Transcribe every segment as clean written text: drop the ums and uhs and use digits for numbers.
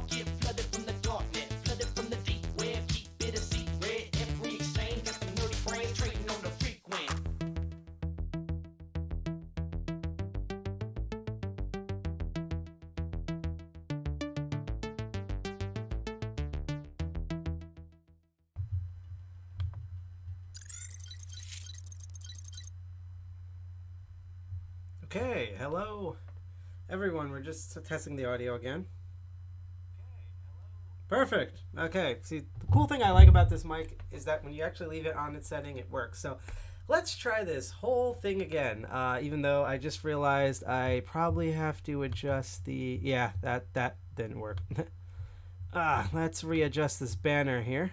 spark, get flooded from the darknet, flooded from the deep web, keep it a secret. Every exchange, got the nerdy brains trading on the frequent. Okay, hello everyone. We're just testing the audio again. Perfect. Okay, see, the cool thing I like about this mic is that when you actually leave it on its setting, it works. So let's try this whole thing again, even though I just realized I probably have to adjust the... Yeah, that didn't work. Let's readjust this banner here.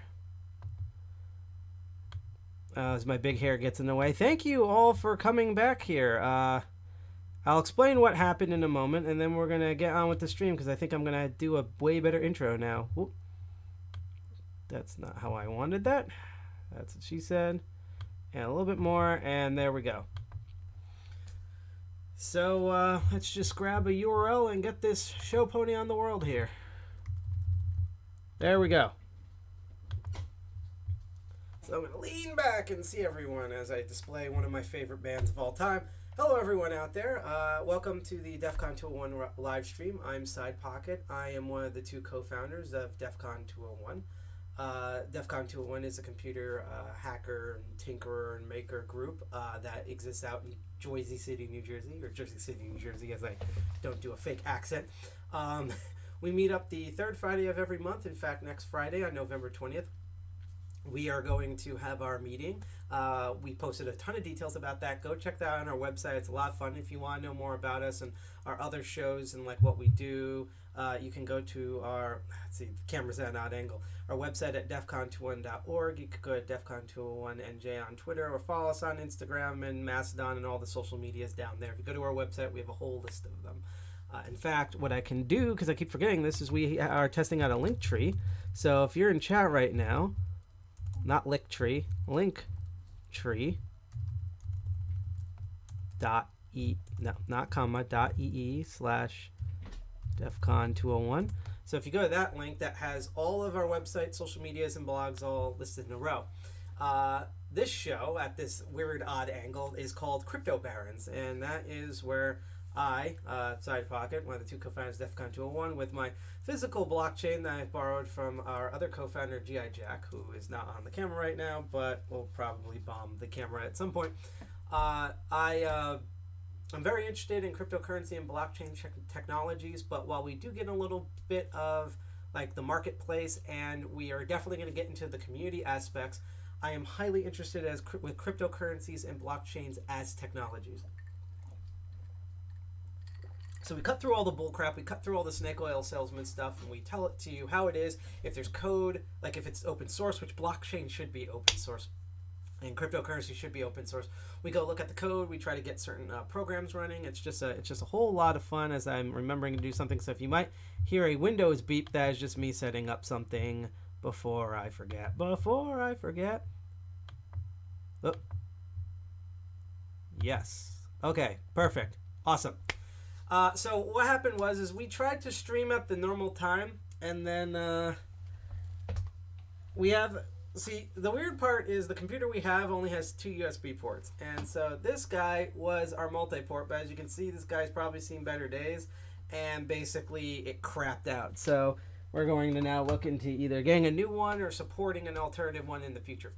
As my big hair gets in the way. Thank you all for coming back here. I'll explain what happened in a moment, and then we're going to get on with the stream, because I think I'm going to do a way better intro now. Whoop. That's not how I wanted that. That's what she said. And a little bit more, and there we go. So let's just grab a URL and get this show pony on the world here. There we go. So I'm going to lean back and see everyone as I display one of my favorite bands of all time. Hello everyone out there. Welcome to the DEF CON 201 live stream. I'm Side Pocket. I am one of the two co-founders of DEF CON 201. DEF CON 201 is a computer hacker and tinkerer and maker group that exists out in Jersey City, New Jersey, or Jersey City, New Jersey, as I don't do a fake accent. We meet up the third Friday of every month. In fact, next Friday on November 20th, we are going to have our meeting. We posted a ton of details about that. Go check that out on our website. It's a lot of fun. If you want to know more about us and our other shows and like what we do, you can go to our, let's see, the camera's at an odd angle, our website at defcon21.org. You could go to defcon201nj on Twitter, or follow us on Instagram and Mastodon and all the social medias down there. If you go to our website, we have a whole list of them. In fact, what I can do, because I keep forgetting this, is we are testing out a link tree. So if you're in chat right now, not Linktree, Linktree dot ee/DEFCON 201. So if you go to that link, that has all of our websites, social medias, and blogs all listed in a row. This show, at this weird odd angle, is called Crypto Barons, and that is where I, Side Pocket, one of the two co-founders of DEF CON 201, with my physical blockchain that I've borrowed from our other co-founder, G.I. Jack, who is not on the camera right now, but will probably bomb the camera at some point. I'm very interested in cryptocurrency and blockchain technologies, but while we do get a little bit of like the marketplace, and we are definitely going to get into the community aspects, I am highly interested with cryptocurrencies and blockchains as technologies. So we cut through all the bullcrap, we cut through all the snake oil salesman stuff, and we tell it to you how it is. If there's code, like if it's open source, which blockchain should be open source, and cryptocurrency should be open source, we go look at the code. We try to get certain programs running. It's just a whole lot of fun as I'm remembering to do something. So if you might hear a Windows beep, that is just me setting up something before I forget. Oh. Yes. Okay. Perfect. Awesome. So what happened was we tried to stream at the normal time, and then we have... See, the weird part is the computer we have only has 2 USB ports, and so this guy was our multi-port, but as you can see, this guy's probably seen better days, and basically it crapped out. So we're going to now look into either getting a new one or supporting an alternative one in the future.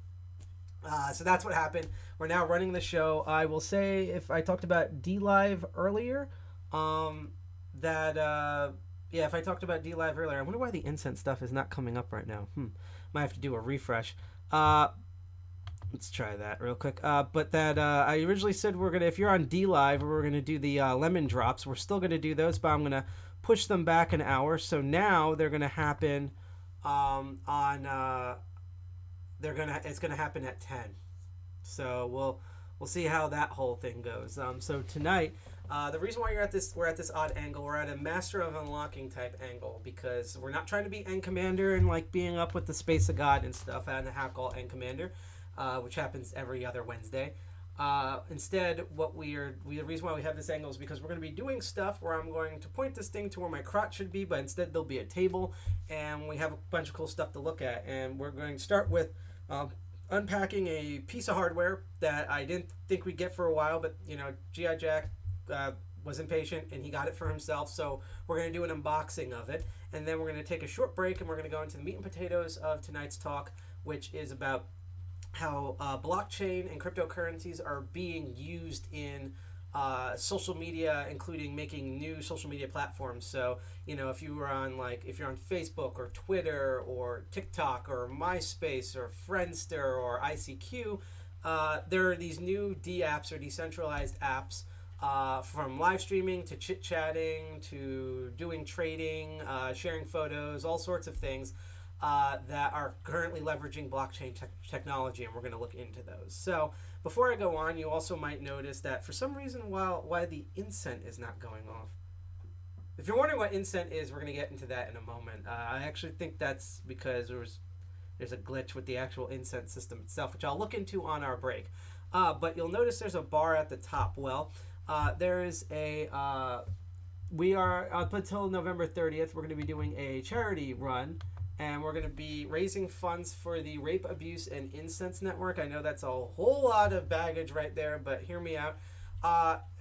So that's what happened. We're now running the show. I will say, if I talked about DLive earlier, if I talked about DLive earlier, I wonder why the incense stuff is not coming up right now. Might have to do a refresh. Let's try that real quick. But that I originally said if you're on DLive, we're gonna do the lemon drops. We're still gonna do those, but I'm gonna push them back an hour. So now they're gonna happen it's gonna happen at 10. So we'll see how that whole thing goes. So tonight, the reason why we're at this odd angle, we're at a Master of Unlocking type angle, because we're not trying to be End Commander and like being up with the Space of God and stuff and hack all End Commander, which happens every other Wednesday. Instead, the reason why we have this angle is because we're going to be doing stuff where I'm going to point this thing to where my crotch should be, but instead there'll be a table, and we have a bunch of cool stuff to look at. And we're going to start with unpacking a piece of hardware that I didn't think we'd get for a while, but G.I. Jack was impatient and he got it for himself, so we're going to do an unboxing of it, and then we're going to take a short break and we're going to go into the meat and potatoes of tonight's talk, which is about how blockchain and cryptocurrencies are being used in social media, including making new social media platforms. So, if you're on Facebook or Twitter or TikTok or MySpace or Friendster or ICQ, there are these new D-apps or decentralized apps, from live streaming to chit-chatting to doing trading, sharing photos, all sorts of things that are currently leveraging blockchain technology, and we're going to look into those. So before I go on, you also might notice that for some reason why the incent is not going off. If you're wondering what incent is, we're going to get into that in a moment. I actually think that's because there's a glitch with the actual incent system itself, which I'll look into on our break. But you'll notice there's a bar at the top. Well, there is we are, up until November 30th, we're going to be doing a charity run, and we're going to be raising funds for the Rape, Abuse, and Incest Network. I know that's a whole lot of baggage right there, but hear me out.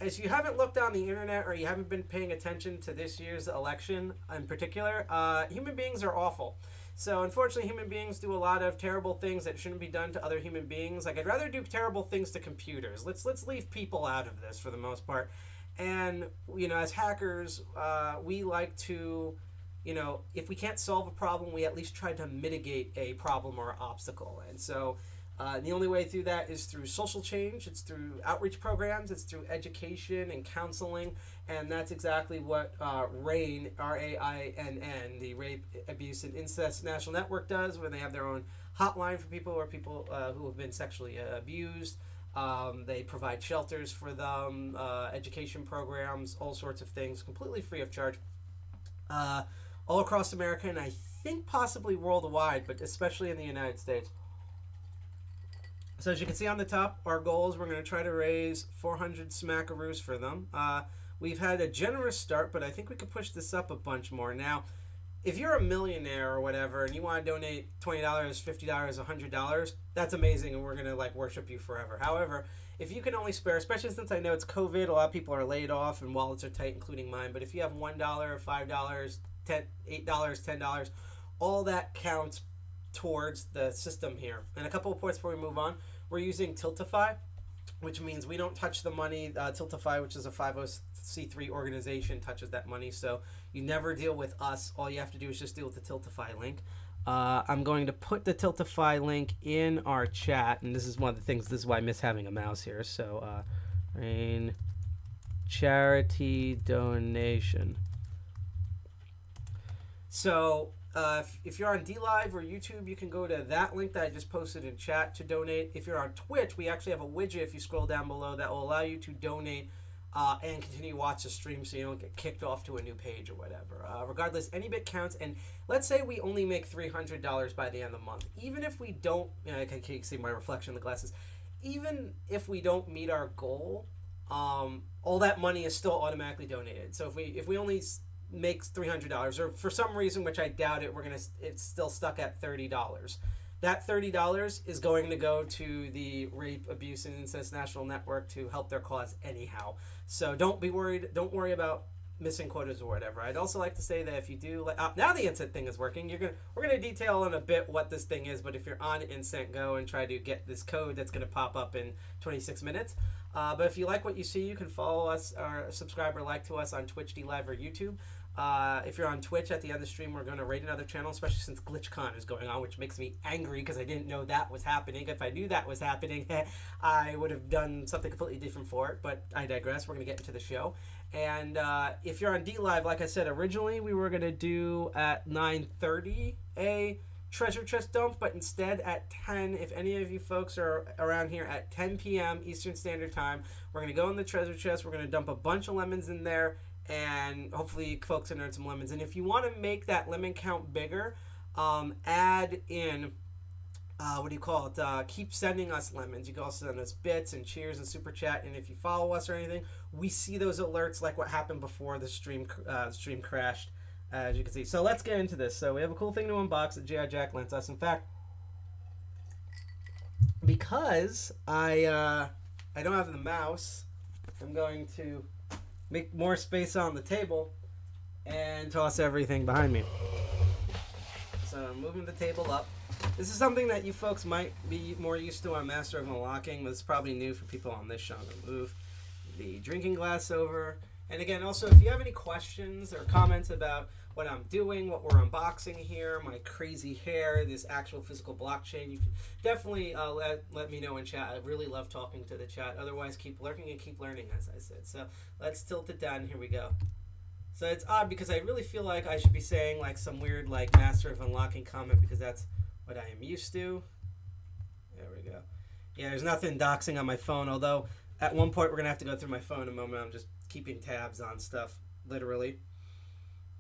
As you haven't looked on the internet or you haven't been paying attention to this year's election in particular, human beings are awful. So unfortunately, human beings do a lot of terrible things that shouldn't be done to other human beings. Like, I'd rather do terrible things to computers. Let's leave people out of this for the most part. And as hackers, we like to, if we can't solve a problem, we at least try to mitigate a problem or obstacle. And so the only way through that is through social change. It's through outreach programs. It's through education and counseling. And that's exactly what RAINN, RAINN, the Rape, Abuse, and Incest National Network does, where they have their own hotline for people who have been sexually abused. They provide shelters for them, education programs, all sorts of things, completely free of charge, all across America, and I think possibly worldwide, but especially in the United States. So as you can see on the top, our goal is we're going to try to raise 400 smackaroos for them. We've had a generous start, but I think we could push this up a bunch more. Now, if you're a millionaire or whatever and you want to donate $20, $50, $100, that's amazing, and we're going to worship you forever. However, if you can only spare, especially since I know it's COVID, a lot of people are laid off and wallets are tight, including mine, but if you have $1, $5, $8, $10, all that counts towards the system here. And a couple of points before we move on, we're using Tiltify, which means we don't touch the money. Tiltify, which is a 501c3 organization, touches that money, so you never deal with us. All you have to do is just deal with the Tiltify link. I'm going to put the Tiltify link in our chat, and this is one of the things, this is why I miss having a mouse here. So, RAINN charity donation. So, if you're on DLive or YouTube, you can go to that link that I just posted in chat to donate. If you're on Twitch, we actually have a widget, if you scroll down below, that will allow you to donate and continue to watch the stream so you don't get kicked off to a new page or whatever. Regardless, any bit counts, and let's say we only make $300 by the end of the month. Even if we don't, I can't see my reflection in the glasses, even if we don't meet our goal, all that money is still automatically donated. So if we only makes $300, or for some reason, which I doubt it, it's still stuck at $30. That $30 is going to go to the Rape, Abuse, and Incest National Network to help their cause anyhow. So don't be worried. Don't worry about missing quotas or whatever. I'd also like to say that if you do, now the Incent thing is working. We're gonna detail in a bit what this thing is, but if you're on Incent, go and try to get this code that's gonna pop up in 26 minutes. But if you like what you see, you can follow us or subscribe or like to us on Twitch, DLive, or YouTube. If you're on Twitch, at the end of the stream, we're going to raid another channel, especially since GlitchCon is going on, which makes me angry because I didn't know that was happening. If I knew that was happening, I would have done something completely different for it, but I digress. We're going to get into the show. And if you're on DLive, like I said, originally we were going to do at 9:30 a treasure chest dump, but instead at 10, if any of you folks are around here at 10 p.m. Eastern Standard Time, we're going to go in the treasure chest. We're going to dump a bunch of lemons in there, and hopefully folks can earn some lemons. And if you want to make that lemon count bigger, add in what do you call it? Keep sending us lemons. You can also send us bits and cheers and super chat. And if you follow us or anything, we see those alerts like what happened before the stream crashed, as you can see. So let's get into this. So we have a cool thing to unbox that G.I. Jack lent us. In fact, because I don't have the mouse, I'm going to make more space on the table and toss everything behind me. So I'm moving the table up. This is something that you folks might be more used to on Master of Unlocking, but it's probably new for people on this show. I'm going to move the drinking glass over. And again, also, if you have any questions or comments about what I'm doing, what we're unboxing here, my crazy hair, this actual physical blockchain, you can definitely let me know in chat. I really love talking to the chat. Otherwise, keep lurking and keep learning, as I said. So let's tilt it down. Here we go. So it's odd because I really feel like I should be saying like some weird like Master of Unlocking comment because that's what I am used to. There we go. Yeah, there's nothing doxing on my phone, although at one point we're going to have to go through my phone in a moment. I'm just keeping tabs on stuff, literally.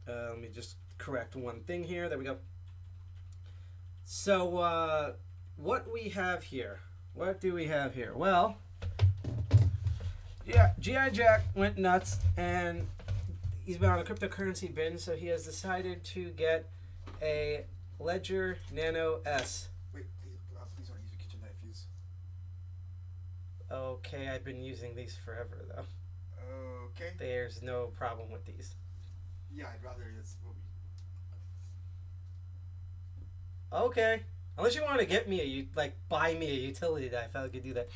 Let me just correct one thing here. There we go. So, what we have here. What do we have here? Well, yeah, G.I. Jack went nuts, and he's been on a cryptocurrency binge, so he has decided to get a Ledger Nano S. Wait, please don't use your kitchen knife. Use. Okay, I've been using these forever, though. Okay. There's no problem with these. Yeah, I'd rather it's what we. Okay. Unless you want to get me buy me a utility knife, I could do that.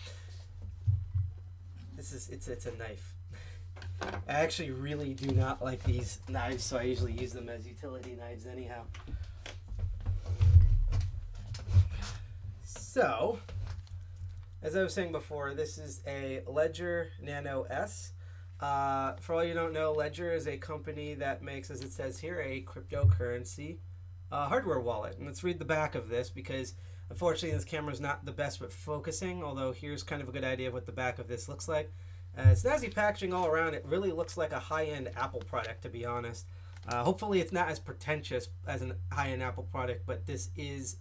It's a knife. I actually really do not like these knives, so I usually use them as utility knives anyhow. So, as I was saying before, this is a Ledger Nano S. For all you don't know, Ledger is a company that makes, as it says here, a cryptocurrency hardware wallet. And let's read the back of this because, unfortunately, this camera is not the best with focusing, although here's kind of a good idea of what the back of this looks like. Snazzy packaging all around. It really looks like a high-end Apple product, to be honest. Hopefully, it's not as pretentious as a high-end Apple product, but this is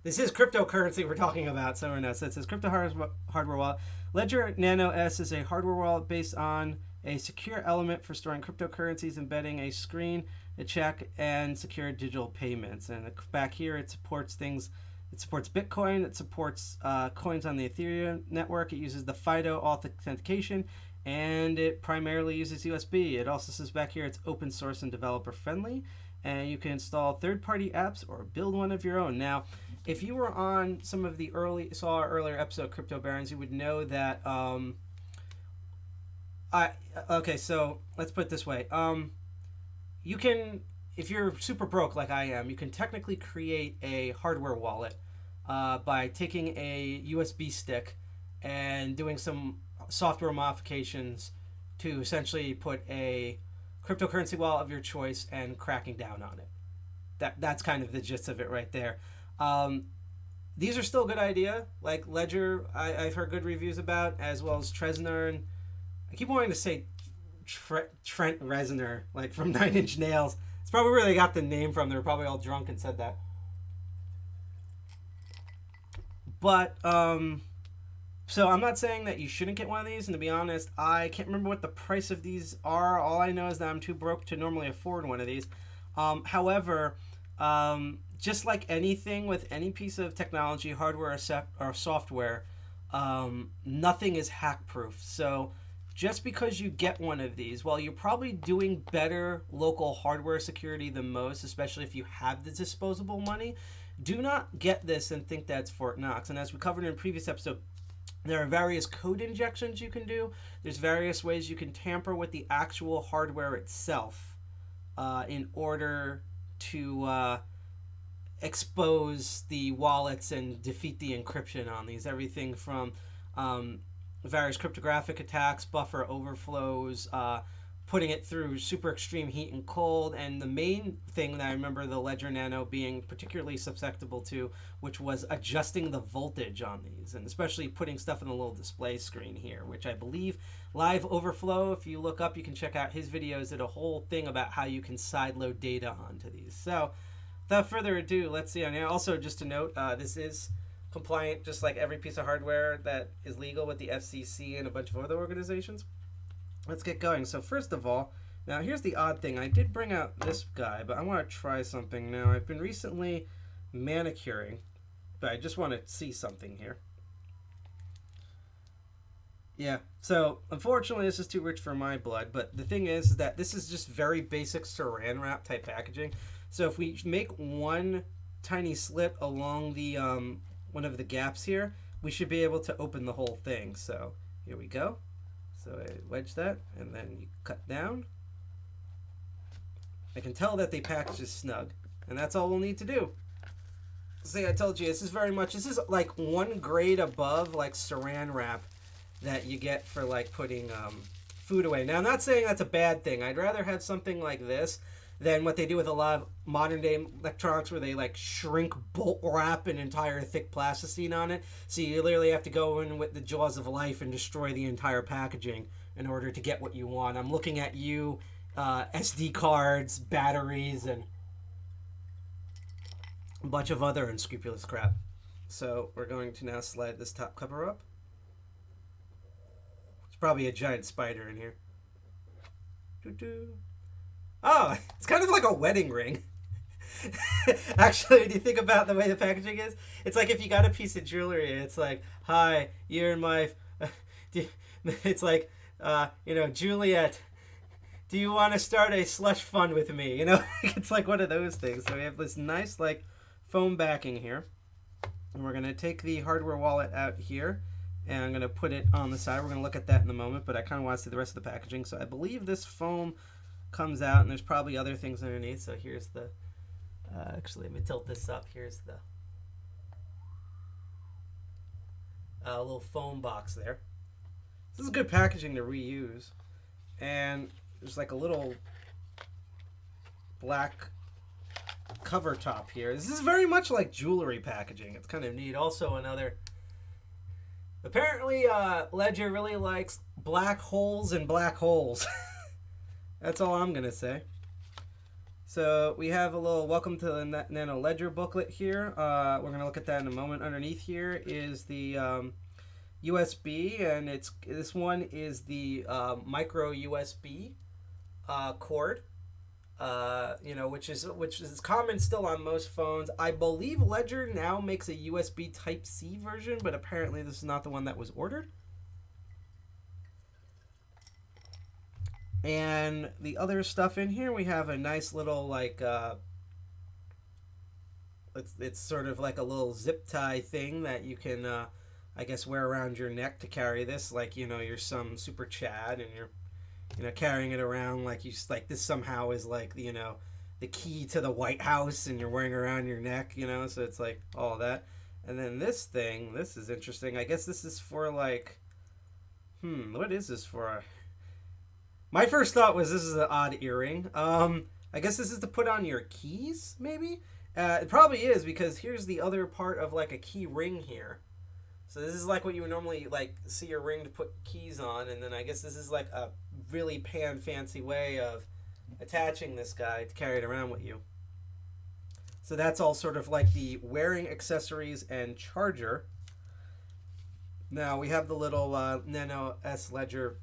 cryptocurrency we're talking about. So it says crypto hardware wallet. Ledger Nano S is a hardware wallet based on a secure element for storing cryptocurrencies, embedding a screen, a check, and secure digital payments. And back here, it supports things. It supports Bitcoin. It supports coins on the Ethereum network. It uses the FIDO authentication, and it primarily uses USB. It also says back here it's open source and developer friendly, and you can install third-party apps or build one of your own. Now, if you were on some of the earlier episode of Crypto Barons, you would know that so let's put it this way. You can, if you're super broke like I am, you can technically create a hardware wallet by taking a USB stick and doing some software modifications to essentially put a cryptocurrency wallet of your choice and cracking down on it. That's kind of the gist of it right there. These are still a good idea. Like Ledger, I've heard good reviews about, as well as Trezor. And I keep wanting to say Trent Reznor, like from 9 Inch Nails. It's probably where they got the name from. They were probably all drunk and said that. But, so I'm not saying that you shouldn't get one of these. And to be honest, I can't remember what the price of these are. All I know is that I'm too broke to normally afford one of these. However, just like anything with any piece of technology, hardware or software, nothing is hack-proof. So just because you get one of these, while you're probably doing better local hardware security than most, especially if you have the disposable money, do not get this and think that's Fort Knox. And as we covered in a previous episode, there are various code injections you can do. There's various ways you can tamper with the actual hardware itself in order to expose the wallets and defeat the encryption on these. Everything from various cryptographic attacks, buffer overflows, putting it through super extreme heat and cold, and the main thing that I remember the Ledger Nano being particularly susceptible to, which was adjusting the voltage on these, and especially putting stuff in the little display screen here, which I believe Live Overflow, if you look up, you can check out his videos, did a whole thing about how you can sideload data onto these. So without further ado, let's see on here. Also, just to note, this is compliant just like every piece of hardware that is legal with the FCC and a bunch of other organizations. Let's get going. So first of all, now here's the odd thing. I did bring out this guy, but I want to try something now. I've been recently manicuring, but I just want to see something here. Yeah, so unfortunately this is too rich for my blood, but the thing is that this is just very basic saran wrap type packaging. So if we make one tiny slit along the one of the gaps here, we should be able to open the whole thing. So here we go. So I wedge that, and then you cut down. I can tell that they package is snug, and that's all we'll need to do. See, I told you, this is like one grade above like saran wrap that you get for like putting food away. Now, I'm not saying that's a bad thing. I'd rather have something like this than what they do with a lot of modern day electronics where they like shrink bolt wrap an entire thick plasticine on it. So you literally have to go in with the jaws of life and destroy the entire packaging in order to get what you want. I'm looking at you, SD cards, batteries, and a bunch of other unscrupulous crap. So we're going to now slide this top cover up. Probably a giant spider in here. Doo-doo. Oh, it's kind of like a wedding ring. Actually, when you think about the way the packaging is, it's like if you got a piece of jewelry and it's like, hi, you're in my... it's like, Juliet, do you want to start a slush fund with me? It's like one of those things. So we have this nice, like, foam backing here. And we're going to take the hardware wallet out here. And I'm going to put it on the side. We're going to look at that in a moment, but I kind of want to see the rest of the packaging. So I believe this foam comes out, and there's probably other things underneath. So here's the... actually, let me tilt this up. Here's the little foam box there. This is good packaging to reuse. And there's like a little black cover top here. This is very much like jewelry packaging. It's kind of neat. Also another... Apparently, Ledger really likes black holes and black holes. That's all I'm going to say. So we have a little welcome to the Nano Ledger booklet here. We're going to look at that in a moment. Underneath here is the USB, and this one is the micro USB cord. Which is common still on most phones. I believe Ledger now makes a USB Type-C version, but apparently this is not the one that was ordered. And the other stuff in here, we have a nice little, like, it's sort of like a little zip tie thing that you can, I guess, wear around your neck to carry this. Like, you're some super Chad and you're carrying it around like this somehow is like, the key to the White House and you're wearing it around your neck, so it's like all that. And then this thing, this is interesting. I guess this is for like, what is this for? My first thought was this is an odd earring. I guess this is to put on your keys, maybe? It probably is, because here's the other part of like a key ring here. So this is like what you would normally like see your ring to put keys on, and then I guess this is like a really fancy way of attaching this guy to carry it around with you. So that's all sort of like the wearing accessories and charger. Now we have the little Nano S Ledger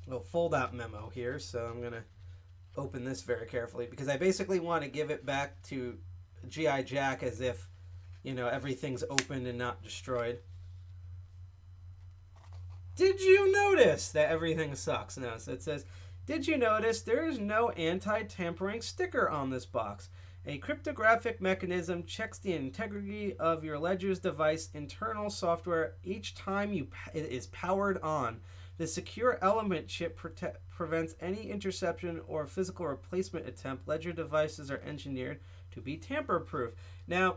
little fold-out memo here, so I'm gonna open this very carefully because I basically want to give it back to G.I. Jack as if everything's open and not destroyed. Did you notice that everything sucks? No, so it says, did you notice there is no anti-tampering sticker on this box? A cryptographic mechanism checks the integrity of your Ledger's device internal software each time it is powered on. The secure element chip prevents any interception or physical replacement attempt. Ledger devices are engineered to be tamper-proof. Now,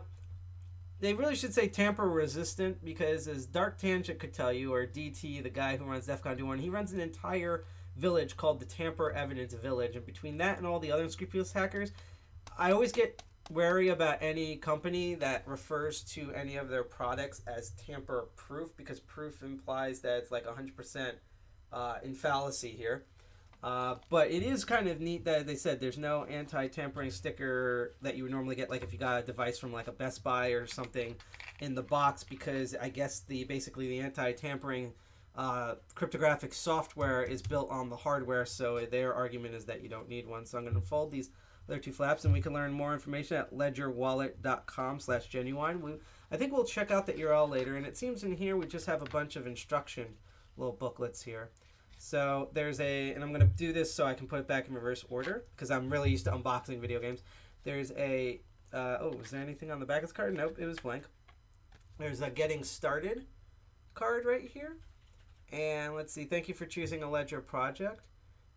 they really should say tamper-resistant because, as Dark Tangent could tell you, or DT, the guy who runs DEF CON 2.1, he runs an entire village called the Tamper Evidence Village. And between that and all the other unscrupulous hackers, I always get wary about any company that refers to any of their products as tamper-proof, because proof implies that it's like 100% in fallacy here. But it is kind of neat that they said there's no anti-tampering sticker that you would normally get, like if you got a device from like a Best Buy or something in the box, because I guess basically the anti-tampering cryptographic software is built on the hardware, so their argument is that you don't need one. So I'm going to fold these other two flaps, and we can learn more information at ledgerwallet.com/genuine. I think we'll check out the URL later, and it seems in here we just have a bunch of instruction little booklets here. So there's and I'm going to do this so I can put it back in reverse order, because I'm really used to unboxing video games. There's was there anything on the back of this card? Nope, it was blank. There's a getting started card right here. And let's see, thank you for choosing a Ledger project.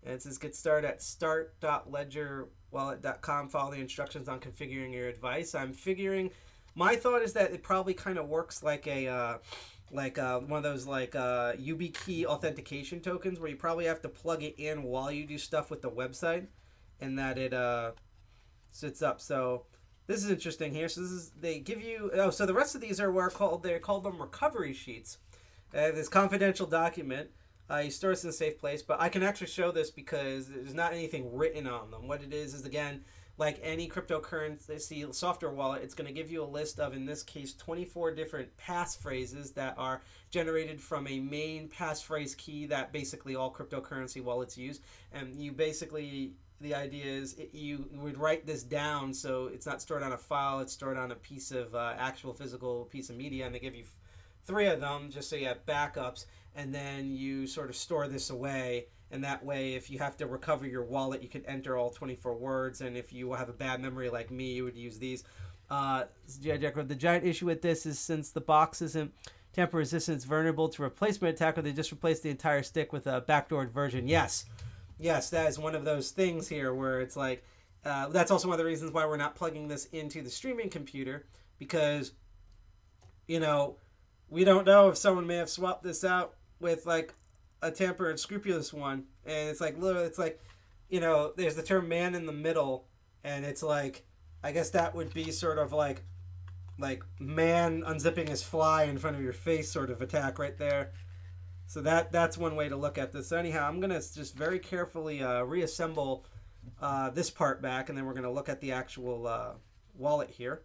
And it says get started at start.ledgerwallet.com. Follow the instructions on configuring your device. My thought is that it probably kind of works like one of those YubiKey authentication tokens, where you probably have to plug it in while you do stuff with the website, and that it sits up. So this is interesting here. So they give you so the rest of these are they call them recovery sheets. This confidential document. You store this in a safe place, but I can actually show this because there's not anything written on them. What it is again, like any cryptocurrency software wallet, it's going to give you a list of, in this case, 24 different passphrases that are generated from a main passphrase key that basically all cryptocurrency wallets use. And you basically, the idea is you would write this down so it's not stored on a file, it's stored on a piece of actual physical piece of media, and they give you 3 of them just so you have backups, and then you sort of store this away. And that way, if you have to recover your wallet, you can enter all 24 words. And if you have a bad memory like me, you would use these. The giant issue with this is, since the box isn't tamper resistant, it's vulnerable to replacement attack, or they just replace the entire stick with a backdoored version. Yes, that is one of those things here where it's like, that's also one of the reasons why we're not plugging this into the streaming computer, because, we don't know if someone may have swapped this out with like a tampered unscrupulous one, and it's like literally, it's like, there's the term man in the middle, and it's like, I guess that would be sort of like man unzipping his fly in front of your face sort of attack right there. So that's one way to look at this. So anyhow, I'm gonna just very carefully reassemble this part back, and then we're gonna look at the actual wallet here.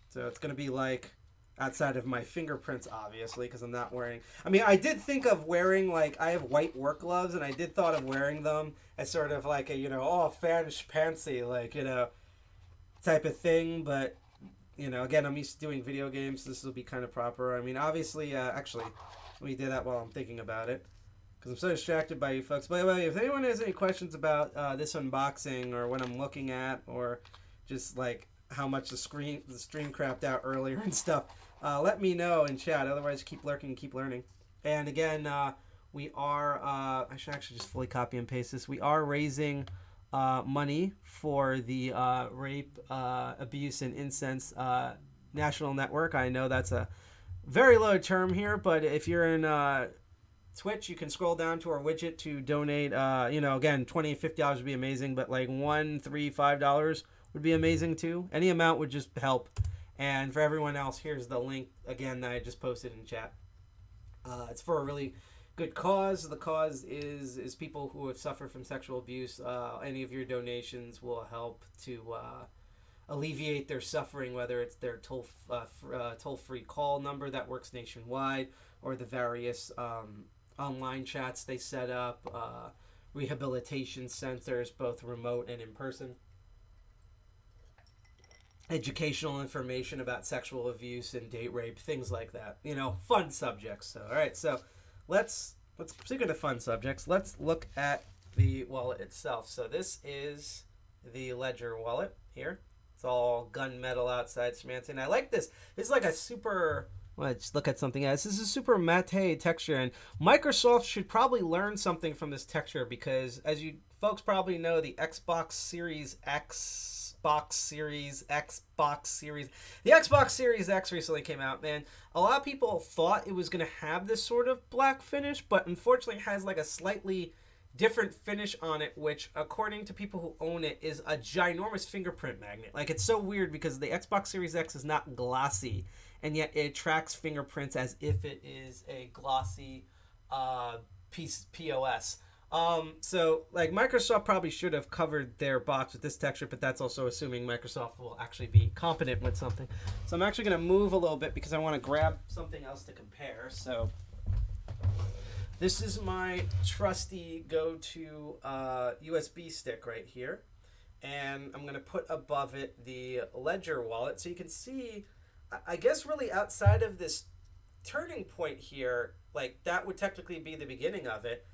So it's gonna be like outside of my fingerprints, obviously, because I'm not wearing... I did think of wearing, I have white work gloves, and I did thought of wearing them as sort of like a, fancy, type of thing, but, again, I'm used to doing video games, so this will be kind of proper. Obviously, actually, let me do that while I'm thinking about it, because I'm so distracted by you folks. By the way, if anyone has any questions about this unboxing, or what I'm looking at, or just, how much the stream crapped out earlier and stuff, let me know in chat. Otherwise, keep lurking, keep learning. And again, we are, I should actually just fully copy and paste this. We are raising money for the Rape, Abuse, and Incest National Network. I know that's a very low term here, but if you're in Twitch, you can scroll down to our widget to donate. Again, $20, $50 would be amazing, but $1, $3, $5 would be amazing too. Any amount would just help. And for everyone else, here's the link again that I just posted in chat. It's for a really good cause. The cause is people who have suffered from sexual abuse. Any of your donations will help to alleviate their suffering, whether it's their toll-free call number that works nationwide, or the various online chats they set up, rehabilitation centers, both remote and in person, educational information about sexual abuse and date rape, things like that. Fun subjects. So, all right. So, let's speaking of fun subjects, let's look at the wallet itself. So, this is the Ledger wallet here. It's all gunmetal outside, schmancy. And I like this. This is like a super... Let's look at something else. This is a super matte texture, and Microsoft should probably learn something from this texture, because, as you folks probably know, the Xbox Series X recently came out, man. A lot of people thought it was going to have this sort of black finish, but unfortunately it has a slightly different finish on it, which, according to people who own it, is a ginormous fingerprint magnet. It's so weird because the Xbox Series X is not glossy, and yet it tracks fingerprints as if it is a glossy POS. So like Microsoft probably should have covered their box with this texture, but that's also assuming Microsoft will actually be competent with something. So I'm actually going to move a little bit because I want to grab something else to compare. So this is my trusty go-to USB stick right here. And I'm going to put above it the Ledger wallet. So you can see, I guess really outside of this turning point here, like that would technically be the beginning of it.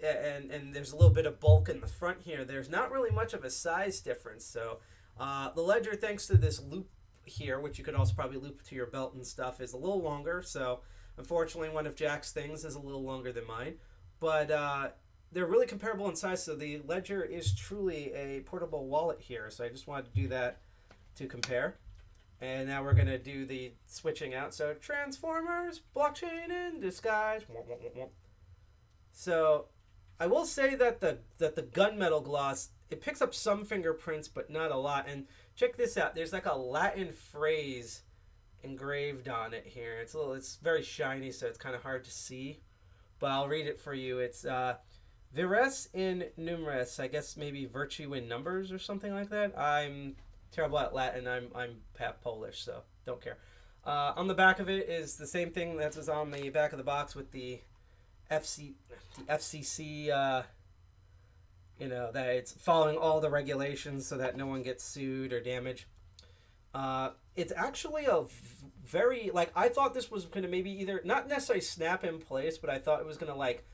And there's a little bit of bulk in the front here. There's not really much of a size difference. So the Ledger, thanks to this loop here, which you could also probably loop to your belt and stuff, is a little longer. So unfortunately, one of Jack's things is a little longer than mine. But they're really comparable in size. So the Ledger is truly a portable wallet here. So I just wanted to do that to compare. And now we're going to do the switching out. So Transformers, blockchain in disguise. So I will say that the gunmetal gloss, it picks up some fingerprints, but not a lot. And check this out. There's like a Latin phrase engraved on it here. It's very shiny, so it's kind of hard to see. But I'll read it for you. It's vires in numeris. I guess maybe virtue in numbers or something like that. I'm terrible at Latin. I'm half Polish, so don't care. On the back of it is the same thing that was on the back of the box with the FCC, that it's following all the regulations so that no one gets sued or damaged. It's actually a very, like, I thought this was going to maybe either, not necessarily snap in place, but I thought it was going to, like,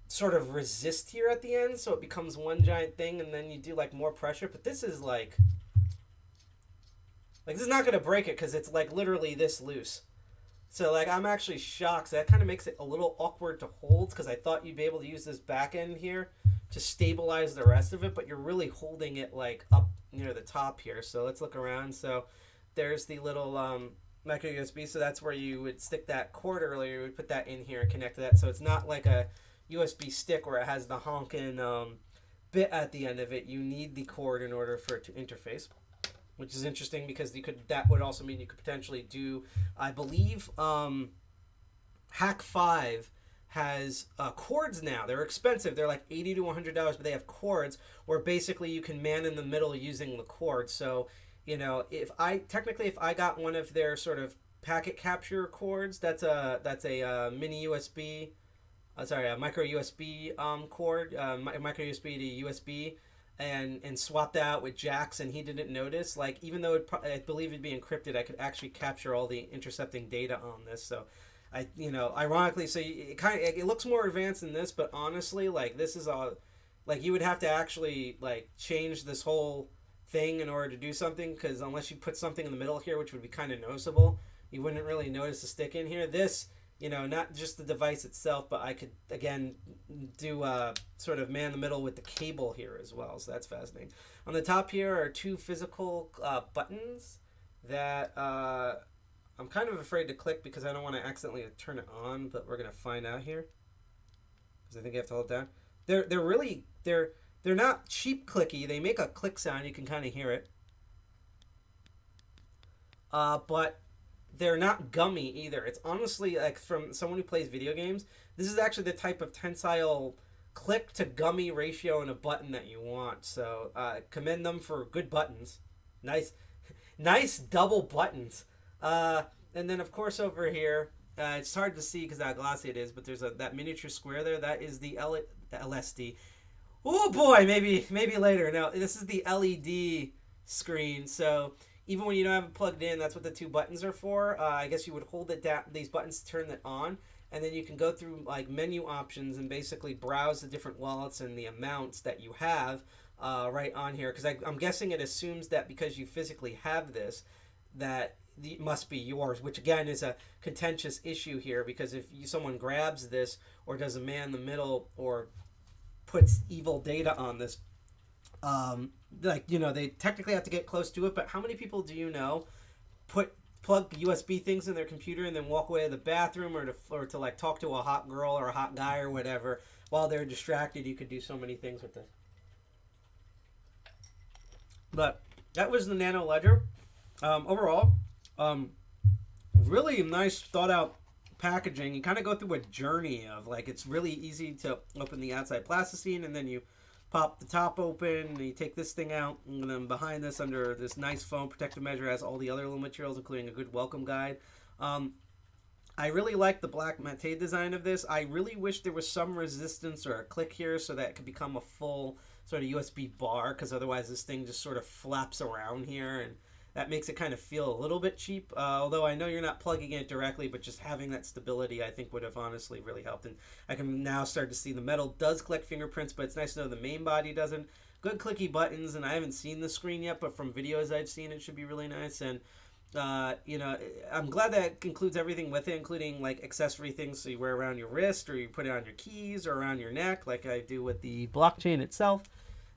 sort of resist here at the end, so it becomes one giant thing, and then you do, like, more pressure. But this is, like this is not going to break it because it's, like, literally this loose. So, like, I'm actually shocked. So that kind of makes it a little awkward to hold because I thought you'd be able to use this back end here to stabilize the rest of it, but you're really holding it, like, up near the top here. So let's look around. So there's the little micro USB. So that's where you would stick that cord earlier. You would put that in here and connect to that. So it's not like a USB stick where it has the honking bit at the end of it. You need the cord in order for it to interface, which is interesting because that would also mean you could potentially do, I believe, Hack 5 has cords now. They're expensive. They're like $80 to $100, but they have cords where basically you can man in the middle using the cord. So, if I got one of their sort of packet capture cords, that's a mini USB, a micro USB cord, micro USB to USB. And swapped out with Jack's, and he didn't notice. Like, even though I believe it'd be encrypted, I could actually capture all the intercepting data on this. So, ironically, so it looks more advanced than this, but honestly, like, this is you would have to actually, like, change this whole thing in order to do something, because unless you put something in the middle here, which would be kind of noticeable, you wouldn't really notice the stick in here. This, not just the device itself, but I could, again, do sort of man the middle with the cable here as well. So that's fascinating. On the top here are two physical buttons that I'm kind of afraid to click because I don't want to accidentally turn it on, but we're going to find out here. Because I think you have to hold it down. They're not cheap clicky. They make a click sound. You can kind of hear it. But they're not gummy either. It's honestly, like, from someone who plays video games, this is actually the type of tensile click to gummy ratio in a button that you want. So commend them for good buttons. Nice double buttons. And then, of course, over here, it's hard to see because how glossy it is, but there's that miniature square there. That is the LSD. Oh boy, maybe later. No, this is the LED screen. So even when you don't have it plugged in, that's what the two buttons are for. I guess you would hold it down, these buttons to turn it on, and then you can go through, like, menu options and basically browse the different wallets and the amounts that you have right on here. Because I'm guessing it assumes that because you physically have this, that it must be yours, which again is a contentious issue here, because if someone grabs this or does a man in the middle or puts evil data on this, they technically have to get close to it, but how many people do you know plug USB things in their computer and then walk away to the bathroom or to like talk to a hot girl or a hot guy or whatever while they're distracted? You could do so many things with this. But that was the Nano Ledger. Overall, really nice thought out packaging, you kind of go through a journey of like it's really easy to open the outside plasticine, and then you pop the top open, and you take this thing out, and then behind this, under this nice foam protective measure, has all the other little materials, including a good welcome guide. I really like the black matte design of this. I really wish there was some resistance or a click here so that it could become a full sort of USB bar, because otherwise this thing just sort of flaps around here, and that makes it kind of feel a little bit cheap. Although I know you're not plugging it directly, but just having that stability I think would have honestly really helped. And I can now start to see the metal does collect fingerprints, but it's nice to know the main body doesn't. Good clicky buttons, and I haven't seen the screen yet, but from videos I've seen it should be really nice. And I'm glad that it includes everything with it, including like accessory things so you wear around your wrist, or you put it on your keys or around your neck like I do with the blockchain itself.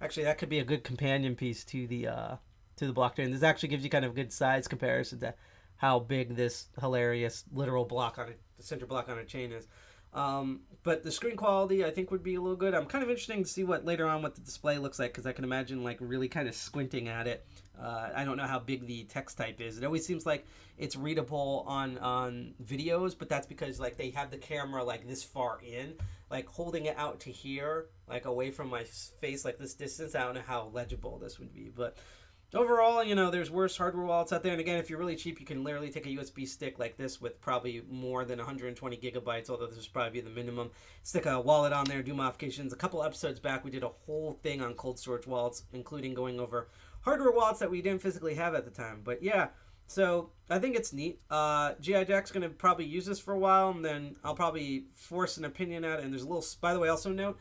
Actually, that could be a good companion piece to the blockchain. This actually gives you kind of a good size comparison to how big this hilarious literal block on the center block on a chain is. But the screen quality I think would be a little good. I'm kind of interested to see what later on what the display looks like, because I can imagine like really kind of squinting at it. I don't know how big the text type is. It always seems like it's readable on videos, but that's because like they have the camera like this far in, like holding it out to here, like away from my face, like this distance. I don't know how legible this would be, but overall, there's worse hardware wallets out there. And again, if you're really cheap, you can literally take a USB stick like this with probably more than 120 gigabytes, although this is probably the minimum. Stick a wallet on there, do modifications. A couple episodes back, we did a whole thing on cold storage wallets, including going over hardware wallets that we didn't physically have at the time. But yeah, so I think it's neat. GI Jack's going to probably use this for a while, and then I'll probably force an opinion at it. And there's a little, by the way, also note,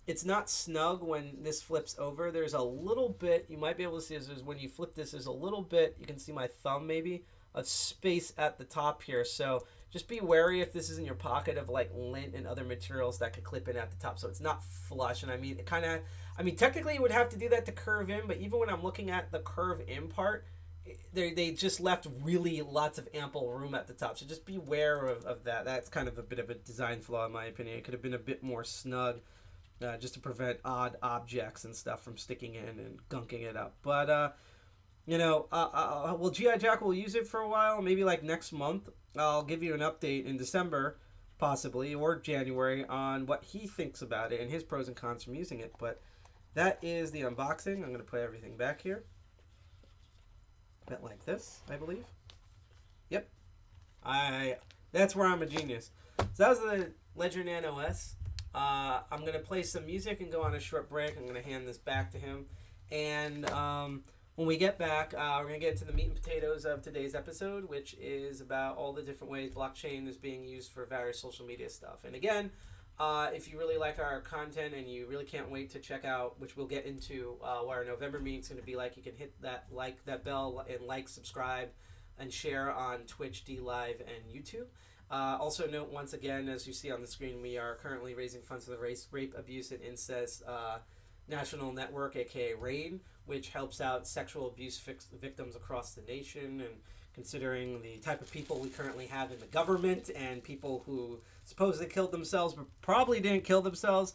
it's not snug when this flips over. There's a little bit, you might be able to see, is when you flip this, there's a little bit, you can see my thumb maybe, of space at the top here. So just be wary if this is in your pocket of like lint and other materials that could clip in at the top. So it's not flush. And I mean, technically you would have to do that to curve in, but even when I'm looking at the curve in part, they just left really lots of ample room at the top. So just beware of that. That's kind of a bit of a design flaw in my opinion. It could have been a bit more snug. Just to prevent odd objects and stuff from sticking in and gunking it up. But, well, G.I. Jack will use it for a while. Maybe like next month. I'll give you an update in December, possibly, or January, on what he thinks about it and his pros and cons from using it. But that is the unboxing. I'm going to put everything back here. A bit like this, I believe. Yep. That's where I'm a genius. So that was the Ledger Nano S. I'm going to play some music and go on a short break. I'm going to hand this back to him. And when we get back, we're going to get into the meat and potatoes of today's episode, which is about all the different ways blockchain is being used for various social media stuff. And again, if you really like our content and you really can't wait to check out, which we'll get into what our November meeting is going to be like, you can hit that bell and subscribe, and share on Twitch, DLive, and YouTube. Also note, once again, as you see on the screen, we are currently raising funds for the Rape, Abuse, and Incest National Network, aka RAID, which helps out sexual abuse victims across the nation. And considering the type of people we currently have in the government and people who supposedly killed themselves but probably didn't kill themselves,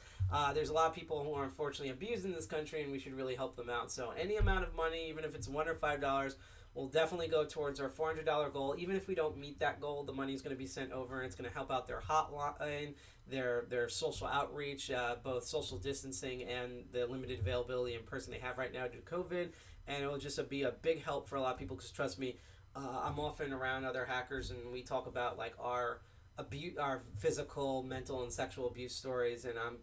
there's a lot of people who are unfortunately abused in this country, and we should really help them out. So any amount of money, even if it's $1 or $5, will definitely go towards our $400 goal. Even if we don't meet that goal, the money is going to be sent over, and it's going to help out their hotline, their social outreach, both social distancing and the limited availability in person they have right now due to COVID. And it will just be a big help for a lot of people, because trust me, I'm often around other hackers, and we talk about like our physical, mental, and sexual abuse stories, and I'm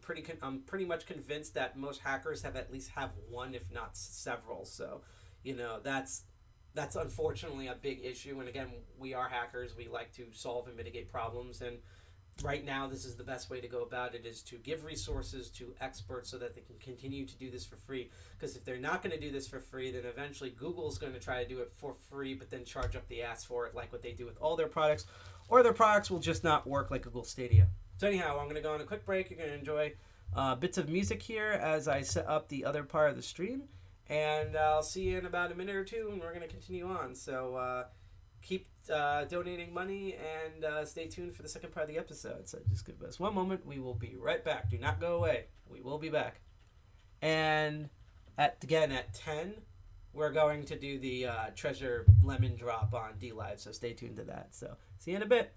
pretty much convinced that most hackers have at least one, if not several. So, that's unfortunately a big issue. And again, we are hackers. We like to solve and mitigate problems. And right now, this is the best way to go about it, is to give resources to experts so that they can continue to do this for free. Because if they're not going to do this for free, then eventually Google's going to try to do it for free, but then charge up the ass for it, like what they do with all their products. Or their products will just not work, like Google Stadia. So anyhow, I'm going to go on a quick break. You're going to enjoy bits of music here as I set up the other part of the stream. And I'll see you in about a minute or two, and we're going to continue on. So keep donating money, and stay tuned for the second part of the episode. So just give us one moment. We will be right back. Do not go away. We will be back. And at 10, we're going to do the treasure lemon drop on DLive. So stay tuned to that. So see you in a bit.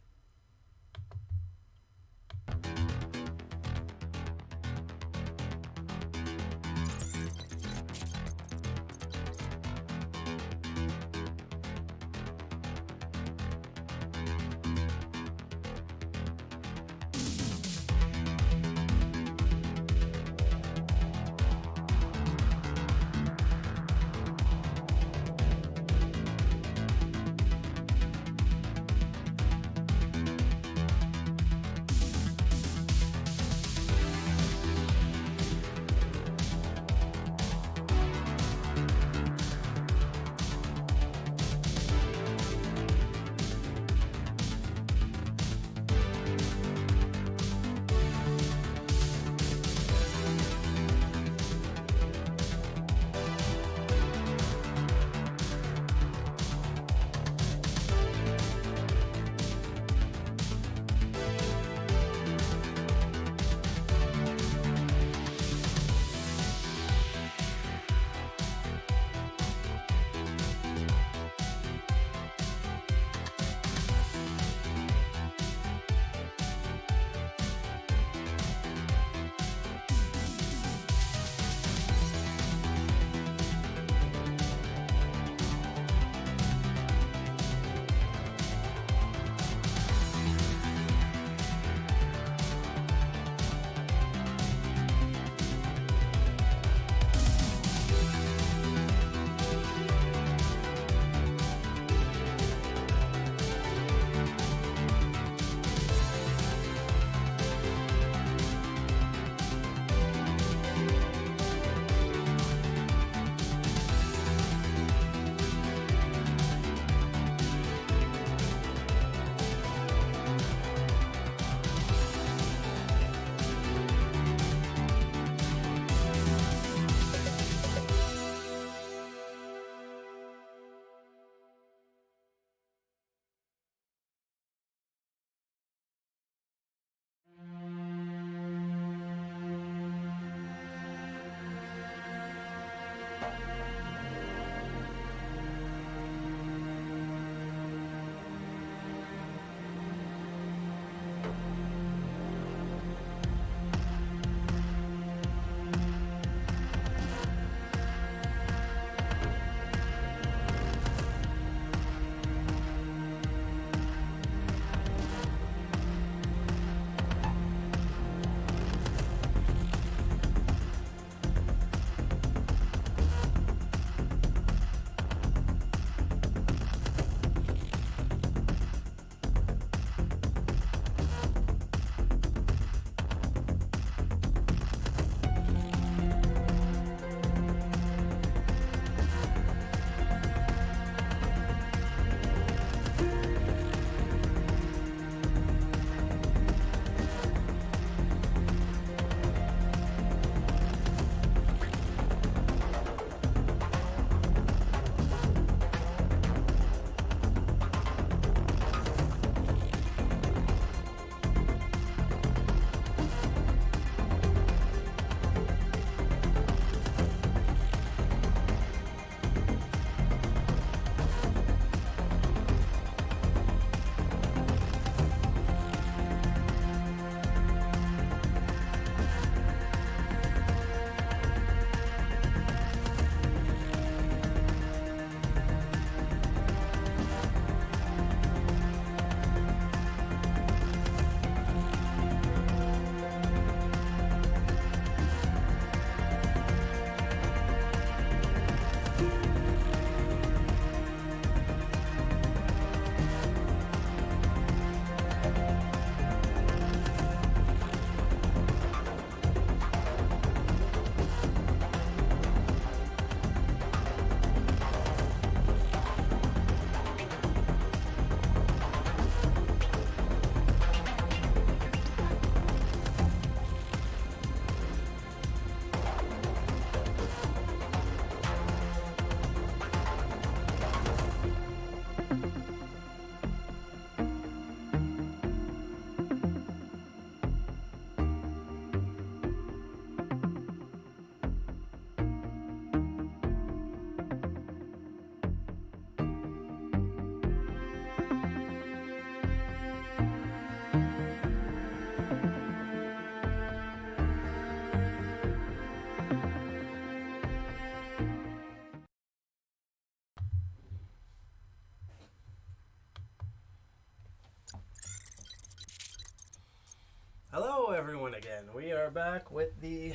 Hello, everyone, again. We are back with the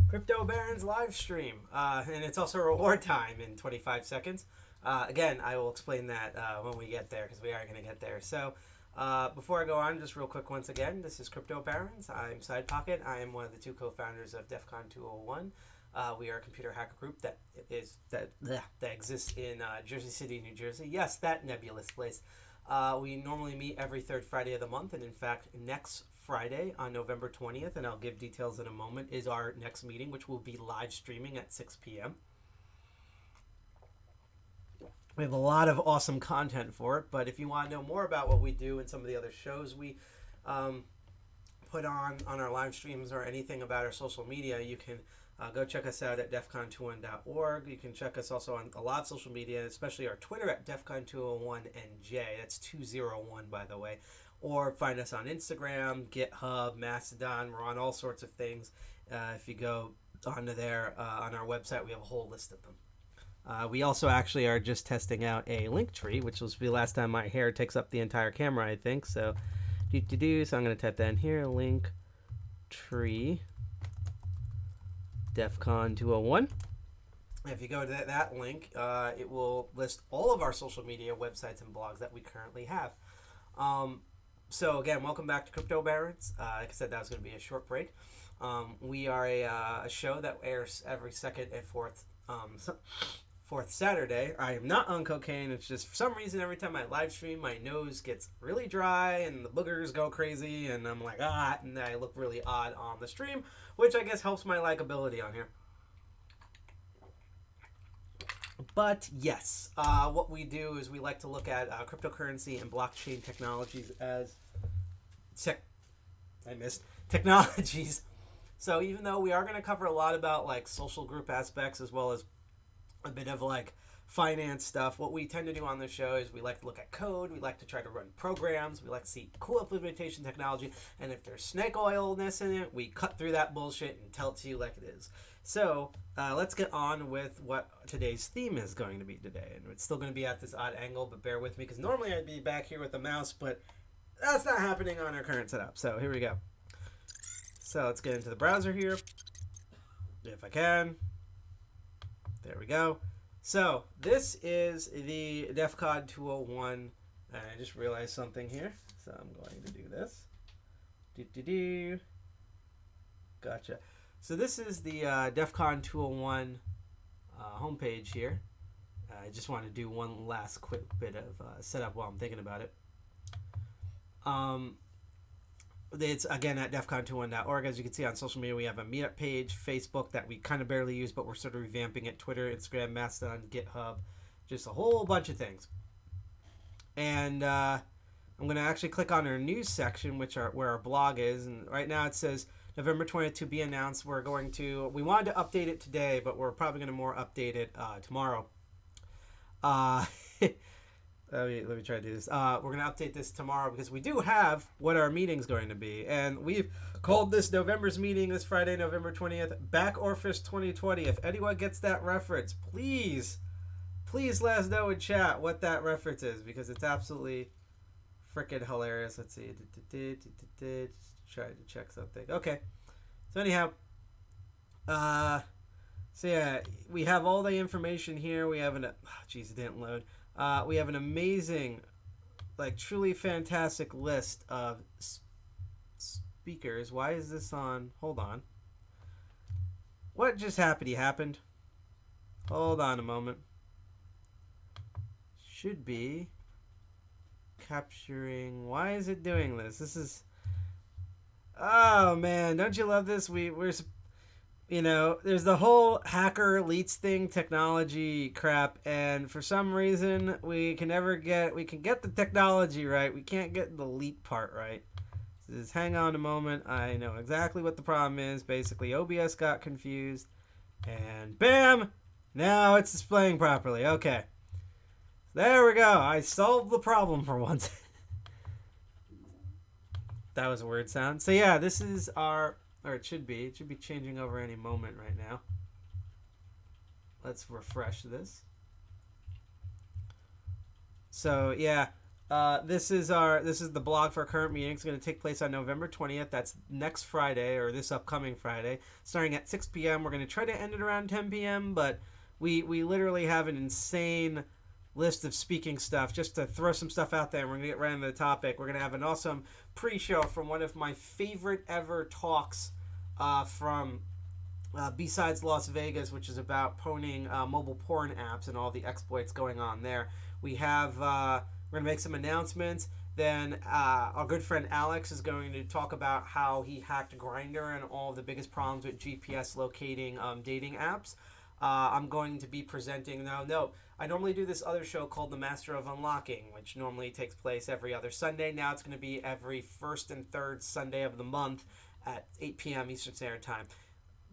Crypto Barons live stream, and it's also reward time in 25 seconds. Again, I will explain that when we get there, because we are going to get there. So, before I go on, just real quick once again, this is Crypto Barons. I'm Side Pocket. I am one of the two co-founders of DEF CON 201. We are a computer hacker group that exists in Jersey City, New Jersey. Yes, that nebulous place. We normally meet every third Friday of the month, and in fact, next Friday on November 20th, and I'll give details in a moment, is our next meeting, which will be live streaming at 6 p.m. We have a lot of awesome content for it, but if you want to know more about what we do and some of the other shows we put on our live streams or anything about our social media, you can go check us out at defcon21.org. You can check us also on a lot of social media, especially our Twitter at defcon201NJ. That's 201, by the way. Or find us on Instagram, GitHub, Mastodon. We're on all sorts of things. If you go onto there on our website, we have a whole list of them. We also actually are just testing out a link tree, which will be the last time my hair takes up the entire camera, I think. So, so I'm going to type that in here, link tree. DEFCON 201. If you go to that link, it will list all of our social media websites and blogs that we currently have. So again, welcome back to Crypto Barons. Like I said, that was going to be a short break. We are a show that airs every second and fourth Saturday. I am not on cocaine. It's just for some reason every time I live stream, my nose gets really dry and the boogers go crazy, and I'm like, and I look really odd on the stream, which I guess helps my likability on here. But yes, what we do is we like to look at cryptocurrency and blockchain technologies as technologies. So even though we are going to cover a lot about like social group aspects as well as a bit of like finance stuff, what we tend to do on the show is we like to look at code, we like to try to run programs, we like to see cool implementation technology, and if there's snake oilness in it, we cut through that bullshit and tell it to you like it is. So let's get on with what today's theme is going to be today. And it's still going to be at this odd angle, but bear with me because normally I'd be back here with the mouse, but that's not happening on our current setup. So here we go. So let's get into the browser here, if I can. There we go. So this is the DEF CON 201, and I just realized something here. So I'm going to do this. Gotcha. So this is the DEF CON 201 homepage here. I just want to do one last quick bit of setup while I'm thinking about it. It's again at defcon21.org. As you can see on social media, we have a meetup page, Facebook that we kind of barely use, but we're sort of revamping it. Twitter, Instagram, Mastodon, GitHub, just a whole bunch of things. And I'm going to actually click on our news section, where our blog is. And right now it says November 20th to be announced. We wanted to update it today, but we're probably going to more update it tomorrow. Let me try to do this. We're going to update this tomorrow because we do have what our meeting's going to be. And we've called this November's meeting this Friday, November 20th, Back Orpheus 2020. If anyone gets that reference, please let us know in chat what that reference is because it's absolutely freaking hilarious. Let's see. Just try to check something. Okay. So anyhow, so yeah, we have all the information here. We have it didn't load. We have an amazing, like truly fantastic list of speakers. Why is this on? Hold on. What just happened? Hold on a moment. Should be capturing. Why is it doing this? This is. Oh man, don't you love this? We're. There's the whole hacker elites thing, technology crap, and for some reason we can get the technology right. We can't get the elite part right. So just hang on a moment. I know exactly what the problem is. Basically, OBS got confused, and bam! Now it's displaying properly. Okay. There we go. I solved the problem for once. That was a weird sound. So yeah, this is our... Or it should be changing over any moment right now. Let's refresh this. So yeah, This is the blog for our current meeting. It's going to take place on November 20th. That's next Friday, or this upcoming Friday, starting at 6 p.m. We're going to try to end it around 10 p.m., but we literally have an insane list of speaking stuff just to throw some stuff out there. And we're going to get right into the topic. We're going to have an awesome pre-show from one of my favorite ever talks from Besides Las Vegas, which is about pwning mobile porn apps and all the exploits going on there. We have... we're going to make some announcements. Then our good friend Alex is going to talk about how he hacked Grindr and all the biggest problems with GPS locating dating apps. I'm going to be presenting... No, I normally do this other show called The Master of Unlocking, which normally takes place every other Sunday. Now it's going to be every first and third Sunday of the month at 8 p.m. Eastern Standard Time.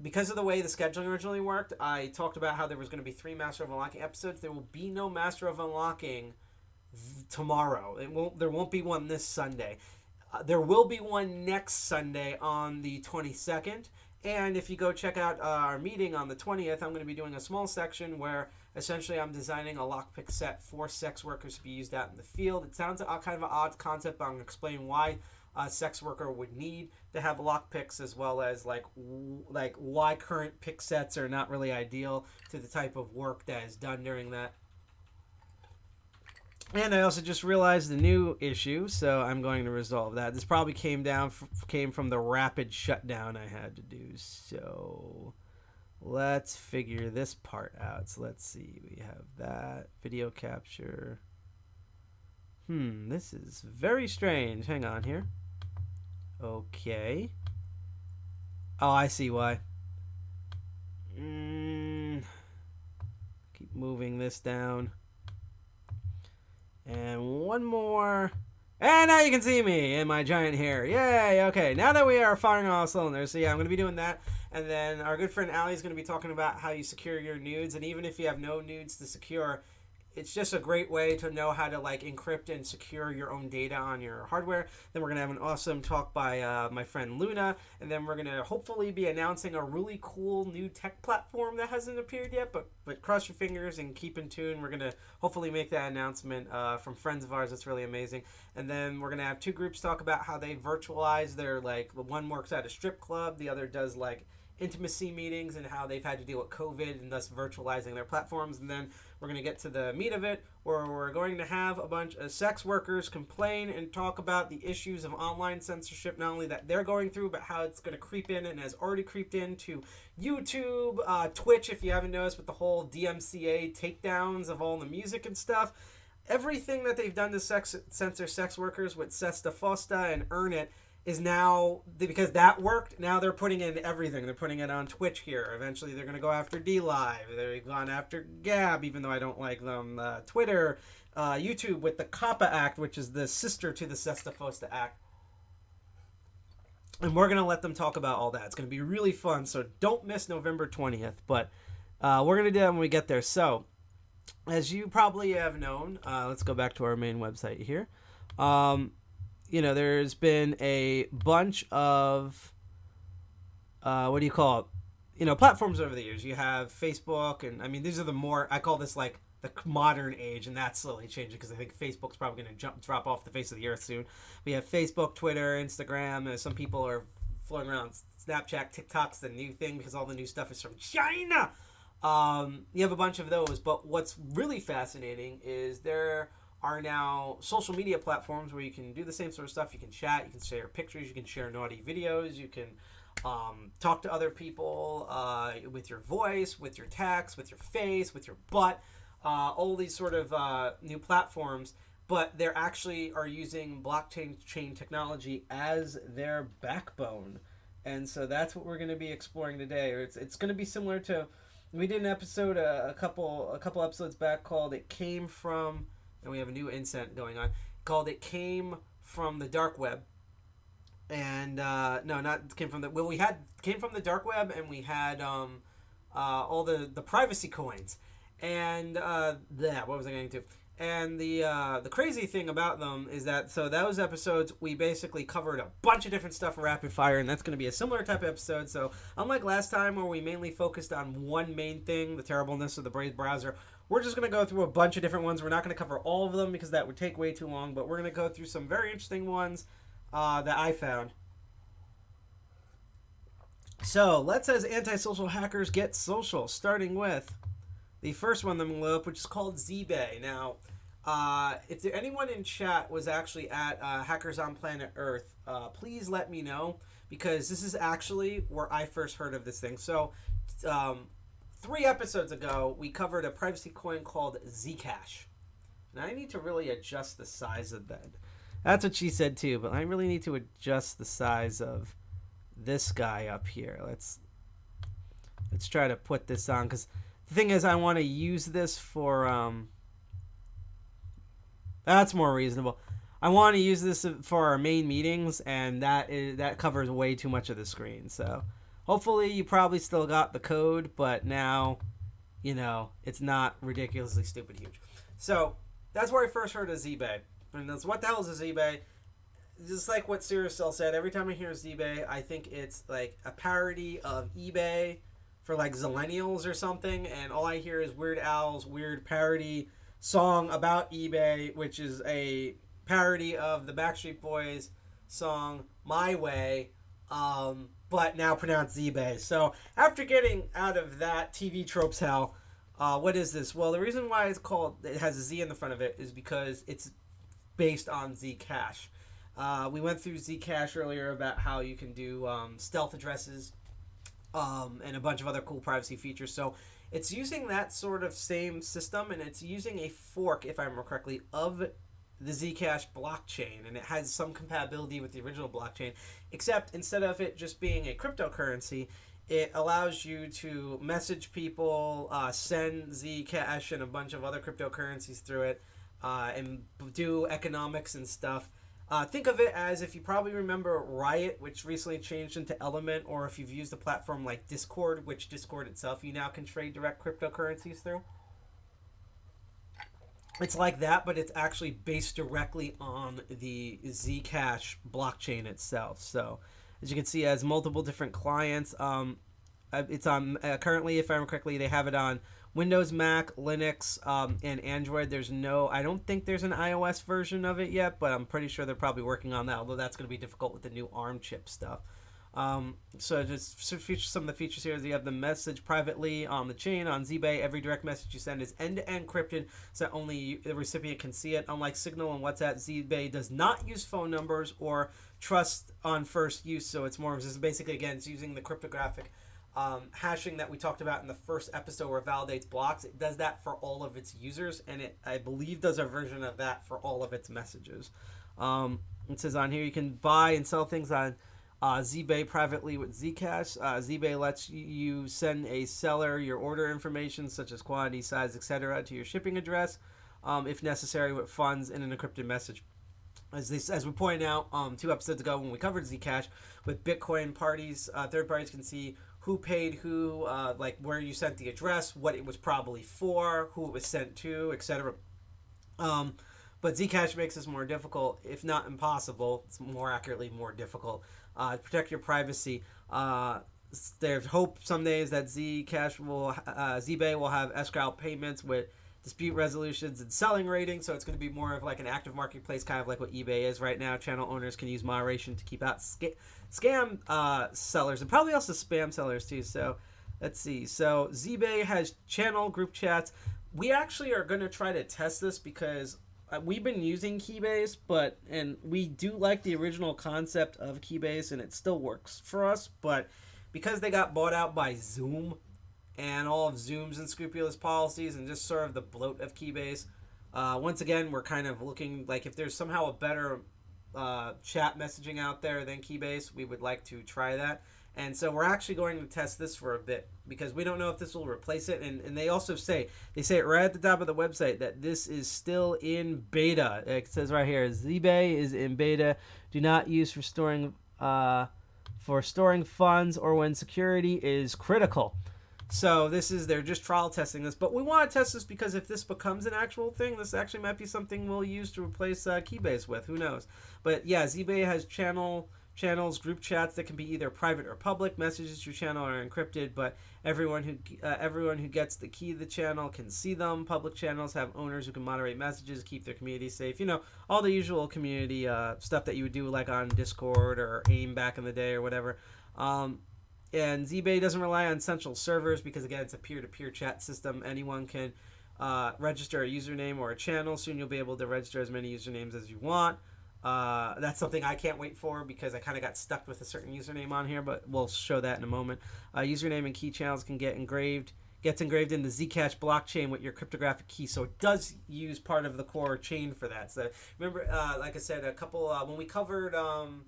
Because of the way the scheduling originally worked, I talked about how there was going to be 3 Master of Unlocking episodes. There will be no Master of Unlocking tomorrow. There won't be one this Sunday. There will be one next Sunday on the 22nd. And if you go check out our meeting on the 20th, I'm going to be doing a small section where essentially I'm designing a lockpick set for sex workers to be used out in the field. It sounds kind of an odd concept, but I'm going to explain why a sex worker would need to have lockpicks, as well as like why current pick sets are not really ideal to the type of work that is done during that. And I also just realized the new issue, so I'm going to resolve that. This probably came from the rapid shutdown I had to do. So let's figure this part out. So let's see. We have that video capture. This is very strange. Hang on here. Okay. Oh, I see why. Keep moving this down. And one more. And now you can see me in my giant hair. Yay! Okay, now that we are firing on all cylinders. So yeah, I'm going to be doing that. And then our good friend Ali is going to be talking about how you secure your nudes. And even if you have no nudes to secure, it's just a great way to know how to like encrypt and secure your own data on your hardware. Then we're going to have an awesome talk by my friend Luna. And then we're going to hopefully be announcing a really cool new tech platform that hasn't appeared yet. But cross your fingers and keep in tune. We're going to hopefully make that announcement from friends of ours. That's really amazing. And then we're going to have 2 groups talk about how they virtualize their, like, one works at a strip club. The other does, like, intimacy meetings and how they've had to deal with COVID and thus virtualizing their platforms. And then we're going to get to the meat of it, where we're going to have a bunch of sex workers complain and talk about the issues of online censorship, not only that they're going through, but how it's going to creep in and has already creeped into YouTube, Twitch, if you haven't noticed, with the whole DMCA takedowns of all the music and stuff. Everything that they've done to censor sex workers with Sesta Fosta and Earn It is now, because that worked, now they're putting in everything. They're putting it on Twitch here. Eventually they're going to go after D-Live. They've gone after Gab, even though I don't like them. Twitter, YouTube with the COPPA Act, which is the sister to the Sesta Fosta Act. And we're going to let them talk about all that. It's going to be really fun, so don't miss November 20th. But we're going to do that when we get there. So, as you probably have known, let's go back to our main website here. There's been a bunch of, platforms over the years. You have Facebook, and I mean, these are the more, I call this like the modern age, and that's slowly changing because I think Facebook's probably going to drop off the face of the earth soon. We have Facebook, Twitter, Instagram, some people are floating around Snapchat, TikTok's the new thing because all the new stuff is from China. You have a bunch of those, but what's really fascinating is there are now social media platforms where you can do the same sort of stuff. You can chat, you can share pictures, you can share naughty videos, you can talk to other people with your voice, with your text, with your face, with your butt, all these sort of new platforms, but they're actually are using blockchain technology as their backbone. And so that's what we're going to be exploring today. It's going to be similar to, we did an episode a couple episodes back called It Came From, and we have a new incent going on, called It Came From the Dark Web. And, no, not came from the, well, we had, came from the dark web, and we had all the privacy coins. And, what was I getting to? And the crazy thing about them is that, so those episodes, we basically covered a bunch of different stuff for rapid fire, and that's going to be a similar type of episode. So unlike last time where we mainly focused on one main thing, the terribleness of the Brave browser, we're just going to go through a bunch of different ones. We're not going to cover all of them because that would take way too long, but we're going to go through some very interesting ones that I found. So, let's, as antisocial hackers, get social, starting with the first one that I'm going to load up, which is called ZBay. Now, if there, anyone in chat was actually at Hackers on Planet Earth, please let me know, because this is actually where I first heard of this thing. So, 3 episodes ago, we covered a privacy coin called Zcash. And I need to really adjust the size of that. That's what she said too, but I really need to adjust the size of this guy up here. Let's try to put this on, because the thing is, I want to use this for that's more reasonable. I want to use this for our main meetings, and that covers way too much of the screen. So hopefully you probably still got the code, but now, you know, it's not ridiculously stupid huge. So that's where I first heard of ZBay. And that's, what the hell is a ZBay? Just like what Cell said, every time I hear ZBay, I think it's like a parody of eBay for like Zillennials or something, and all I hear is Weird Al's weird parody song about eBay, which is a parody of the Backstreet Boys song My Way, but now pronounced ZBay. So after getting out of that TV tropes hell, what is this? Well, the reason why it's called, it has a Z in the front of it, is because it's based on Zcash. We went through Zcash earlier about how you can do stealth addresses and a bunch of other cool privacy features. So it's using that sort of same system, and it's using a fork, if I remember correctly, of the Zcash blockchain, and it has some compatibility with the original blockchain, except instead of it just being a cryptocurrency, it allows you to message people, send Zcash and a bunch of other cryptocurrencies through it, and do economics and stuff. Think of it as, if you probably remember Riot, which recently changed into Element, or if you've used a platform like Discord, which Discord itself you now can trade direct cryptocurrencies through. It's like that, but it's actually based directly on the Zcash blockchain itself. So, as you can see, it has multiple different clients. It's on currently, if I remember correctly, they have it on Windows, Mac, Linux, and Android. I don't think there's an iOS version of it yet, but I'm pretty sure they're probably working on that, although that's going to be difficult with the new ARM chip stuff. So just some of the features here is you have the message privately on the chain. On ZBay, every direct message you send is end-to-end encrypted, so that only the recipient can see it. Unlike Signal and WhatsApp, ZBay does not use phone numbers or trust on first use, so it's more of just basically, again, it's using the cryptographic hashing that we talked about in the first episode, where it validates blocks. It does that for all of its users, and it, I believe, does a version of that for all of its messages. It says on here you can buy and sell things on ZBay privately with Zcash. ZBay lets you send a seller your order information, such as quantity, size, etc., to your shipping address, if necessary, with funds in an encrypted message. As we pointed out 2 episodes ago when we covered Zcash, with Bitcoin parties, third parties can see who paid who, like where you sent the address, what it was probably for, who it was sent to, etc. But Zcash makes this more difficult, if not impossible. It's more accurately more difficult to protect your privacy. There's hope some days that ZBay will have escrow payments with dispute resolutions and selling ratings, so it's going to be more of like an active marketplace, kind of like what eBay is right now. Channel owners can use moderation to keep out scam sellers, and probably also spam sellers too. So let's see. So ZBay has channel group chats. We actually are going to try to test this because we've been using Keybase, and we do like the original concept of Keybase, and it still works for us. But because they got bought out by Zoom, and all of Zoom's unscrupulous policies, and just sort of the bloat of Keybase, once again, we're kind of looking like if there's somehow a better chat messaging out there than Keybase, we would like to try that. And so we're actually going to test this for a bit, because we don't know if this will replace it. And they also say it right at the top of the website that this is still in beta. It says right here, ZBay is in beta. Do not use for storing funds or when security is critical. So they're just trial testing this, but we want to test this because if this becomes an actual thing, this actually might be something we'll use to replace Keybase with. Who knows? But yeah, ZBay has channel channels, group chats that can be either private or public. Messages to your channel are encrypted, but everyone who gets the key to the channel can see them. Public channels have owners who can moderate messages, keep their community safe. You know, all the usual community stuff that you would do like on Discord or AIM back in the day or whatever. And ZBay doesn't rely on central servers because, again, it's a peer-to-peer chat system. Anyone can register a username or a channel. Soon you'll be able to register as many usernames as you want. That's something I can't wait for because I kind of got stuck with a certain username on here, but we'll show that in a moment. Username and key channels can gets engraved in the Zcash blockchain with your cryptographic key, so it does use part of the core chain for that. So remember, like I said, a couple when we covered ZeroNet.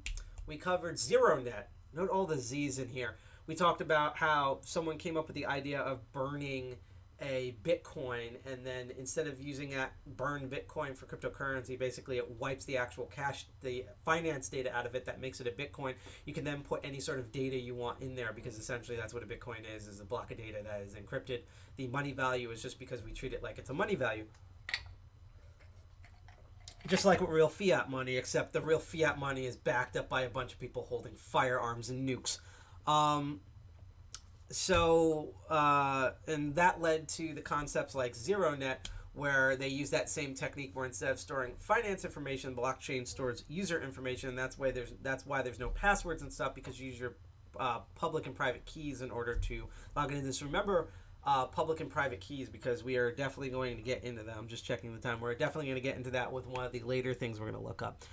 Note all the Z's in here. We talked about how someone came up with the idea of burning a Bitcoin, and then instead of using that burned Bitcoin for cryptocurrency, basically it wipes the actual cash, the finance data out of it. That makes it a Bitcoin. You can then put any sort of data you want in there because essentially that's what a Bitcoin is a block of data that is encrypted. The money value is just because we treat it like it's a money value. Just like with real fiat money, except the real fiat money is backed up by a bunch of people holding firearms and nukes. And that led to the concepts like ZeroNet, where they use that same technique where instead of storing finance information, blockchain stores user information. That's why there's no passwords and stuff, because you use your public and private keys in order to log into this. Remember public and private keys, because we are definitely going to get into them. I'm just checking the time. We're definitely going to get into that with one of the later things we're going to look up.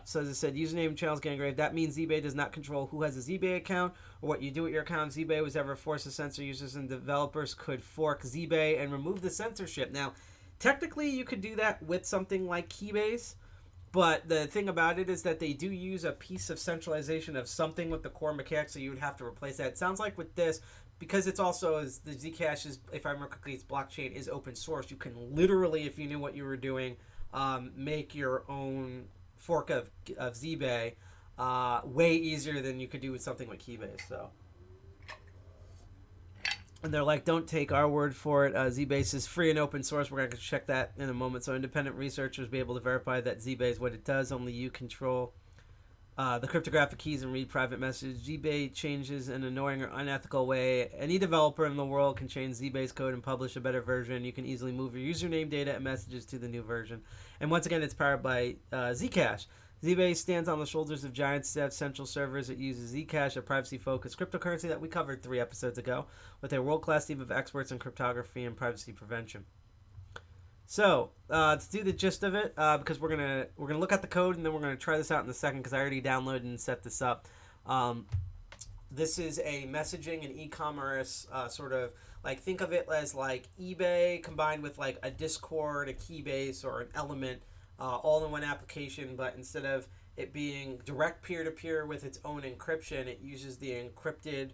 So as I said, username and channels get engraved. That means ZBay does not control who has a ZBay account or what you do with your account. ZBay was ever forced to censor users, and developers could fork ZBay and remove the censorship. Now, technically, you could do that with something like Keybase, but the thing about it is that they do use a piece of centralization of something with the core mechanics, so you would have to replace that. It sounds like with this, because it's also, the Zcash is, if I remember correctly, its blockchain is open source. You can literally, if you knew what you were doing, make your own fork of ZBay way easier than you could do with something like Keybase. So, and they're like, don't take our word for it. ZBase is free and open source. We're going to check that in a moment. So independent researchers will be able to verify that ZBay is what it does. Only you control the cryptographic keys and read private messages. ZBay changes in an annoying or unethical way. Any developer in the world can change ZBay's code and publish a better version. You can easily move your username data and messages to the new version. And once again, it's powered by Zcash. ZBay stands on the shoulders of giant central servers. It uses Zcash, a privacy-focused cryptocurrency that we covered 3 episodes ago, with a world-class team of experts in cryptography and privacy prevention. So, to do the gist of it, because we're gonna look at the code and then we're gonna try this out in a second, because I already downloaded and set this up. This is a messaging and e-commerce sort of, like, think of it as like eBay combined with like a Discord, a Keybase, or an Element, all in one application. But instead of it being direct peer-to-peer with its own encryption, it uses the encrypted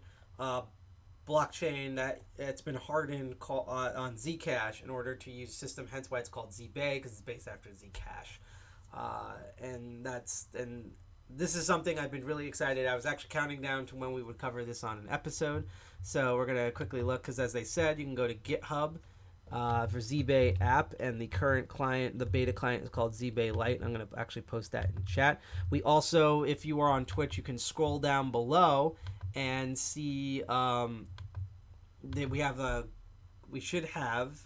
blockchain that it's been hardened on Zcash in order to use system. Hence why it's called ZBay, because it's based after Zcash. And this is something I've been really excited. I was actually counting down to when we would cover this on an episode. So we're going to quickly look, because as they said, you can go to GitHub for ZBay app, and the current client, the beta client, is called ZBay Lite. I'm going to actually post that in chat. We also, if you are on Twitch, you can scroll down below and see that we should have,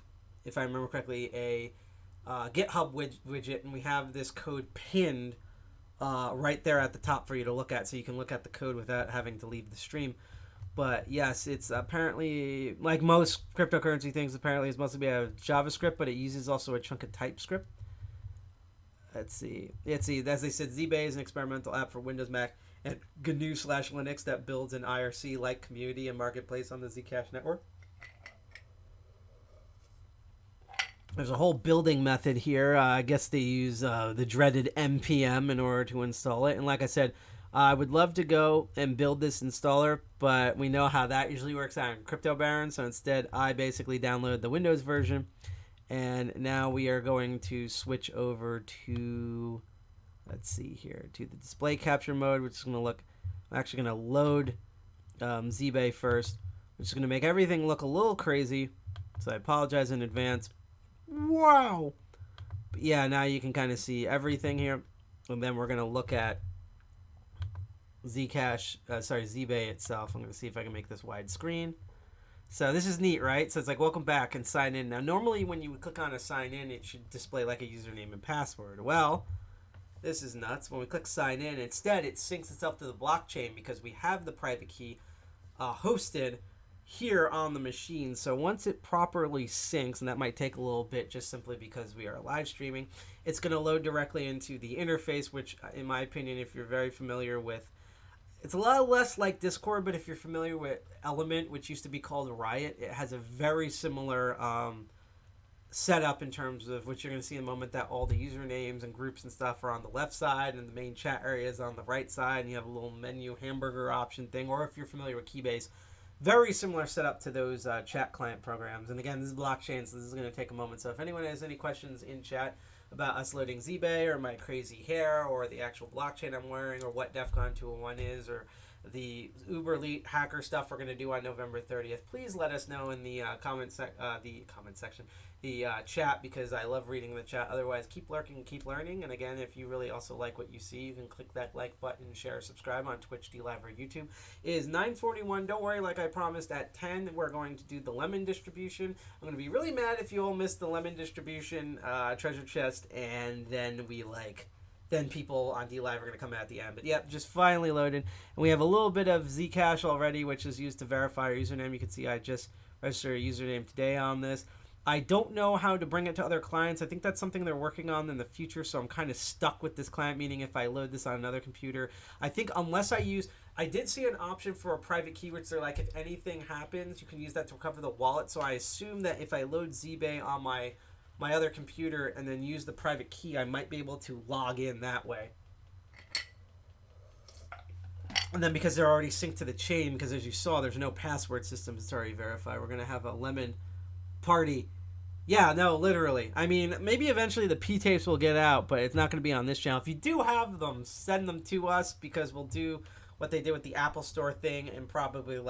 if I remember correctly, a GitHub widget, and we have this code pinned right there at the top for you to look at, so you can look at the code without having to leave the stream. But yes, it's apparently, like most cryptocurrency things, apparently it's mostly a JavaScript, but it uses also a chunk of TypeScript. Let's see. As they said, ZBay is an experimental app for Windows, Mac, and GNU/Linux that builds an IRC-like community and marketplace on the Zcash network. There's a whole building method here. I guess they use the dreaded npm in order to install it. And like I said, I would love to go and build this installer, but we know how that usually works out in Crypto Baron. So instead, I basically downloaded the Windows version. And now we are going to switch over to, let's see here, to the display capture mode, which is going to look, I'm actually going to load ZBay first, which is going to make everything look a little crazy. So I apologize in advance. Wow. But yeah, now you can kind of see everything here. And then we're going to look at Zcash, Zbay itself. I'm going to see if I can make this widescreen. So this is neat, right? So it's like, welcome back and sign in. Now, normally when you click on a sign in, it should display like a username and password. Well, this is nuts. When we click sign in, instead it syncs itself to the blockchain because we have the private key hosted here on the machine. So once it properly syncs, and that might take a little bit just simply because we are live streaming, it's going to load directly into the interface, which in my opinion, if you're very familiar with, it's a lot less like Discord, but if you're familiar with Element, which used to be called Riot, it has a very similar setup in terms of what you're going to see in a moment, that all the usernames and groups and stuff are on the left side and the main chat area is on the right side, and you have a little menu hamburger option thing. Or if you're familiar with Keybase, very similar setup to those chat client programs. And again, this is blockchain, so this is going to take a moment. So if anyone has any questions in chat about us loading Zbay or my crazy hair or the actual blockchain I'm wearing or what DEF CON 201 is or the uber elite hacker stuff we're going to do on November 30th, please let us know in the comment section, the chat, because I love reading the chat. Otherwise, keep lurking and keep learning. And again, if you really also like what you see, you can click that like button, share, subscribe on Twitch, DLive, or YouTube. It is 9:41. Don't worry, like I promised, at 10 we're going to do the lemon distribution. I'm going to be really mad if you all missed the lemon distribution treasure chest, and then then people on DLive are going to come at the end. But yep, just finally loaded. And we have a little bit of Zcash already, which is used to verify our username. You can see I just registered a username today on this. I don't know how to bring it to other clients. I think that's something they're working on in the future, so I'm kind of stuck with this client, meaning if I load this on another computer, I think unless I did see an option for a private key, which they're like, if anything happens, you can use that to recover the wallet. So I assume that if I load Zbay on my other computer and then use the private key, I might be able to log in that way. And then because they're already synced to the chain, because as you saw, there's no password system, it's already verified. We're going to have a lemon party. Yeah, no, literally. I mean, maybe eventually the P-tapes will get out, but it's not going to be on this channel. If you do have them, send them to us, because we'll do what they did with the Apple Store thing and probably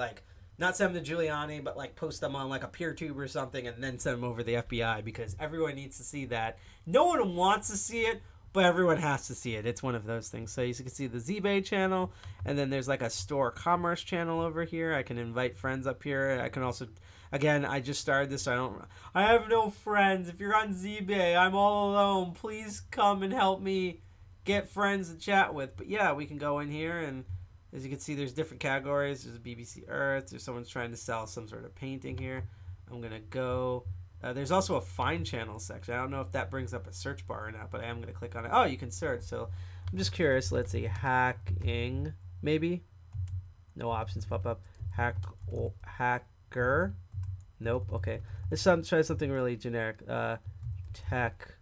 not send them to Giuliani, but post them on a PeerTube or something and then send them over to the FBI, because everyone needs to see that. No one wants to see it, but everyone has to see it. It's one of those things. So you can see the Zbay channel, and then there's a store commerce channel over here. I can invite friends up here. I can also, again, I just started this, so I have no friends. If you're on Zbay, I'm all alone. Please come and help me get friends to chat with. But yeah, we can go in here, and as you can see, there's different categories. There's BBC Earth. There's someone's trying to sell some sort of painting here. I'm going to go. There's also a find channel section. I don't know if that brings up a search bar or not, but I am going to click on it. Oh, you can search. So I'm just curious. Let's see. Hacking, maybe? No options pop up. Hacker. Nope. Okay. Let's try something really generic. Tech.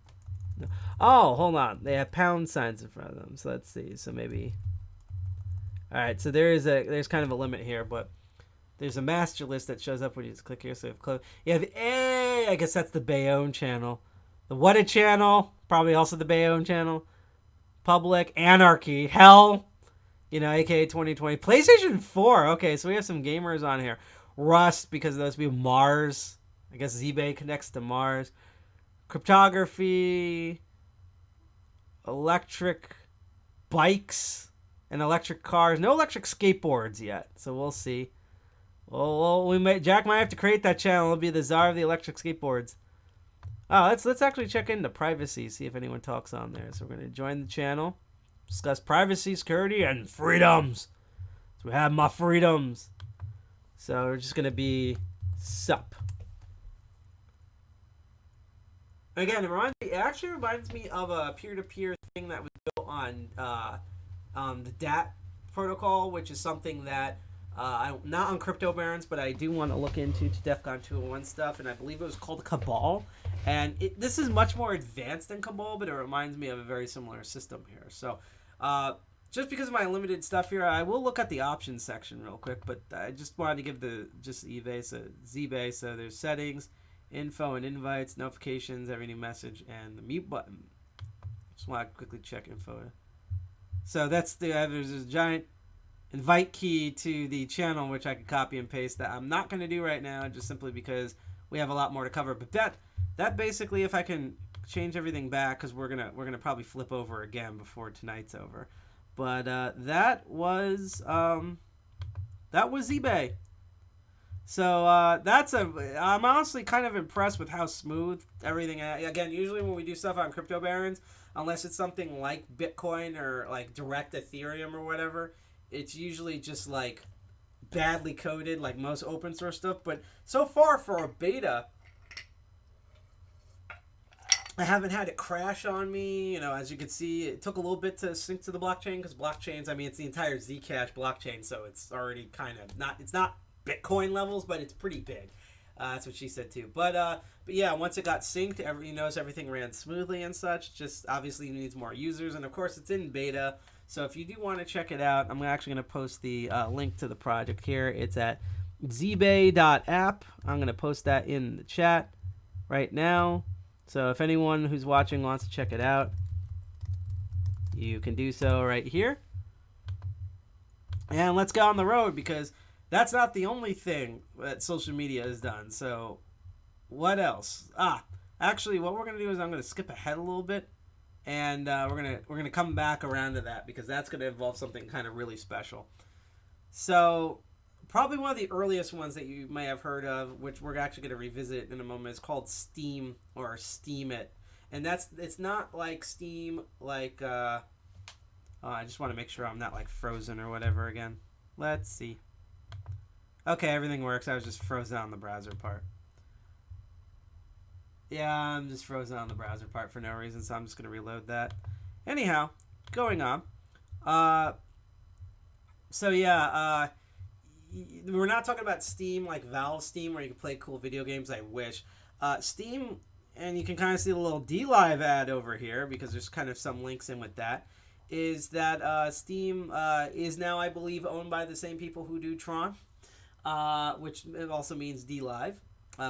No. Oh, hold on. They have pound signs in front of them. So let's see. So maybe. All right. So there's kind of a limit here, but there's a master list that shows up when you just click here. So you have I guess that's the Bayonne channel. The What A channel, probably also the Bayonne channel. Public, Anarchy, Hell, aka 2020. PlayStation 4, okay, so we have some gamers on here. Rust, because those people. Mars, I guess Zbay connects to Mars. Cryptography, electric bikes, and electric cars. No electric skateboards yet, so we'll see. Well, Jack might have to create that channel. It'll be the czar of the electric skateboards. Oh, let's actually check into privacy, see if anyone talks on there. So we're going to join the channel, discuss privacy, security, and freedoms. So we have my freedoms. So we're just going to be sup. Again, it actually reminds me of a peer-to-peer thing that was built on the DAT protocol, which is something that not on Crypto Barons, but I do want to look into DEF CON 201 stuff, and I believe it was called Cabal. And this is much more advanced than Cabal, but it reminds me of a very similar system here. So just because of my limited stuff here, I will look at the options section real quick, but I just wanted to give just Zbay. So there's settings, info and invites, notifications, every new message, and the mute button. Just want to quickly check info. So that's there's a giant invite key to the channel, which I can copy and paste. That I'm not going to do right now, just simply because we have a lot more to cover. But that basically, if I can change everything back, because we're gonna probably flip over again before tonight's over. But that was eBay. So I'm honestly kind of impressed with how smooth everything. Again, usually when we do stuff on crypto barons, unless it's something like Bitcoin or like direct Ethereum or whatever, it's usually just like badly coded, like most open source stuff. But so far for a beta, I haven't had it crash on me. As you can see, it took a little bit to sync to the blockchain because blockchains, I mean, it's the entire Zcash blockchain, so it's already kind of it's not Bitcoin levels, but it's pretty big. That's what she said too. But yeah, once it got synced, everything ran smoothly and such. Just obviously it needs more users, and of course it's in beta. So if you do want to check it out, I'm actually going to post the link to the project here. It's at zbay.app. I'm going to post that in the chat right now. So if anyone who's watching wants to check it out, you can do so right here. And let's go on the road, because that's not the only thing that social media has done. So what else? Actually, what we're going to do is I'm going to skip ahead a little bit, and we're gonna come back around to that, because that's going to involve something kind of really special. So probably one of the earliest ones that you may have heard of, which we're actually going to revisit in a moment, is called Steam, or Steam It. And it's not like Steam, like, I just want to make sure I'm not like frozen or whatever again. Let's see. Okay, everything works. I was just frozen on the browser part. Yeah, I'm just frozen on the browser part for no reason, so I'm just going to reload that. Anyhow, going on. So yeah, we're not talking about Steam like Valve Steam, where you can play cool video games. I wish. Steam, and you can kind of see the little DLive ad over here, because there's kind of some links in with that, is that Steam is now, I believe, owned by the same people who do Tron, which also means DLive,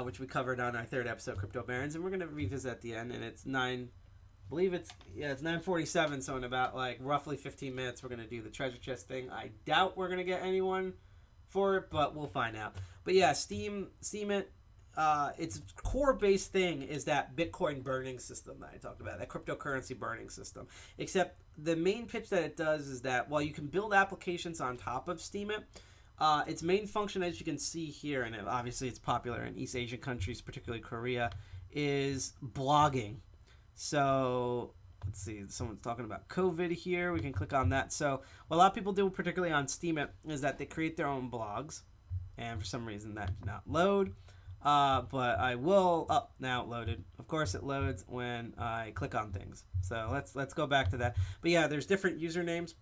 which we covered on our third episode, Crypto Barons, and we're going to revisit at the end, and it's 9:47, so in about like roughly 15 minutes we're going to do the treasure chest thing. I doubt we're going to get anyone for it, but we'll find out. But yeah, Steam It, its core base thing is that Bitcoin burning system that I talked about, that cryptocurrency burning system. Except the main pitch that it does is that while you can build applications on top of Steam It, its main function, as you can see here, and obviously it's popular in East Asian countries, particularly Korea, is blogging. So let's see, someone's talking about COVID here. We can click on that. So what a lot of people do, particularly on Steam It, is that they create their own blogs, and for some reason that did not load. But I will. Now it loaded. Of course, it loads when I click on things. So let's go back to that. But yeah, there's different usernames,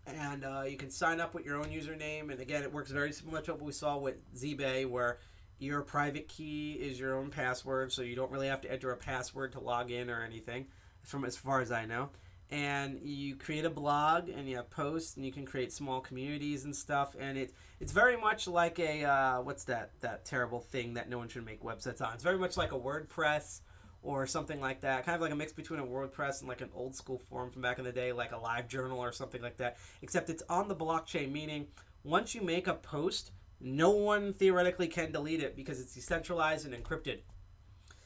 and you can sign up with your own username. And again, it works very similar to what we saw with ZBay, where your private key is your own password, so you don't really have to enter a password to log in or anything, from as far as I know. And you create a blog, and you have posts, and you can create small communities and stuff. And it's very much like a what's that terrible thing that no one should make websites on? It's very much like a WordPress or something like that. Kind of like a mix between a WordPress and like an old school forum from back in the day, like a live journal or something like that. Except it's on the blockchain, meaning once you make a post, no one theoretically can delete it, because it's decentralized and encrypted.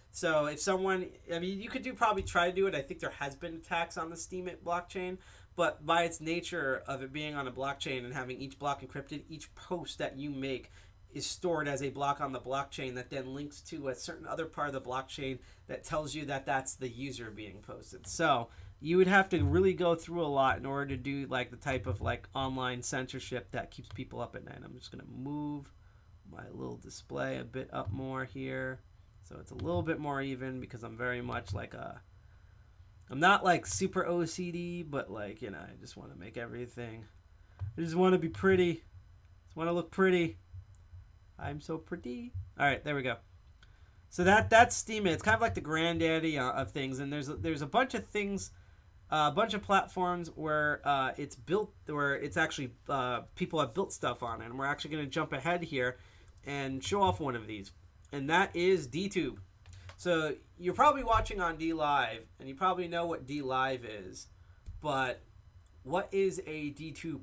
So if someone, I mean, you could probably try to do it. I think there has been attacks on the Steemit blockchain, but by its nature of it being on a blockchain and having each block encrypted, each post that you make is stored as a block on the blockchain that then links to a certain other part of the blockchain that tells you that that's the user being posted. So you would have to really go through a lot in order to do like the type of like online censorship that keeps people up at night. I'm just going to move my little display a bit up more here, so it's a little bit more even, because I'm very much like I'm not like super OCD, but like, I just want to make everything, I just want to be pretty, just want to look pretty. I'm so pretty. All right, there we go. So that's Steam. It's kind of like the granddaddy of things, and there's a bunch of things, a bunch of platforms where it's built, where it's actually people have built stuff on it, and we're actually going to jump ahead here and show off one of these, and that is DTube. So you're probably watching on DLive, and you probably know what DLive is, but what is a DTube?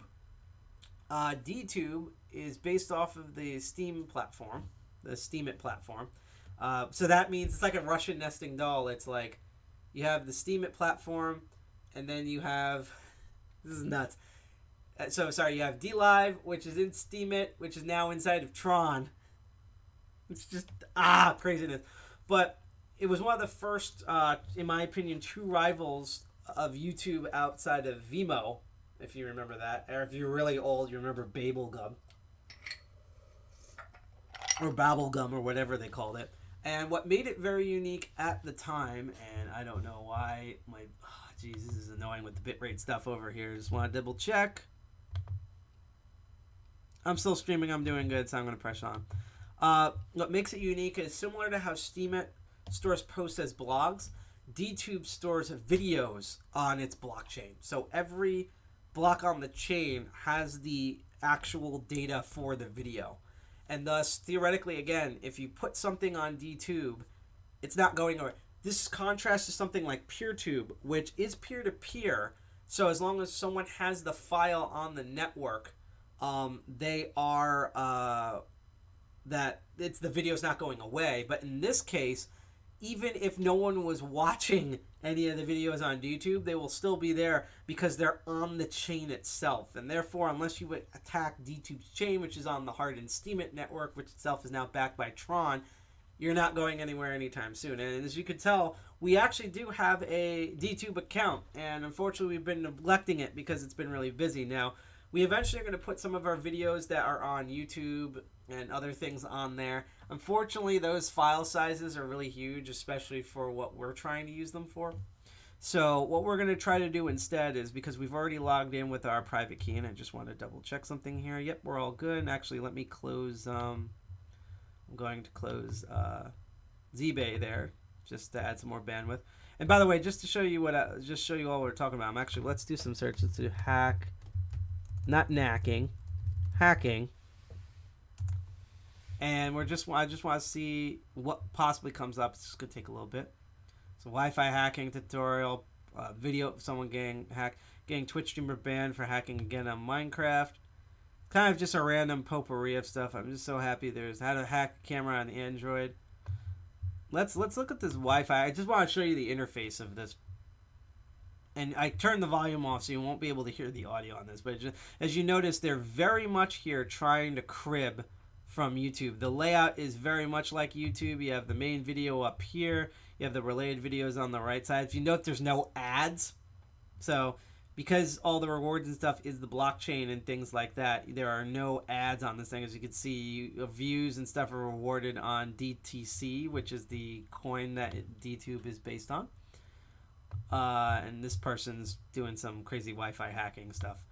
DTube is based off of the Steam platform, the Steemit platform. So that means it's like a Russian nesting doll. It's like you have the Steemit platform, and then you have This is nuts. So sorry, you have DLive, which is in Steemit, which is now inside of Tron. It's just craziness. But it was one of the first, in my opinion, true rivals of YouTube outside of Vimeo, if you remember that, or if you're really old, you remember Babelgum or Babblegum or whatever they called it. And what made it very unique at the time, and I don't know why this is annoying with the bitrate stuff over here. Just want to double check. I'm still streaming. I'm doing good, so I'm going to press on. What makes it unique is similar to how Steemit stores posts as blogs, DTube stores videos on its blockchain. So every block on the chain has the actual data for the video. And thus, theoretically, again, if you put something on DTube, it's not going over. This contrasts to something like PeerTube, which is peer-to-peer. So as long as someone has the file on the network, they are that the video's not going away. But in this case, even if no one was watching any of the videos on YouTube, they will still be there because they're on the chain itself. And therefore, unless you would attack DTube's chain, which is on the hardened Steemit network, which itself is now backed by Tron, you're not going anywhere anytime soon. And as you can tell, we actually do have a DTube account. And unfortunately, we've been neglecting it because it's been really busy. Now, we eventually are going to put some of our videos that are on YouTube and other things on there. Unfortunately, those file sizes are really huge, especially for what we're trying to use them for. So what we're going to try to do instead is, because we've already logged in with our private key, and I just want to double check something here. Yep, we're all good. And actually, let me close, I'm going to close ZBay there just to add some more bandwidth. And by the way, just to show you just show you all what we're talking about, let's do some search. Let's do hack, not knacking, hacking. And I just want to see what possibly comes up. It's just going to take a little bit. So Wi-Fi hacking tutorial, video of someone getting Twitch streamer banned for hacking again on Minecraft. Kind of just a random potpourri of stuff. I'm just so happy there's how to hack a camera on Android. Let's look at this Wi-Fi. I just want to show you the interface of this. And I turned the volume off so you won't be able to hear the audio on this. But as you notice, they're very much here trying to crib from YouTube. The layout is very much like YouTube. You have the main video up here. You have the related videos on the right side. If you note, there's no ads. So because all the rewards and stuff is the blockchain and things like that, there are no ads on this thing. As you can see, views and stuff are rewarded on DTC, which is the coin that DTube is based on. And this person's doing some crazy Wi-Fi hacking stuff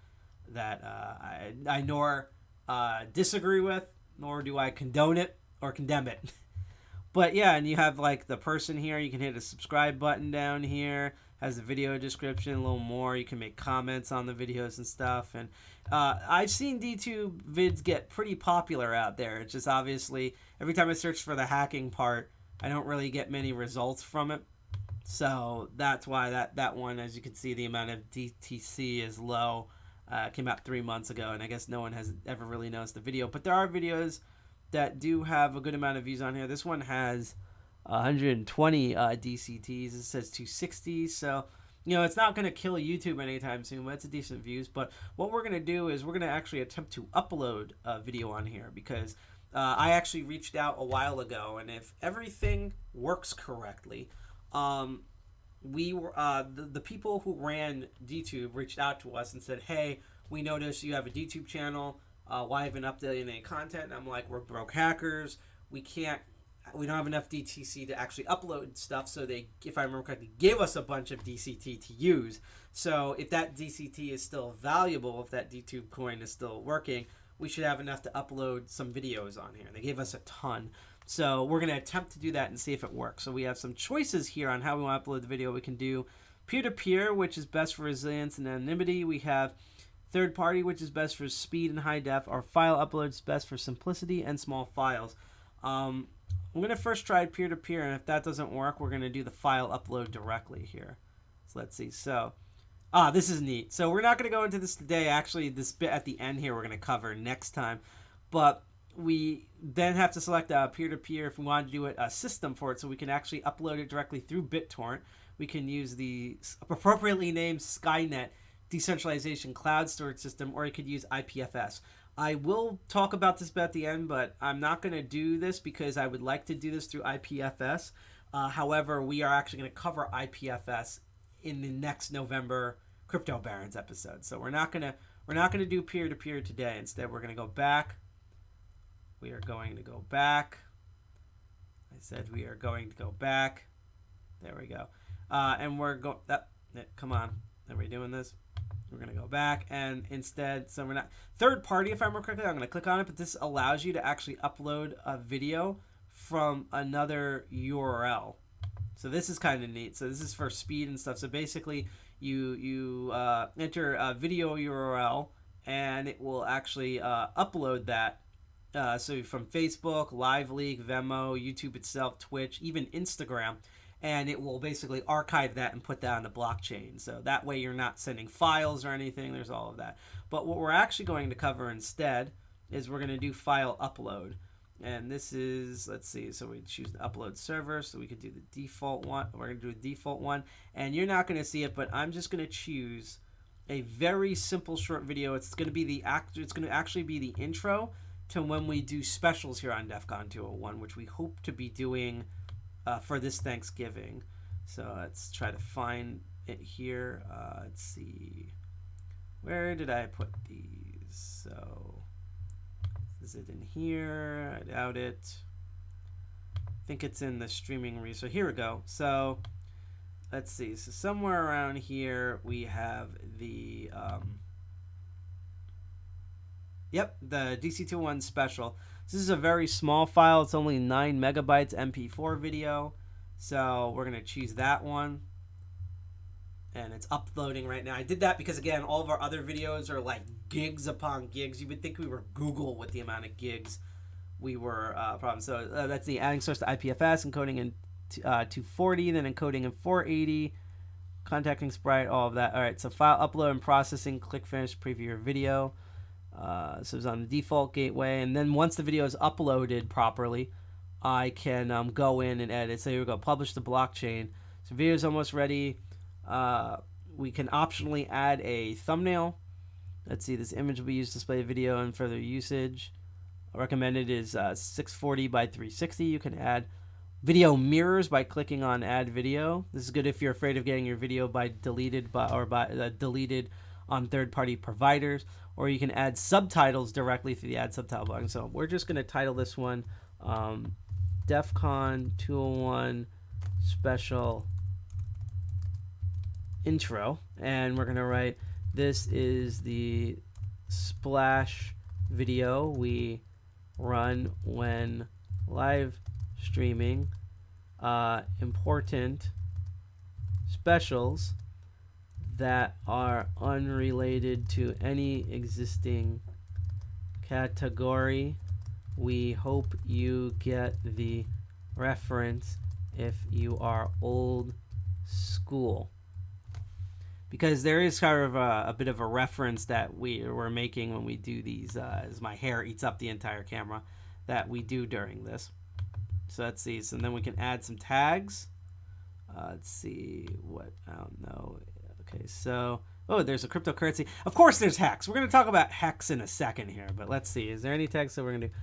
that I nor disagree with, nor do I condone it or condemn it. But yeah, and you have like the person here. You can hit a subscribe button down here. Has a video description, a little more. You can make comments on the videos and stuff. And I've seen DTube vids get pretty popular out there. It's just obviously every time I search for the hacking part, I don't really get many results from it. So that's why that one, as you can see, the amount of DTC is low. Came out 3 months ago, and I guess no one has ever really noticed the video. But there are videos that do have a good amount of views on here. This one has 120 DCTs. It says 260, so it's not going to kill YouTube anytime soon, but it's a decent views. But what we're going to do is we're going to actually attempt to upload a video on here, because I actually reached out a while ago, and if everything works correctly, we were the people who ran DTube reached out to us and said, hey, we noticed you have a DTube channel. Why haven't updated any content? And I'm like, we're broke hackers. We don't have enough DTC to actually upload stuff. So they, if I remember correctly, gave us a bunch of DCT to use. So if that DCT is still valuable, if that DTube coin is still working, we should have enough to upload some videos on here. They gave us a ton. So we're going to attempt to do that and see if it works. So we have some choices here on how we want to upload the video. We can do peer-to-peer, which is best for resilience and anonymity. We have third-party, which is best for speed and high def. Our file upload is best for simplicity and small files. I'm going to first try peer-to-peer, and if that doesn't work, we're going to do the file upload directly here. So let's see. So, this is neat. So we're not going to go into this today. Actually, this bit at the end here we're going to cover next time. But we then have to select peer-to-peer if we want to do a system for it, so we can actually upload it directly through BitTorrent. We can use the appropriately named Skynet decentralization cloud storage system, or you could use IPFS. I will talk about this at the end, but I'm not going to do this because I would like to do this through IPFS. However, we are actually going to cover IPFS in the next November Crypto Barons episode. So we're not gonna do peer to peer today. Instead, we're gonna go back. We are going to go back. I said we are going to go back. There we go. And we're going. Come on. Are we doing this? We're gonna go back and instead. So we're not third party. If I remember correctly, I'm gonna click on it. But this allows you to actually upload a video from another URL. So this is kind of neat. So this is for speed and stuff. So basically, you enter a video URL, and it will actually upload that. So from Facebook, LiveLeak, Venmo, YouTube itself, Twitch, even Instagram, and it will basically archive that and put that on the blockchain. So that way you're not sending files or anything. There's all of that. But what we're actually going to cover instead is we're going to do file upload. And this is, let's see, so we choose the upload server, so we could do the default one. We're going to do a default one, and you're not going to see it, but I'm just going to choose a very simple short video. It's going to be it's going to actually be the intro to when we do specials here on DEF CON 201, which we hope to be doing for this Thanksgiving. So let's try to find it here. Let's see, where did I put these? So is it in here? I doubt it. I think it's in the streaming resource. Here we go. So let's see. So somewhere around here we have the the DC201 special. This is a very small file. It's only 9 megabytes MP4 video. So we're gonna choose that one. And it's uploading right now. I did that because, again, all of our other videos are like gigs upon gigs. You would think we were Google with the amount of gigs we were problem. So that's the adding source to IPFS, encoding in 240, then encoding in 480, contacting Sprite, all of that. All right, so file upload and processing, click finish, preview your video. So it's on the default gateway. And then once the video is uploaded properly, I can go in and edit. So here we go, publish the blockchain. So video is almost ready. We can optionally add a thumbnail. Let's see, this image will be used to display video and further usage. Recommended is 640 by 360. You can add video mirrors by clicking on add video. This is good if you're afraid of getting your video deleted on third-party providers, or you can add subtitles directly through the add subtitle button. So we're just going to title this one DEF CON 201 special intro, and we're gonna write, this is the splash video we run when live streaming important specials that are unrelated to any existing category. We hope you get the reference if you are old school. Because there is kind of a bit of a reference that we're making when we do these, as my hair eats up the entire camera, that we do during this. So let's see. So then we can add some tags. Let's see what, I don't know. Okay, so, oh, there's a cryptocurrency. Of course there's hex. We're going to talk about hex in a second here, but let's see. Is there any tags that we're going to do?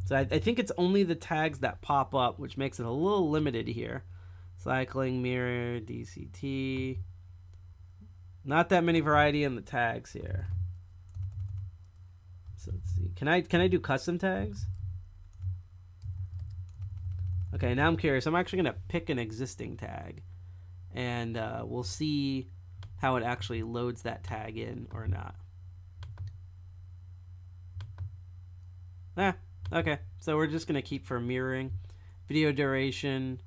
So I think it's only the tags that pop up, which makes it a little limited here. Cycling, mirror, DCT. Not that many variety in the tags here. So let's see. Can I do custom tags? Okay, now I'm curious. I'm actually going to pick an existing tag, and we'll see how it actually loads that tag in or not. Okay. So we're just going to keep for mirroring. Video duration.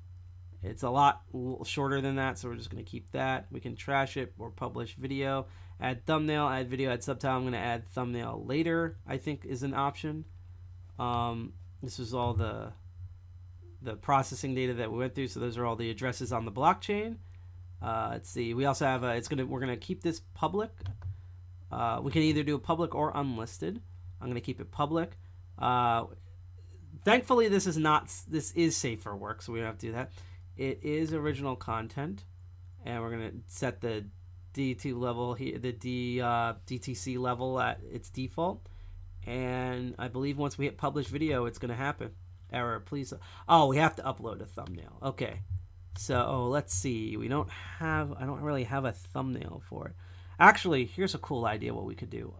It's a lot shorter than that, so we're just going to keep that. We can trash it or publish video. Add thumbnail, add video, add subtitle. I'm going to add thumbnail later, I think, is an option. This is all the processing data that we went through, so those are all the addresses on the blockchain. Let's see. We also have we're going to keep this public. We can either do a public or unlisted. I'm going to keep it public. Thankfully, this is safe for work, so we don't have to do that. It is original content, and we're going to set the D2 level here, the DTC level at its default. And I believe once we hit publish video, it's going to happen. Error, please. Oh, we have to upload a thumbnail. Okay. So let's see. I don't really have a thumbnail for it. Actually, here's a cool idea what we could do.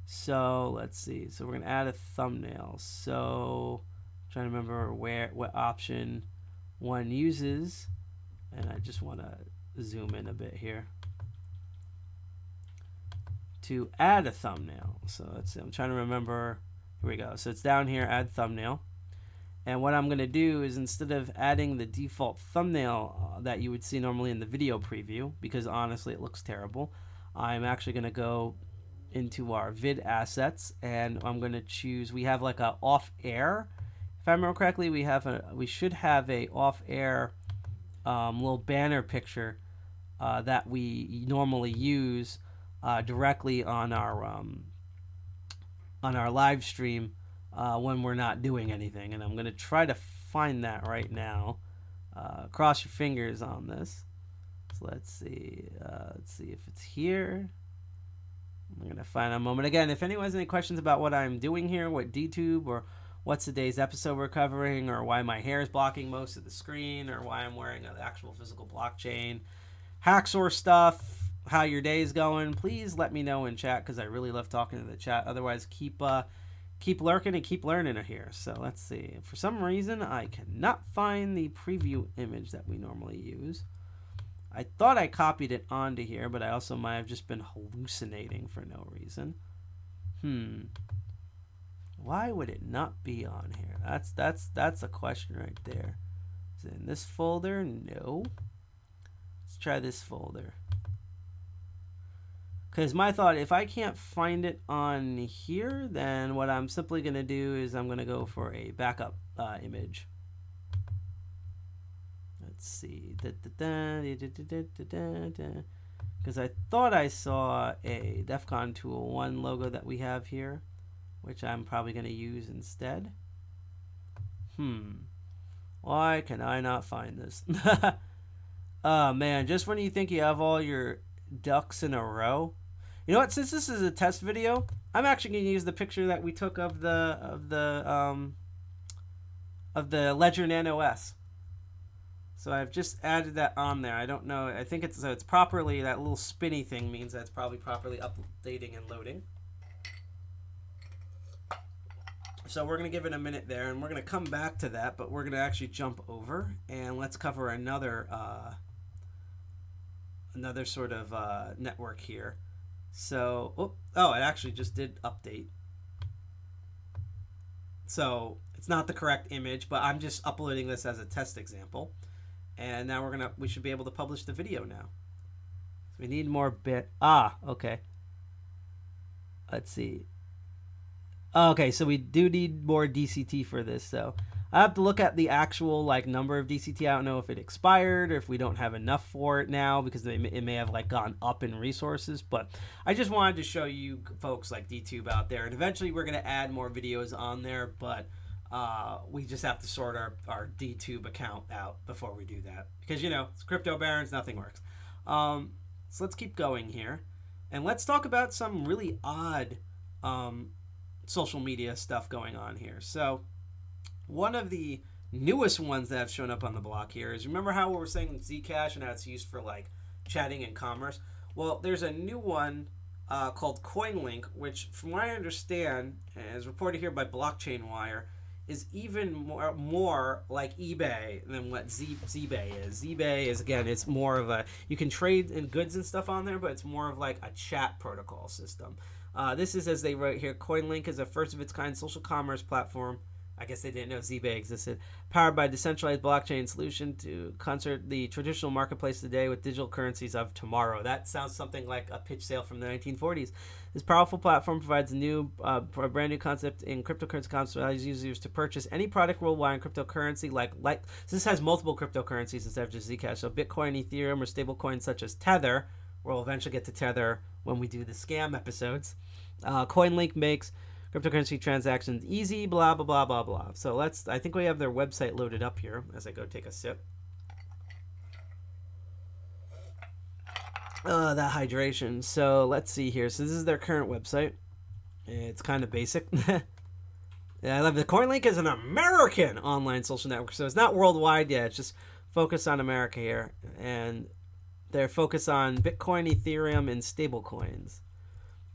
So let's see. So we're going to add a thumbnail. So I'm trying to remember what option one uses. And I just want to zoom in a bit here to add a thumbnail. So let's see, I'm trying to remember. Here we go. So it's down here, add thumbnail. And what I'm going to do is, instead of adding the default thumbnail that you would see normally in the video preview, because honestly it looks terrible, I'm actually going to go into our vid assets, and I'm going to choose, we have like a off air. If I remember correctly, we should have a off air little banner picture that we normally use directly on our live stream when we're not doing anything. And I'm going to try to find that right now. Cross your fingers on this. So let's see if it's here. I'm going to find a moment. Again, if anyone has any questions about what I'm doing here, what DTube, or what's today's episode we're covering, or why my hair is blocking most of the screen, or why I'm wearing an actual physical blockchain, Hacksaw stuff, how your day is going, please let me know in chat, because I really love talking to the chat. Otherwise, keep lurking and keep learning here. So let's see. For some reason, I cannot find the preview image that we normally use. I thought I copied it onto here, but I also might have just been hallucinating for no reason. Why would it not be on here? That's a question right there. Is it in this folder? No. Let's try this folder. Because my thought, if I can't find it on here, then what I'm simply going to do is I'm going to go for a backup image. Let's see. Because I thought I saw a DEF CON 201 logo that we have here, which I'm probably going to use instead. Why can I not find this? Oh man, just when you think you have all your ducks in a row. You know what? Since this is a test video, I'm actually going to use the picture that we took of the Ledger Nano S. So I've just added that on there. I don't know. I think it's properly, that little spinny thing means that it's probably properly updating and loading. So we're going to give it a minute there, and we're going to come back to that, but we're going to actually jump over, and let's cover another sort of network here. So, it actually just did update. So it's not the correct image, but I'm just uploading this as a test example. And now we should be able to publish the video now. So we need more okay. Let's see. Okay, so we do need more DCT for this, so I have to look at the actual number of DCT. I don't know if it expired or if we don't have enough for it now, because it may have gone up in resources. But I just wanted to show you folks like DTube out there, and eventually we're going to add more videos on there, but we just have to sort our DTube account out before we do that, because it's crypto barons, nothing works. So let's keep going here, and let's talk about some really odd social media stuff going on here. So one of the newest ones that have shown up on the block here is, remember how we were saying Zcash and how it's used for chatting and commerce? Well, there's a new one called CoinLink, which from what I understand, as reported here by Blockchain Wire, is even more like eBay than what Zbay is. Zbay is, again, it's more of you can trade in goods and stuff on there, but it's more of a chat protocol system. This is, as they wrote here, CoinLink is a first-of-its-kind social commerce platform. I guess they didn't know Zbay existed. Powered by a decentralized blockchain solution to concert the traditional marketplace today with digital currencies of tomorrow. That sounds something like a pitch sale from the 1940s. This powerful platform provides a brand new concept in cryptocurrency concepts that allows users to purchase any product worldwide in cryptocurrency. So this has multiple cryptocurrencies instead of just Zcash. So Bitcoin, Ethereum, or stablecoins such as Tether. We'll eventually get to Tether when we do the scam episodes. CoinLink makes cryptocurrency transactions easy, blah, blah, blah, blah, blah. So I think we have their website loaded up here as I go take a sip. that hydration. So let's see here. So this is their current website. It's kind of basic. Yeah, I love the CoinLink is an American online social network, so it's not worldwide yet. It's just focused on America here, and they're focused on Bitcoin, Ethereum, and stablecoins.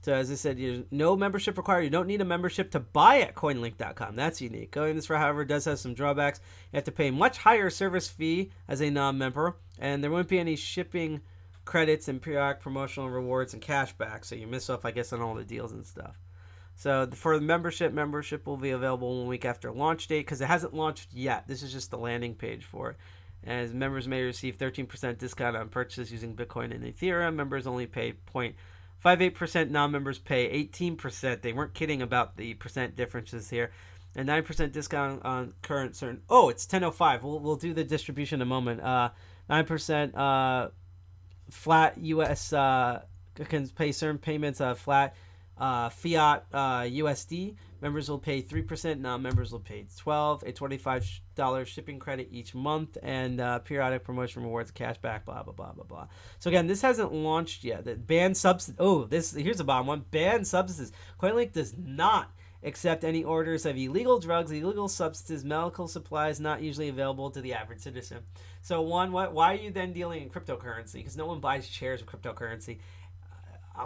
So as I said, there's no membership required. You don't need a membership to buy at CoinLink.com. That's unique. Going this route, however, does have some drawbacks. You have to pay a much higher service fee as a non-member, and there won't be any shipping credits and periodic promotional rewards and cashback. So you miss off, I guess, on all the deals and stuff. So for the membership will be available 1 week after launch date because it hasn't launched yet. This is just the landing page for it. As members may receive 13% discount on purchases using Bitcoin and Ethereum. Members only pay 0.58%. Non-members pay 18%. They weren't kidding about the percent differences here. And 9% discount on current certain. Oh, it's 10:05. We'll do the distribution in a moment. 9% flat U.S. Can pay certain payments flat. Fiat USD members will pay 3%. Non-members will pay 12%. A $25 shipping credit each month, and periodic promotion rewards, cashback. Blah blah blah blah blah. So again, this hasn't launched yet. The banned substance. Oh, here's a bottom one. Banned substances. CoinLink does not accept any orders of illegal drugs, illegal substances, medical supplies not usually available to the average citizen. So why are you then dealing in cryptocurrency? Because no one buys shares of cryptocurrency.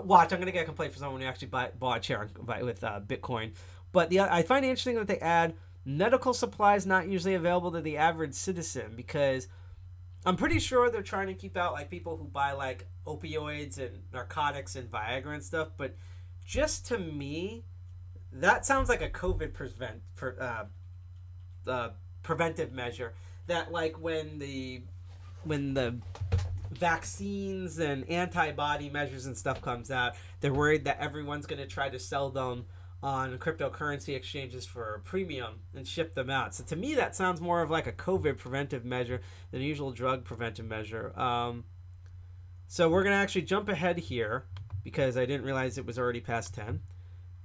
Watch, I'm going to get a complaint from someone who actually bought a chair with Bitcoin. But I find it interesting that they add medical supplies not usually available to the average citizen, because I'm pretty sure they're trying to keep out like people who buy like opioids and narcotics and Viagra and stuff. But just to me, that sounds like a COVID preventive measure. That like when the vaccines and antibody measures and stuff comes out, they're worried that everyone's going to try to sell them on cryptocurrency exchanges for a premium and ship them out. So to me, that sounds more of like a COVID preventive measure than a usual drug preventive measure. So we're going to actually jump ahead here because I didn't realize it was already past 10.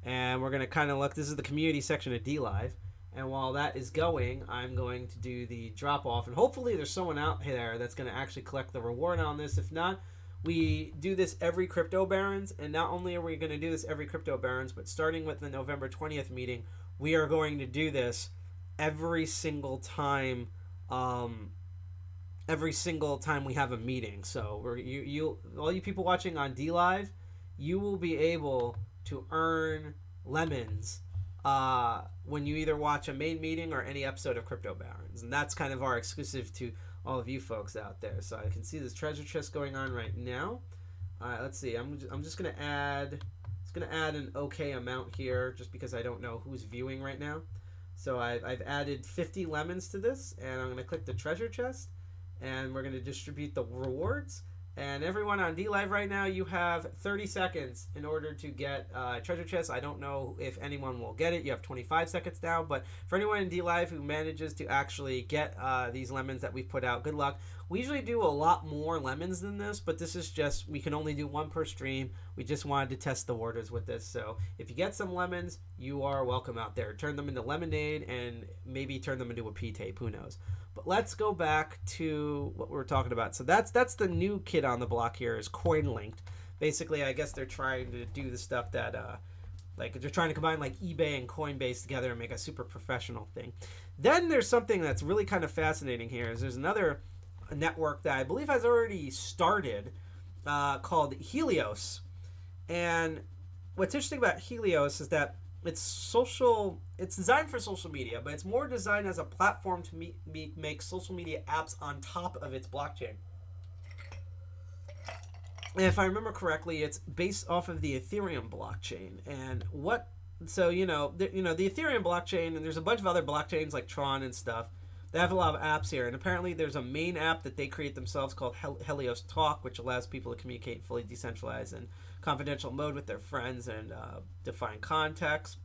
And we're going to kind of look. This is the community section of DLive. And while that is going, I'm going to do the drop off. And hopefully there's someone out there that's going to actually collect the reward on this. If not, we do this every Crypto Barons. And not only are we going to do this every Crypto Barons, but starting with the November 20th meeting, we are going to do this every single time. Every single time we have a meeting. So all you people watching on DLive, you will be able to earn lemons when you either watch a main meeting or any episode of Crypto Barons. And that's kind of our exclusive to all of you folks out there. So I can see this treasure chest going on right now. Let's see. I'm just going to add an okay amount here just because I don't know who's viewing right now. So I've added 50 lemons to this, and I'm going to click the treasure chest, and we're going to distribute the rewards. And everyone on DLive right now, you have 30 seconds in order to get treasure chest. I don't know if anyone will get it. You have 25 seconds now. But for anyone in DLive who manages to actually get these lemons that we've put out, good luck. We usually do a lot more lemons than this, but this is just, we can only do one per stream. We just wanted to test the waters with this. So if you get some lemons, you are welcome out there. Turn them into lemonade and maybe turn them into a P-tape. Who knows? But let's go back to what we were talking about. So that's the new kid on the block here is CoinLinked. Basically, I guess they're trying to do the stuff that, like they're trying to combine like eBay and Coinbase together and make a super professional thing. Then there's something that's really kind of fascinating here. Is there's another network that I believe has already started called Helios. And what's interesting about Helios is that it's designed for social media, but it's more designed as a platform to make social media apps on top of its blockchain. And if I remember correctly, it's based off of the Ethereum blockchain. And the Ethereum blockchain, and there's a bunch of other blockchains like Tron and stuff. They have a lot of apps here, and apparently there's a main app that they create themselves called Helios Talk, which allows people to communicate in fully decentralized and confidential mode with their friends and define context.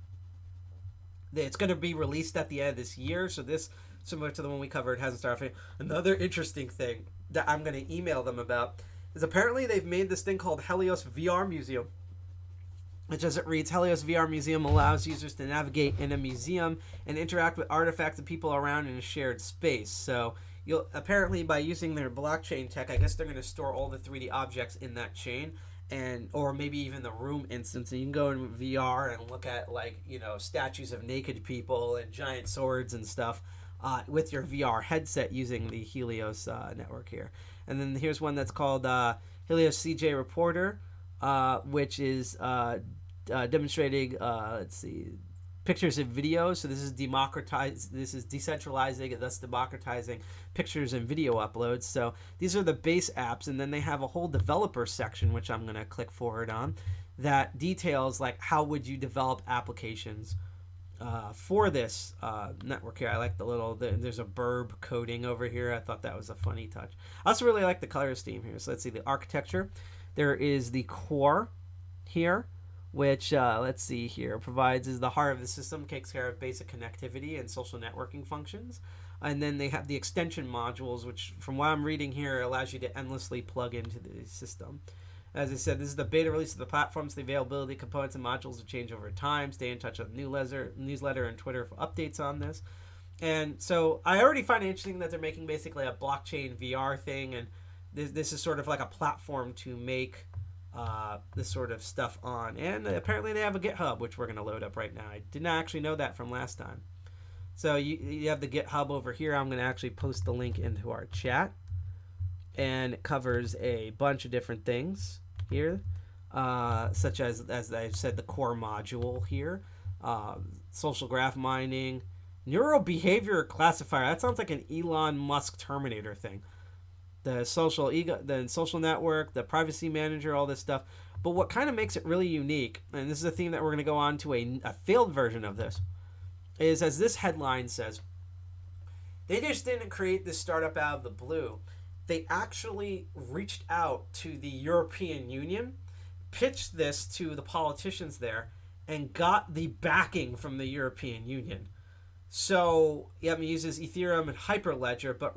It's going to be released at the end of this year, so this, similar to the one we covered, hasn't started. Another interesting thing that I'm going to email them about is apparently they've made this thing called Helios VR Museum, which, as it reads, Helios VR Museum allows users to navigate in a museum and interact with artifacts and people around in a shared space. So you'll apparently by using their blockchain tech, I guess they're going to store all the 3D objects in that chain, and or maybe even the room instance. And you can go in VR and look at like statues of naked people and giant swords and stuff with your VR headset using the Helios network here. And then here's one that's called Helios CJ Reporter, which is demonstrating let's see, pictures and videos. So this is decentralizing and thus democratizing pictures and video uploads. So these are the base apps, and then they have a whole developer section, which I'm going to click forward on, that details like how would you develop applications for this network here. I like there's a burb coding over here. I thought that was a funny touch. I also really like the color scheme here. So let's see the architecture. There is the core here, which let's see here, provides is the heart of the system, takes care of basic connectivity and social networking functions. And then they have the extension modules, which from what I'm reading here allows you to endlessly plug into the system. As I said, this is the beta release of the platform, so the availability, components, and modules will change over time. Stay in touch with the newsletter and Twitter for updates on this. And so I already find it interesting that they're making basically a blockchain VR thing, and this is sort of like a platform to make this sort of stuff on. And apparently they have a GitHub, which we're going to load up right now. I did not actually know that from last time. So you have the GitHub over here. I'm going to actually post the link into our chat. And it covers a bunch of different things here, such as I said, the core module here, social graph mining, neural behavior classifier. That sounds like an Elon Musk Terminator thing. The social network, the privacy manager, all this stuff. But what kind of makes it really unique, and this is a theme that we're going to go on to a failed version of this, is as this headline says, they just didn't create this startup out of the blue. They actually reached out to the European Union, pitched this to the politicians there, and got the backing from the European Union. So, yeah, it uses Ethereum and Hyperledger, but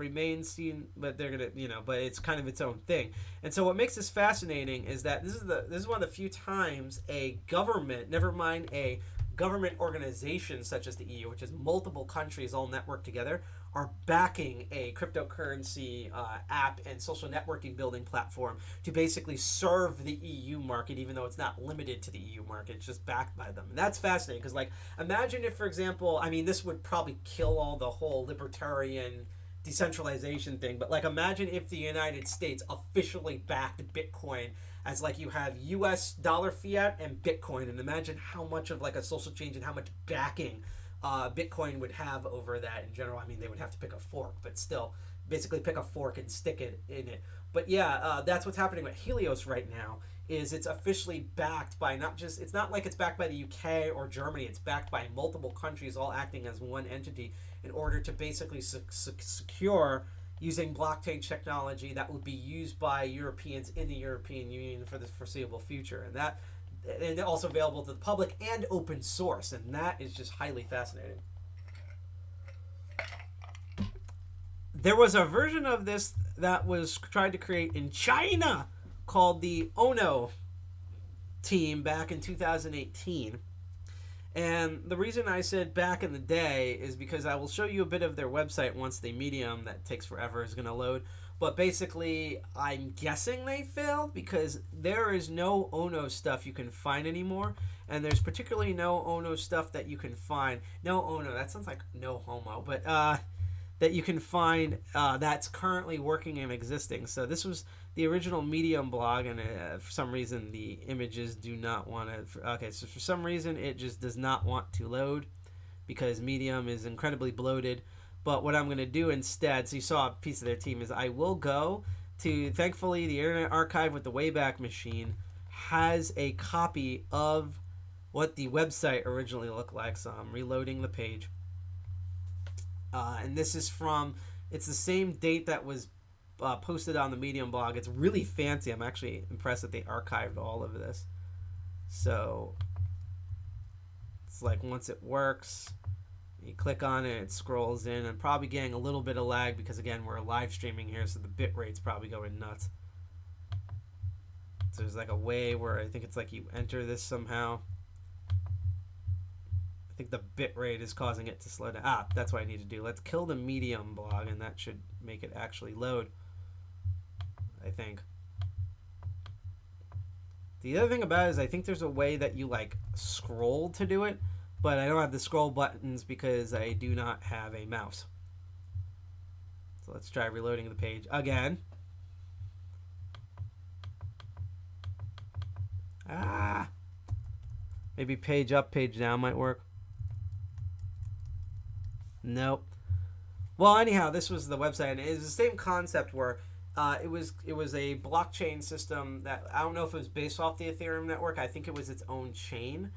but they're gonna, but it's kind of its own thing. And so, what makes this fascinating is that this is one of the few times a government, never mind a government organization such as the EU, which is multiple countries all networked together, are backing a cryptocurrency app and social networking building platform to basically serve the EU market, even though it's not limited to the EU market. It's just backed by them. And that's fascinating because, imagine if, for example, this would probably kill all the whole libertarian decentralization thing, but, imagine if the United States officially backed Bitcoin as, you have US dollar fiat and Bitcoin, and imagine how much of, a social change and how much backing Bitcoin would have over that in general. They would have to pick a fork, but still, basically pick a fork and stick it in it. But yeah, that's what's happening with Helios right now. Is it's officially backed by it's not like it's backed by the UK or Germany. It's backed by multiple countries all acting as one entity in order to basically secure using blockchain technology that would be used by Europeans in the European Union for the foreseeable future, and also available to the public and open source, and that is just highly fascinating. There was a version of this that was tried to create in China called the Ono team back in 2018. And the reason I said back in the day is because I will show you a bit of their website once the Medium, that takes forever, is going to load. But basically, I'm guessing they failed because there is no Ono stuff you can find anymore. And there's particularly no Ono stuff that you can find. No Ono, that sounds like no homo. But that you can find that's currently working and existing. So this was the original Medium blog, and for some reason the images do not want to. Okay, so for some reason it just does not want to load because Medium is incredibly bloated. But what I'm going to do instead, so you saw a piece of their team, is I will go to, thankfully, the Internet Archive with the Wayback Machine has a copy of what the website originally looked like. So I'm reloading the page. And this is it's the same date that was posted on the Medium blog. It's really fancy. I'm actually impressed that they archived all of this. So it's once it works, you click on it, it scrolls in. I'm probably getting a little bit of lag because, again, we're live streaming here, so the bit rate's probably going nuts. So there's a way where I think it's you enter this somehow. I think the bit rate is causing it to slow down. Ah, that's what I need to do. Let's kill the medium blog, and that should make it actually load, I think. The other thing about it is I think there's a way that you, like, scroll to do it, but I don't have the scroll buttons because I do not have a mouse. So let's try reloading the page again. Ah! Maybe page up, page down might work. Nope. Well, anyhow, this was the website, and it was the same concept where it was a blockchain system that I don't know if it was based off the Ethereum network. I think it was its own chain,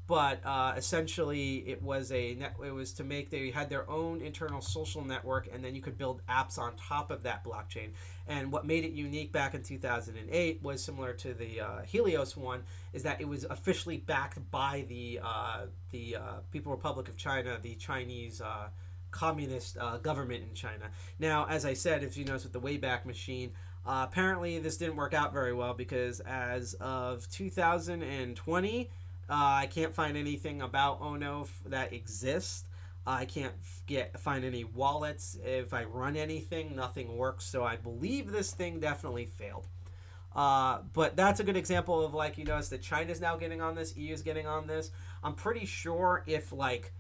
but essentially it was to make, they had their own internal social network, and then you could build apps on top of that blockchain. And what made it unique back in 2008 was similar to the Helios one, is that it was officially backed by the People Republic of China, the Chinese communist government in China. Now, as I said, if you notice with the Wayback Machine, apparently this didn't work out very well, because as of 2020, I can't find anything about Ono that exists. I can't find any wallets. If I run anything, nothing works. So I believe this thing definitely failed. But that's a good example of, like, you notice that China's now getting on this, EU's getting on this. I'm pretty sure if, like,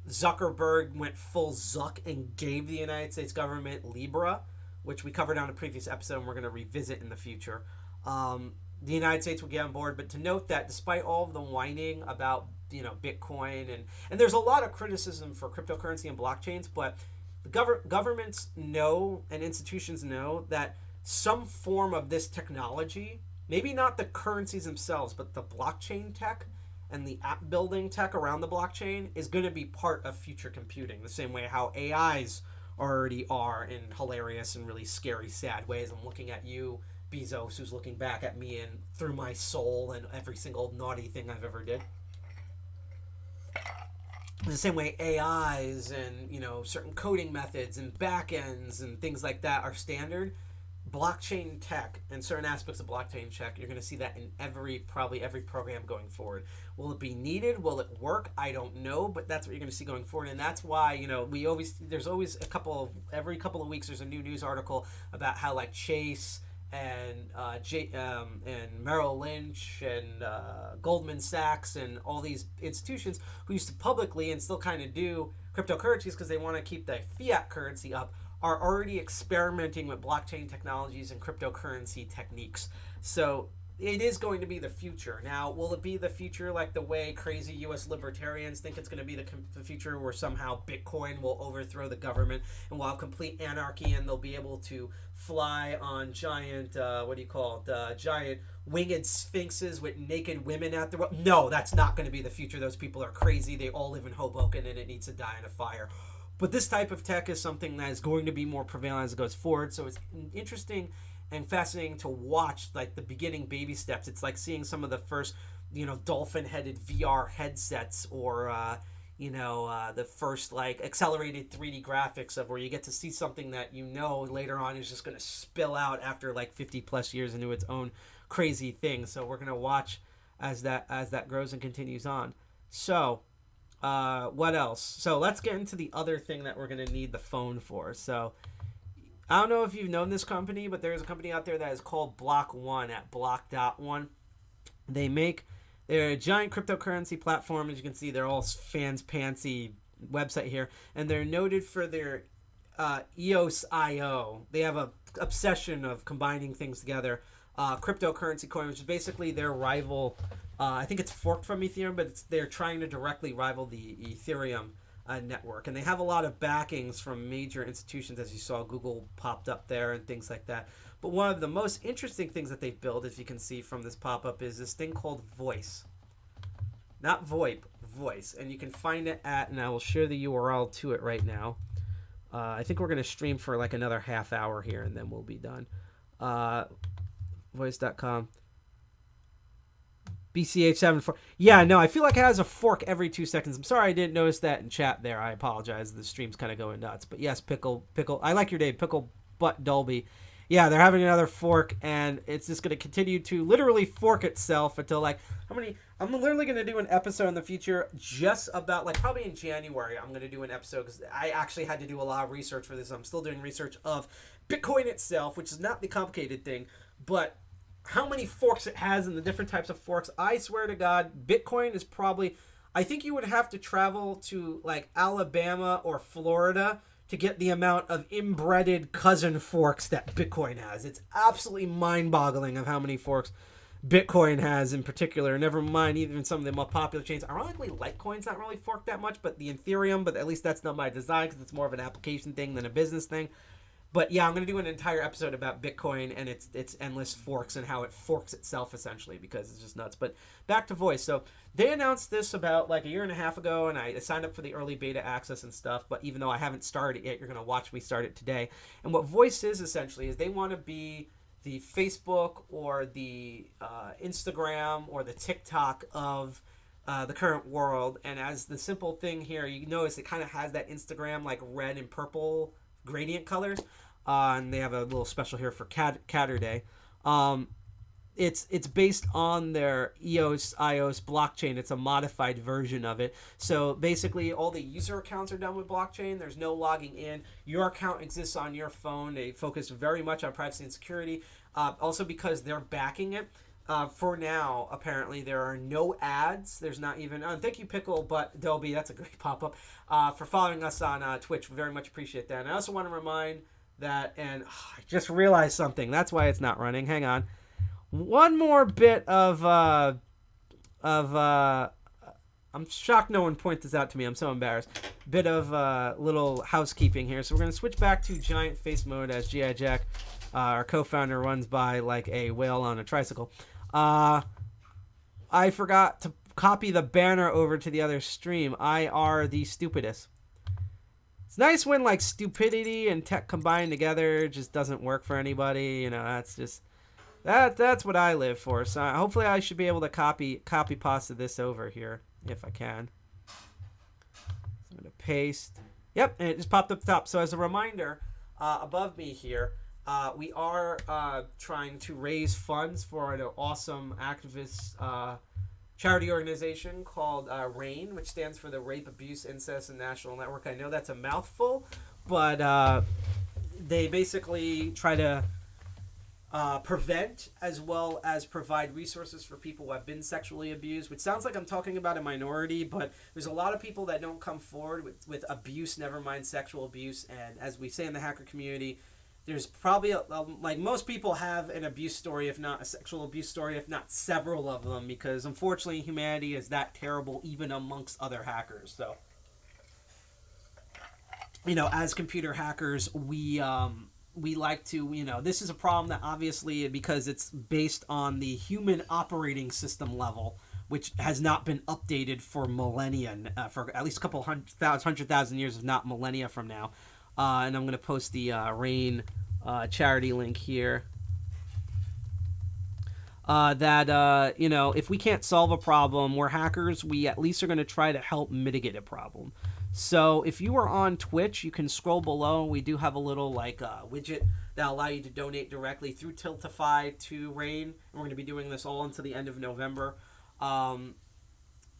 Zuckerberg went full Zuck and gave the United States government Libra, which we covered on a previous episode and we're going to revisit in the future, the United States would get on board. But to note that despite all of the whining about, you know, Bitcoin, and there's a lot of criticism for cryptocurrency and blockchains, but the governments know and institutions know that some form of this technology, maybe not the currencies themselves, but the blockchain tech and the app building tech around the blockchain, is going to be part of future computing, the same way how AIs already are in hilarious and really scary, sad ways. I'm looking at you, Bezos, who's looking back at me and through my soul and every single naughty thing I've ever did. The same way AIs and, you know, certain coding methods and backends and things like that are standard, blockchain tech and certain aspects of blockchain tech, you're going to see that in probably every program going forward. Will it be needed? Will it work? I don't know, but that's what you're going to see going forward. And that's why, you know, there's always every couple of weeks there's a new news article about how, like, Chase and Merrill Lynch and Goldman Sachs and all these institutions who used to publicly and still kind of do cryptocurrencies because they want to keep the fiat currency up, are already experimenting with blockchain technologies and cryptocurrency techniques. So it is going to be the future. Now, will it be the future like the way crazy U.S. libertarians think it's going to be the future, where somehow Bitcoin will overthrow the government and we'll have complete anarchy and they'll be able to fly on giant, giant winged sphinxes with naked women at the... No, that's not going to be the future. Those people are crazy. They all live in Hoboken and it needs to die in a fire. But this type of tech is something that is going to be more prevalent as it goes forward. So it's interesting and fascinating to watch, like, the beginning baby steps. It's like seeing some of the first, you know, dolphin-headed VR headsets, or, the first, like, accelerated 3D graphics of where you get to see something that, you know, later on is just going to spill out after, like, 50 plus years into its own crazy thing. So we're going to watch as that grows and continues on. So... what else? So let's get into the other thing that we're going to need the phone for. So I don't know if you've known this company, but there's a company out there that is called Block One at block.one. They're a giant cryptocurrency platform. As you can see, they're all fancy website here, and they're noted for their EOS.io. They have a obsession of combining things together. Cryptocurrency coin, which is basically their rival. I think it's forked from Ethereum, but they're trying to directly rival the Ethereum network. And they have a lot of backings from major institutions, as you saw, Google popped up there and things like that. But one of the most interesting things that they've built, as you can see from this pop-up, is this thing called Voice. Not VoIP, Voice. And you can find it at, and I will share the URL to it right now. I think we're going to stream for like another half hour here, and then we'll be done. Voice.com. BCH74. Yeah, no, I feel like it has a fork every 2 seconds. I'm sorry I didn't notice that in chat there. I apologize. The stream's kind of going nuts. But yes, Pickle. I like your name, Pickle Butt Dolby. Yeah, they're having another fork, and it's just going to continue to literally fork itself until like how many? I'm literally going to do an episode in the future just about like probably in January. I'm going to do an episode because I actually had to do a lot of research for this. I'm still doing research of Bitcoin itself, which is not the complicated thing, but how many forks it has and the different types of forks. I swear to God, Bitcoin is probably. I think you would have to travel to like Alabama or Florida to get the amount of inbreeded cousin forks that Bitcoin has. It's absolutely mind-boggling of how many forks Bitcoin has in particular. Never mind even some of the more popular chains. Ironically, Litecoin's not really forked that much, but the Ethereum, but at least that's not my design because it's more of an application thing than a business thing. But yeah, I'm going to do an entire episode about Bitcoin and its endless forks and how it forks itself essentially because it's just nuts. But back to Voice. So they announced this about like a year and a half ago, and I signed up for the early beta access and stuff. But even though I haven't started it yet, you're going to watch me start it today. And what Voice is essentially is they want to be the Facebook or the Instagram or the TikTok of the current world. And as the simple thing here, you notice it kind of has that Instagram like red and purple gradient colors, and they have a little special here for Catter Day. It's based on their iOS blockchain. It's a modified version of it. So basically, all the user accounts are done with blockchain. There's no logging in. Your account exists on your phone. They focus very much on privacy and security. Also, because they're backing it. For now, apparently, there are no ads. There's not even... thank you, Pickle, but Dolby, that's a great pop-up, for following us on Twitch. Very much appreciate that. And I also want to remind that... And I just realized something. That's why it's not running. Hang on. One more bit of... I'm shocked no one pointed this out to me. I'm so embarrassed. Bit of little housekeeping here. So we're going to switch back to giant face mode as G.I. Jack, our co-founder, runs by like a whale on a tricycle. I forgot to copy the banner over to the other stream. I are the stupidest. It's nice when like stupidity and tech combined together just doesn't work for anybody. You know, that's just that's what I live for. So hopefully I should be able to copy pasta this over here if I can. So I'm gonna paste. Yep, and it just popped up top. So as a reminder, above me here. We are trying to raise funds for an awesome activist charity organization called RAIN, which stands for the Rape, Abuse, Incest, and National Network. I know that's a mouthful, but they basically try to prevent as well as provide resources for people who have been sexually abused, which sounds like I'm talking about a minority, but there's a lot of people that don't come forward with abuse, never mind sexual abuse. And as we say in the hacker community, there's probably, like most people have an abuse story, if not a sexual abuse story, if not several of them, because unfortunately humanity is that terrible even amongst other hackers. So, you know, as computer hackers, we like to, you know, this is a problem that obviously, because it's based on the human operating system level, which has not been updated for millennia, for at least a couple 100,000 years, if not millennia from now. And I'm going to post the RAIN charity link here. You know, if we can't solve a problem, we're hackers, we at least are going to try to help mitigate a problem. So if you are on Twitch, you can scroll below. We do have a little like widget that allow you to donate directly through Tiltify to RAIN. And we're going to be doing this all until the end of November.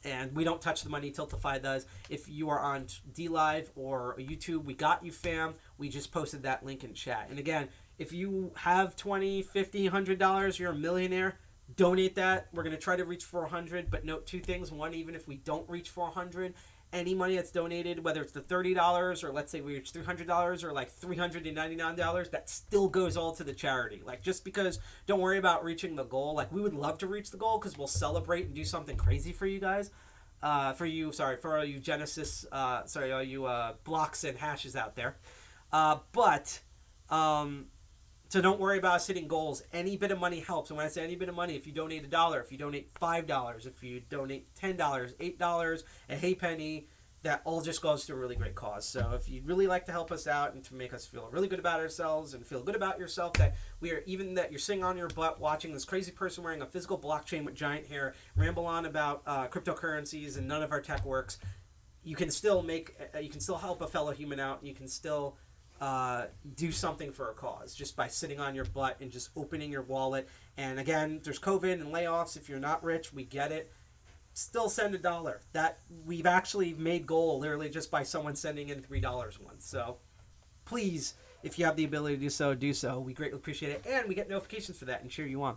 And we don't touch the money, Tiltify does. If you are on DLive or YouTube, we got you, fam. We just posted that link in chat. And again, if you have $20, $50, $100, you're a millionaire, donate that. We're going to try to reach 400, but note two things. One, even if we don't reach 400, any money that's donated, whether it's the $30 or let's say we reach $300 or like $399, that still goes all to the charity. Like, just because, don't worry about reaching the goal. Like, we would love to reach the goal because we'll celebrate and do something crazy for you guys. For all you Genesis, all you blocks and hashes out there. So don't worry about us hitting goals. Any bit of money helps. And when I say any bit of money, if you donate $1, if you donate $5, if you donate $10, $8, a hey penny, that all just goes to a really great cause. So if you'd really like to help us out and to make us feel really good about ourselves and feel good about yourself, that you're sitting on your butt watching this crazy person wearing a physical blockchain with giant hair ramble on about cryptocurrencies and none of our tech works, you can still help a fellow human out. You can still do something for a cause just by sitting on your butt and just opening your wallet. And again, there's COVID and layoffs. If you're not rich, we get it. Still send $1. That we've actually made goal literally just by someone sending in $3 once. So please, if you have the ability to do so, do so. We greatly appreciate it, and we get notifications for that and cheer you on.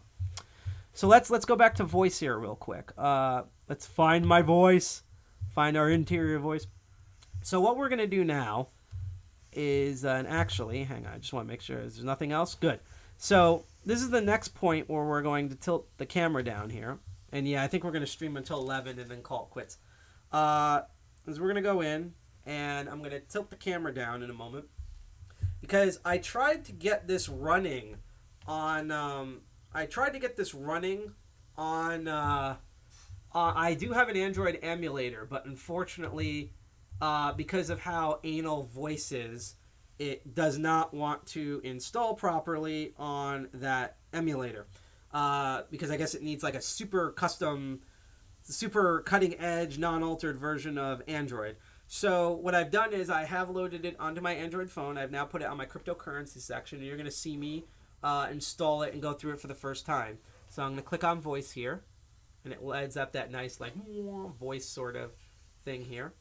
So let's go back to voice here real quick. Let's find my voice, find our interior voice. So what we're gonna do now is, and actually, hang on, I just want to make sure there's nothing else. Good. So this is the next point where we're going to tilt the camera down here. And yeah, I think we're going to stream until 11 and then call it quits. Is we're going to go in, and I'm going to tilt the camera down in a moment. Because I tried to get this running on, I do have an Android emulator, but unfortunately, because of how anal voice is, it does not want to install properly on that emulator. Because I guess it needs like a super custom, super cutting edge, non-altered version of Android. So what I've done is I have loaded it onto my Android phone. I've now put it on my cryptocurrency section, and you're going to see me install it and go through it for the first time. So I'm going to click on voice here, and it adds up that nice like voice sort of thing here.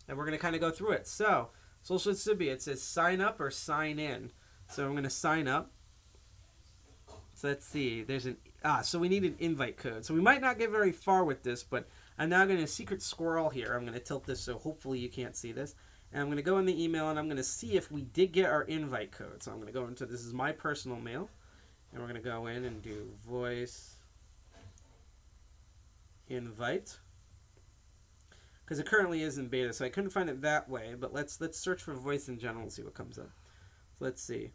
And we're going to kind of go through it. So, social should be, it says sign up or sign in. So I'm going to sign up. So let's see, so we need an invite code. So we might not get very far with this, but I'm now going to secret squirrel here. I'm going to tilt this so hopefully you can't see this. And I'm going to go in the email and I'm going to see if we did get our invite code. So I'm going to go into, this is my personal mail. And we're going to go in and do voice invite. Because it currently is in beta, so I couldn't find it that way. But let's search for voice in general and see what comes up. So let's see.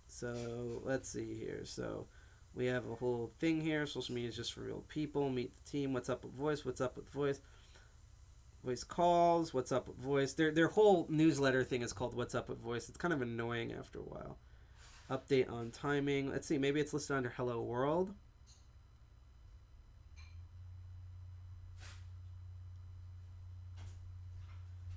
So let's see here. So we have a whole thing here. Social media is just for real people. Meet the team. What's up with voice? What's up with voice? Voice calls. What's up with voice? Their whole newsletter thing is called What's Up with Voice. It's kind of annoying after a while. Update on timing. Let's see. Maybe it's listed under Hello World.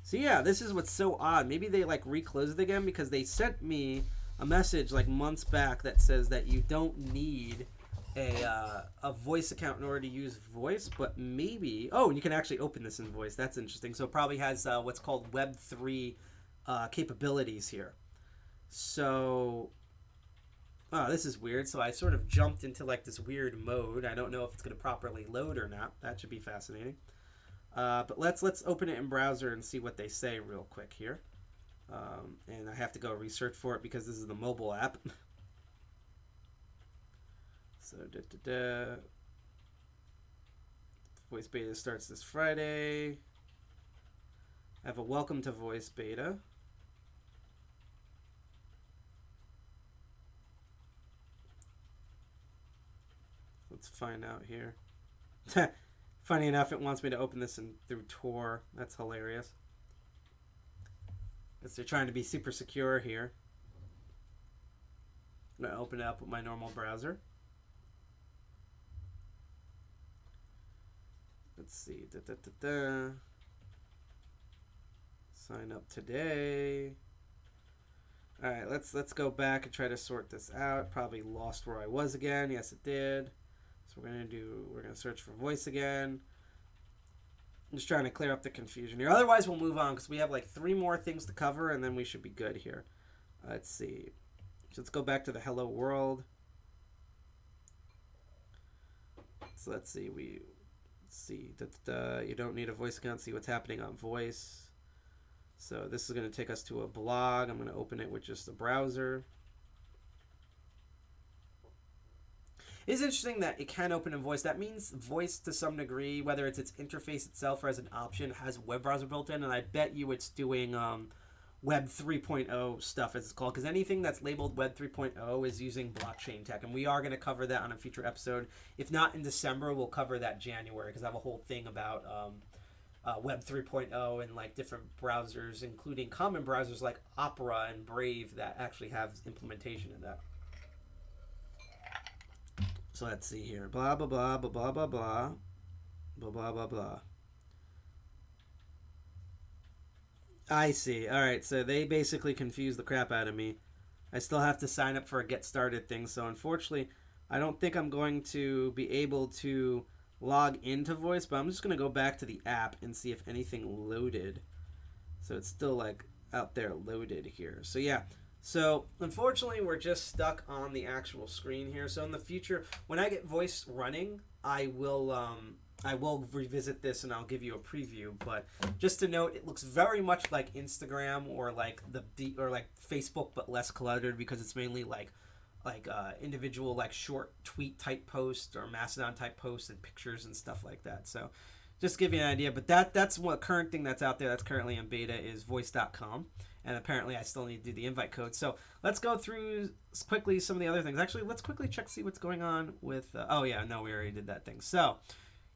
So yeah, this is what's so odd. Maybe they like reclosed it again because they sent me a message like months back that says that you don't need a voice account in order to use voice, but maybe, and you can actually open this in voice. That's interesting. So it probably has what's called Web3 capabilities here. So this is weird. So I sort of jumped into like this weird mode. I don't know if it's going to properly load or not. That should be fascinating. But let's open it in browser and see what they say real quick here. And I have to go research for it because this is the mobile app. So, voice beta starts this Friday. I have a welcome to voice beta. Let's find out here. Funny enough, it wants me to open this through Tor. That's hilarious. Because they're trying to be super secure here. I'm going to open it up with my normal browser. Let's see. Sign up today. All right, let's go back and try to sort this out. Probably lost where I was again. Yes, it did. So we're gonna search for voice again. I'm just trying to clear up the confusion here. Otherwise, we'll move on because we have like 3 more things to cover, and then we should be good here. Let's see. So let's go back to the Hello World. So let's see. You don't need a voice account. See what's happening on voice. So this is going to take us to a blog. I'm going to open it with just the browser. It's interesting that it can open in voice. That means voice to some degree, whether it's its interface itself or as an option, has a web browser built in. And I bet you it's doing Web 3.0 stuff, as it's called. Because anything that's labeled Web 3.0 is using blockchain tech. And we are going to cover that on a future episode. If not in December, we'll cover that January. Because I have a whole thing about Web 3.0 and like different browsers, including common browsers like Opera and Brave that actually have implementation in that. So let's see here. Blah, blah, blah, blah, blah, blah, blah. Blah, blah, blah, blah. I see. All right, so they basically confuse the crap out of me. I still have to sign up for a get started thing, so unfortunately, I don't think I'm going to be able to log into voice, but I'm just going to go back to the app and see if anything loaded. So it's still like out there loaded here. So yeah. So unfortunately, we're just stuck on the actual screen here. So in the future, when I get voice running, I will revisit this and I'll give you a preview. But just to note, it looks very much like Instagram or like or like Facebook, but less cluttered because it's mainly like individual like short tweet type posts or Mastodon type posts and pictures and stuff like that. So just to give you an idea, but that's what current thing that's out there that's currently in beta is voice.com, and apparently I still need to do the invite code. So let's go through quickly some of the other things. Actually, let's quickly check see what's going on with oh yeah, no, we already did that thing. So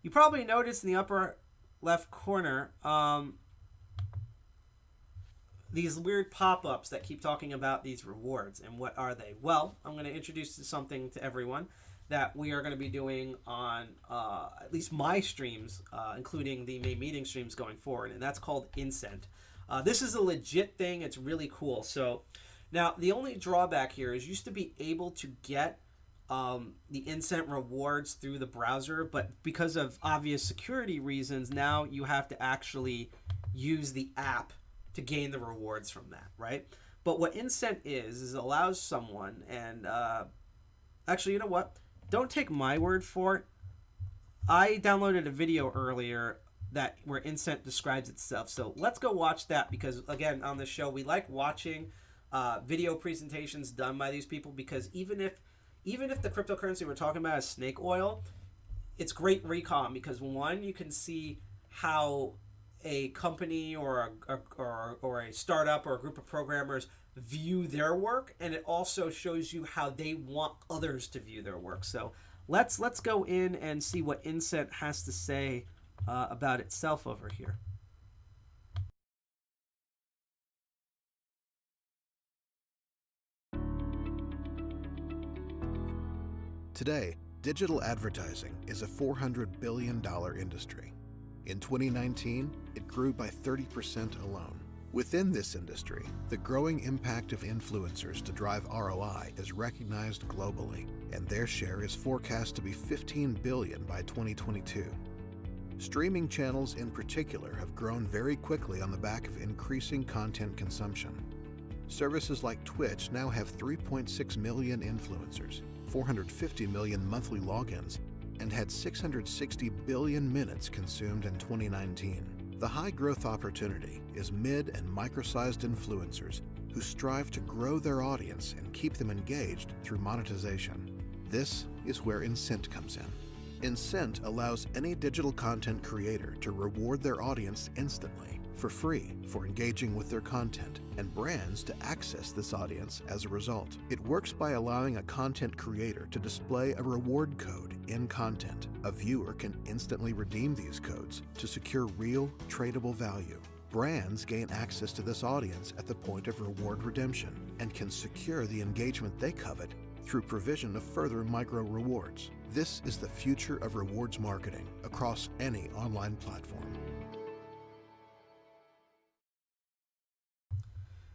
you probably noticed in the upper left corner these weird pop-ups that keep talking about these rewards. And what are they? Well, I'm going to introduce something to everyone that we are going to be doing on at least my streams, including the main meeting streams going forward, and that's called Incent. This is a legit thing. It's really cool. So now the only drawback here is you used to be able to get the Incent rewards through the browser, but because of obvious security reasons, now you have to actually use the app to gain the rewards from that, right? But what Incent is it allows someone, and actually, you know what? Don't take my word for it. I downloaded a video earlier where Incent describes itself. So let's go watch that because, again, on the show, we like watching video presentations done by these people because even if the cryptocurrency we're talking about is snake oil, it's great recon because, one, you can see how a company or a startup or a group of programmers view their work, and it also shows you how they want others to view their work. So let's go in and see what Incent has to say about itself over here. Today, digital advertising is a $400 billion industry. In 2019, it grew by 30% alone. Within this industry, the growing impact of influencers to drive ROI is recognized globally, and their share is forecast to be $15 billion by 2022. Streaming channels in particular have grown very quickly on the back of increasing content consumption. Services like Twitch now have 3.6 million influencers, 450 million monthly logins, and had 660 billion minutes consumed in 2019. The high growth opportunity is mid and micro-sized influencers who strive to grow their audience and keep them engaged through monetization. This is where Incent comes in. Incent allows any digital content creator to reward their audience instantly, for free, for engaging with their content, and brands to access this audience as a result. It works by allowing a content creator to display a reward code in content. A viewer can instantly redeem these codes to secure real, tradable value. Brands gain access to this audience at the point of reward redemption and can secure the engagement they covet through provision of further micro rewards. This is the future of rewards marketing across any online platform.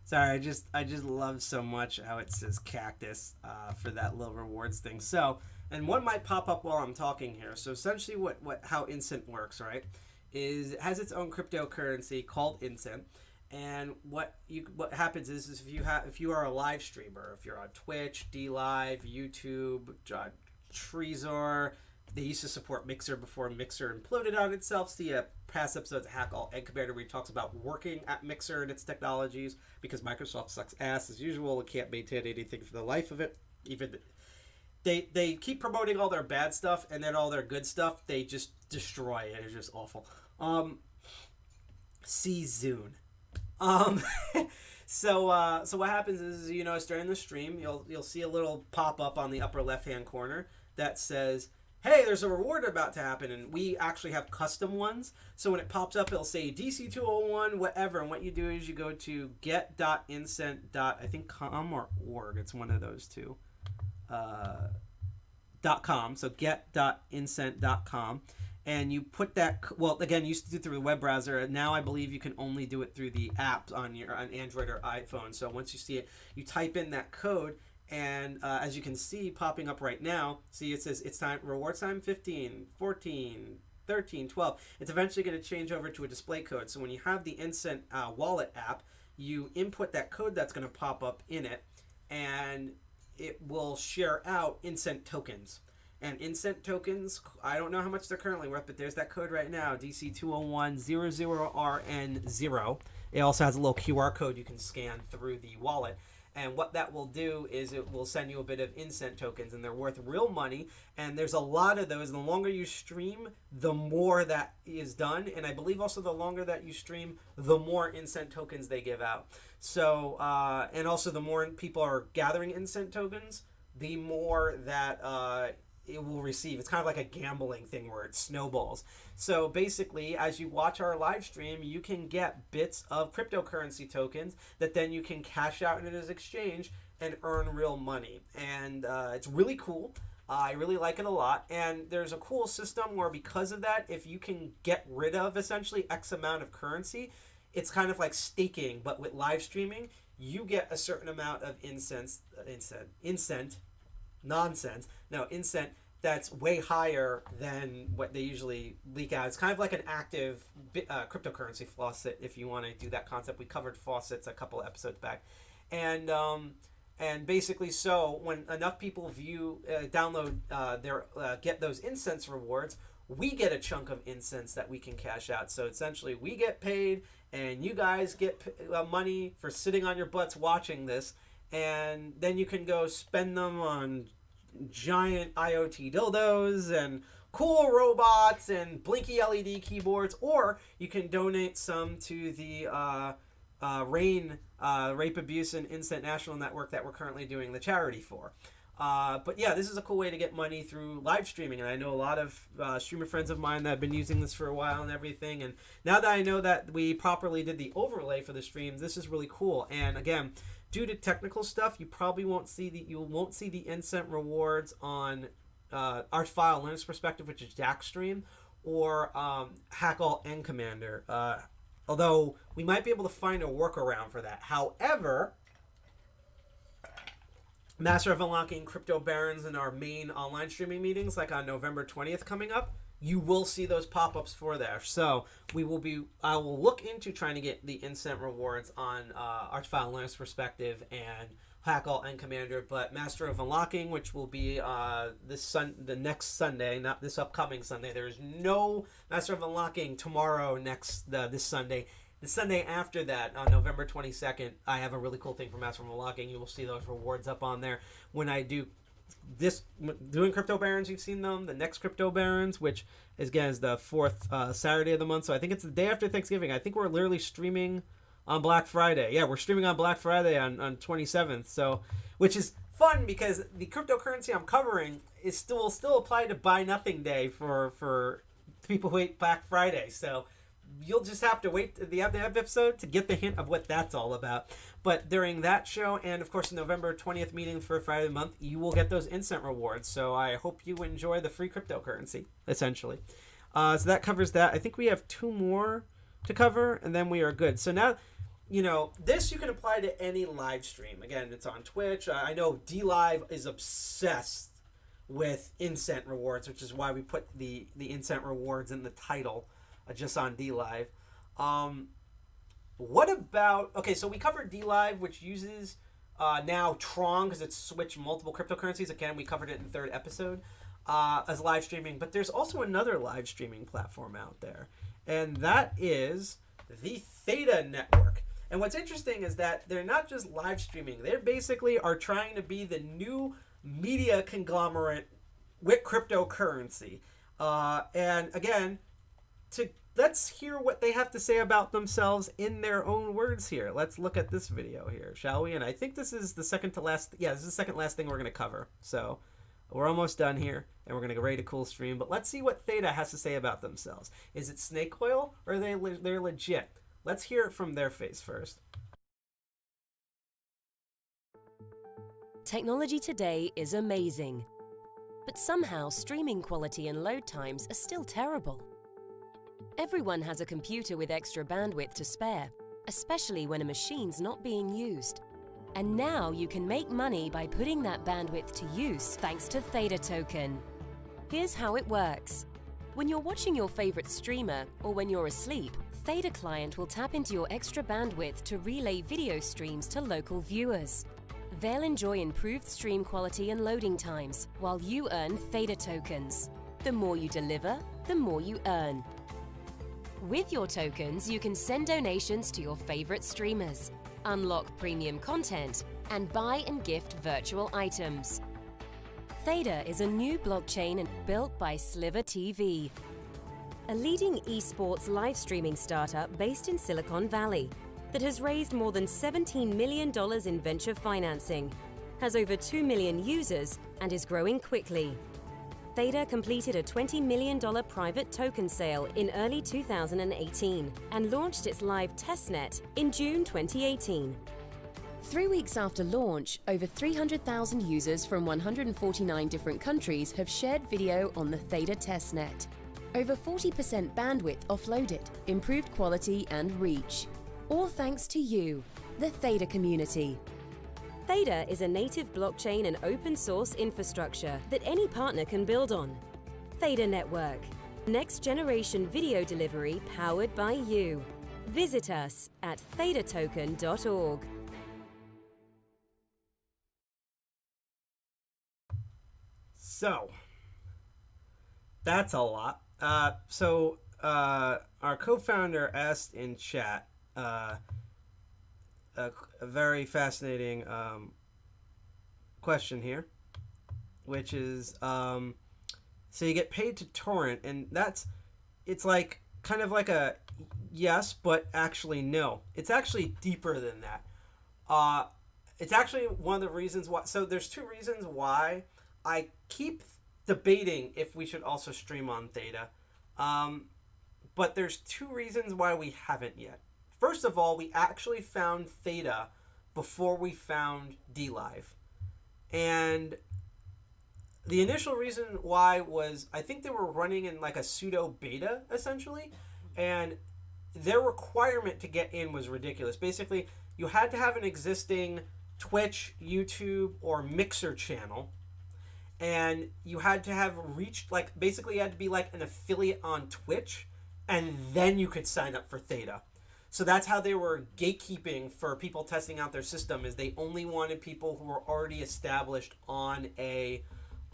Sorry, I just love so much how it says cactus for that little rewards thing. So, and one might pop up while I'm talking here. So essentially how Incent works, right, is it has its own cryptocurrency called Incent. And what happens is if you are a live streamer, if you're on Twitch, DLive, YouTube, Trezor, they used to support Mixer before Mixer imploded on itself. See past episodes of Hack All Incubator where he talks about working at Mixer and its technologies because Microsoft sucks ass as usual. It can't maintain anything for the life of it. Even they keep promoting all their bad stuff, and then all their good stuff they just destroy, and it's just awful. See Zune. So what happens is, during the stream, you'll see a little pop up on the upper left hand corner that says, hey, there's a reward about to happen, and we actually have custom ones. So when it pops up, it'll say DC201, whatever, and what you do is you go to get.incent.com or org. It's one of those two. .com. So get.incent.com, and you put that. Well, again, you used to do it through the web browser. Now I believe you can only do it through the app on Android or iPhone. So once you see it, you type in that code. And as you can see popping up right now, see it says it's time, rewards time 15, 14, 13, 12. It's eventually going to change over to a display code. So when you have the Instant wallet app, you input that code that's going to pop up in it, and it will share out Instant tokens. And Instant tokens, I don't know how much they're currently worth, but there's that code right now, DC20100RN0. It also has a little QR code you can scan through the wallet. And what that will do is it will send you a bit of Instant tokens, and they're worth real money. And there's a lot of those. The longer you stream, the more that is done. And I believe also the longer that you stream, the more Instant tokens they give out. So, and also the more people are gathering Instant tokens, the more that it will receive. It's kind of like a gambling thing where it snowballs. So basically, as you watch our live stream, you can get bits of cryptocurrency tokens that then you can cash out in it as exchange and earn real money. And it's really cool. I really like it a lot. And there's a cool system where because of that, if you can get rid of essentially X amount of currency, it's kind of like staking, but with live streaming, you get a certain amount of instant that's way higher than what they usually leak out. It's kind of like an active cryptocurrency faucet, if you want to do that concept. We covered faucets a couple episodes back. And basically, so when enough people download get those incense rewards, we get a chunk of incense that we can cash out. So essentially, we get paid, and you guys get money for sitting on your butts watching this, and then you can go spend them on giant IoT dildos and cool robots and blinky LED keyboards, or you can donate some to the RAIN, Rape, Abuse, and Instant National Network that we're currently doing the charity for. But yeah, this is a cool way to get money through live streaming, and I know a lot of streamer friends of mine that have been using this for a while and everything, and now that I know that we properly did the overlay for the stream, this is really cool. And again, due to technical stuff, you probably won't see the instant rewards on Archfile Linux Perspective, which is Jack's stream, or Hackall and Commander. Although we might be able to find a workaround for that. However, Master of Unlocking Crypto Barons in our main online streaming meetings, like on November 20th coming up, you will see those pop-ups for there. So I will look into trying to get the instant rewards on Archfile Linux Perspective and Hackall and Commander, but Master of Unlocking, which will be the next Sunday, not this upcoming Sunday. There is no Master of Unlocking tomorrow this Sunday. The Sunday after that, on November 22nd, I have a really cool thing for Master of Unlocking. You will see those rewards up on there when I do doing Crypto Barons. You've seen them. The next Crypto Barons, which is the fourth Saturday of the month. So I think it's the day after Thanksgiving. I think we're literally streaming on Black Friday. Yeah, we're streaming on Black Friday on 27th. So, which is fun because the cryptocurrency I'm covering is still apply to Buy Nothing Day for people who hate Black Friday. So you'll just have to wait to the episode to get the hint of what that's all about. But during that show, and of course the November 20th meeting for Friday of the month, you will get those instant rewards. So I hope you enjoy the free cryptocurrency, essentially. So that covers that. I think we have two more to cover, and then we are good. So now, this you can apply to any live stream. Again, it's on Twitch. I know DLive is obsessed with instant rewards, which is why we put the instant rewards in the title just on DLive. What about... Okay, so we covered DLive, which uses now Tron, because it's switched multiple cryptocurrencies. Again, we covered it in the third episode as live streaming. But there's also another live streaming platform out there, and that is the Theta Network. And what's interesting is that they're not just live streaming. They basically are trying to be the new media conglomerate with cryptocurrency. And again, let's hear what they have to say about themselves in their own words here. Let's look at this video here, shall we? And I think this is the second to last. Yeah, this is the second last thing we're going to cover. So we're almost done here, and we're going to go right to cool stream. But let's see what Theta has to say about themselves. Is it snake oil, or are they're legit? Let's hear it from their face first. Technology today is amazing. but somehow streaming quality and load times are still terrible. Everyone has a computer with extra bandwidth to spare, especially when a machine's not being used. And now you can make money by putting that bandwidth to use thanks to Theta Token. Here's how it works. When you're watching your favorite streamer or when you're asleep, Theta Client will tap into your extra bandwidth to relay video streams to local viewers. They'll enjoy improved stream quality and loading times, while you earn Theta Tokens. The more you deliver, the more you earn. With your tokens, you can send donations to your favorite streamers, unlock premium content, and buy and gift virtual items. Theta is a new blockchain built by Sliver TV, a leading esports live streaming startup based in Silicon Valley that has raised more than $17 million in venture financing, has over 2 million users, and is growing quickly. Theta completed a $20 million private token sale in early 2018 and launched its live testnet in June 2018. 3 weeks after launch, over 300,000 users from 149 different countries have shared video on the Theta testnet. Over 40% bandwidth offloaded, improved quality and reach. All thanks to you, the Theta community. Theta is a native blockchain and open source infrastructure that any partner can build on. Theta Network, next generation video delivery powered by you. Visit us at thetatoken.org. So, that's a lot. Our co-founder asked in chat a very fascinating question here, which is, so you get paid to torrent, and it's like kind of like a yes, but actually no. It's actually deeper than that. It's actually one of the reasons why. So there's two reasons why I keep debating if we should also stream on Theta. But there's two reasons why we haven't yet. First of all, we actually found Theta before we found DLive. And the initial reason why was, I think they were running in like a pseudo beta, essentially. And their requirement to get in was ridiculous. Basically, you had to have an existing Twitch, YouTube, or Mixer channel. And you had to have reached, like, basically you had to be like an affiliate on Twitch. And then you could sign up for Theta. So that's how they were gatekeeping for people testing out their system, is they only wanted people who were already established on a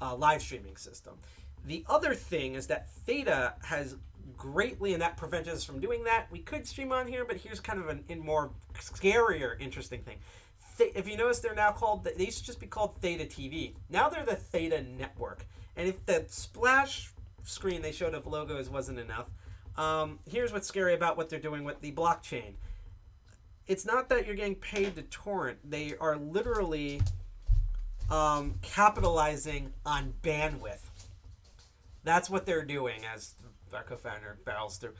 live streaming system. The other thing is that Theta has greatly, and that prevented us from doing that. We could stream on here, but here's kind of a more scarier, interesting thing. If you notice, they're now called, they used to just be called Theta TV. Now they're the Theta Network. And if the splash screen they showed of logos wasn't enough, here's what's scary about what they're doing with the blockchain. It's not that you're getting paid to torrent. They are literally capitalizing on bandwidth. That's what they're doing, as our co-founder barrels through.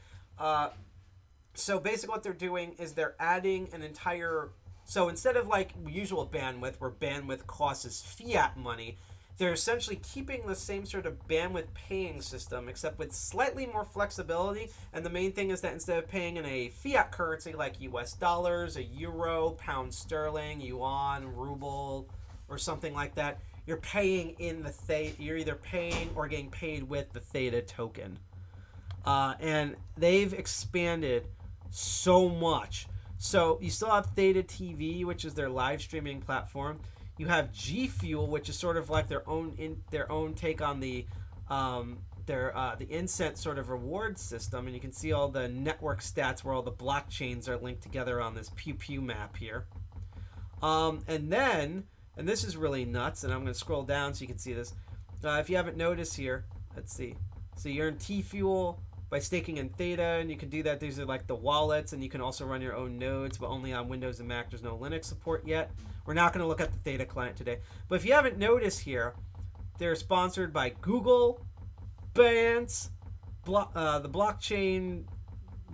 So basically what they're doing is they're adding an entire... So instead of like usual bandwidth, where bandwidth costs is fiat money, they're essentially keeping the same sort of bandwidth paying system, except with slightly more flexibility. And the main thing is that instead of paying in a fiat currency like US dollars, a euro, pound sterling, yuan, ruble, or something like that, you're paying in the Theta. You're either paying or getting paid with the Theta token. And they've expanded so much. So you still have Theta TV, which is their live streaming platform. You have G Fuel, which is sort of like their own take on the Incent sort of reward system, and you can see all the network stats where all the blockchains are linked together on this pew pew map here. And this is really nuts, and I'm going to scroll down so you can see this. If you haven't noticed here, let's see. So you earn T Fuel by staking in Theta, and you can do that. These are like the wallets, and you can also run your own nodes, but only on Windows and Mac. There's no Linux support yet. We're not going to look at the Theta client today. But if you haven't noticed here, they're sponsored by Google, Binance, the Blockchain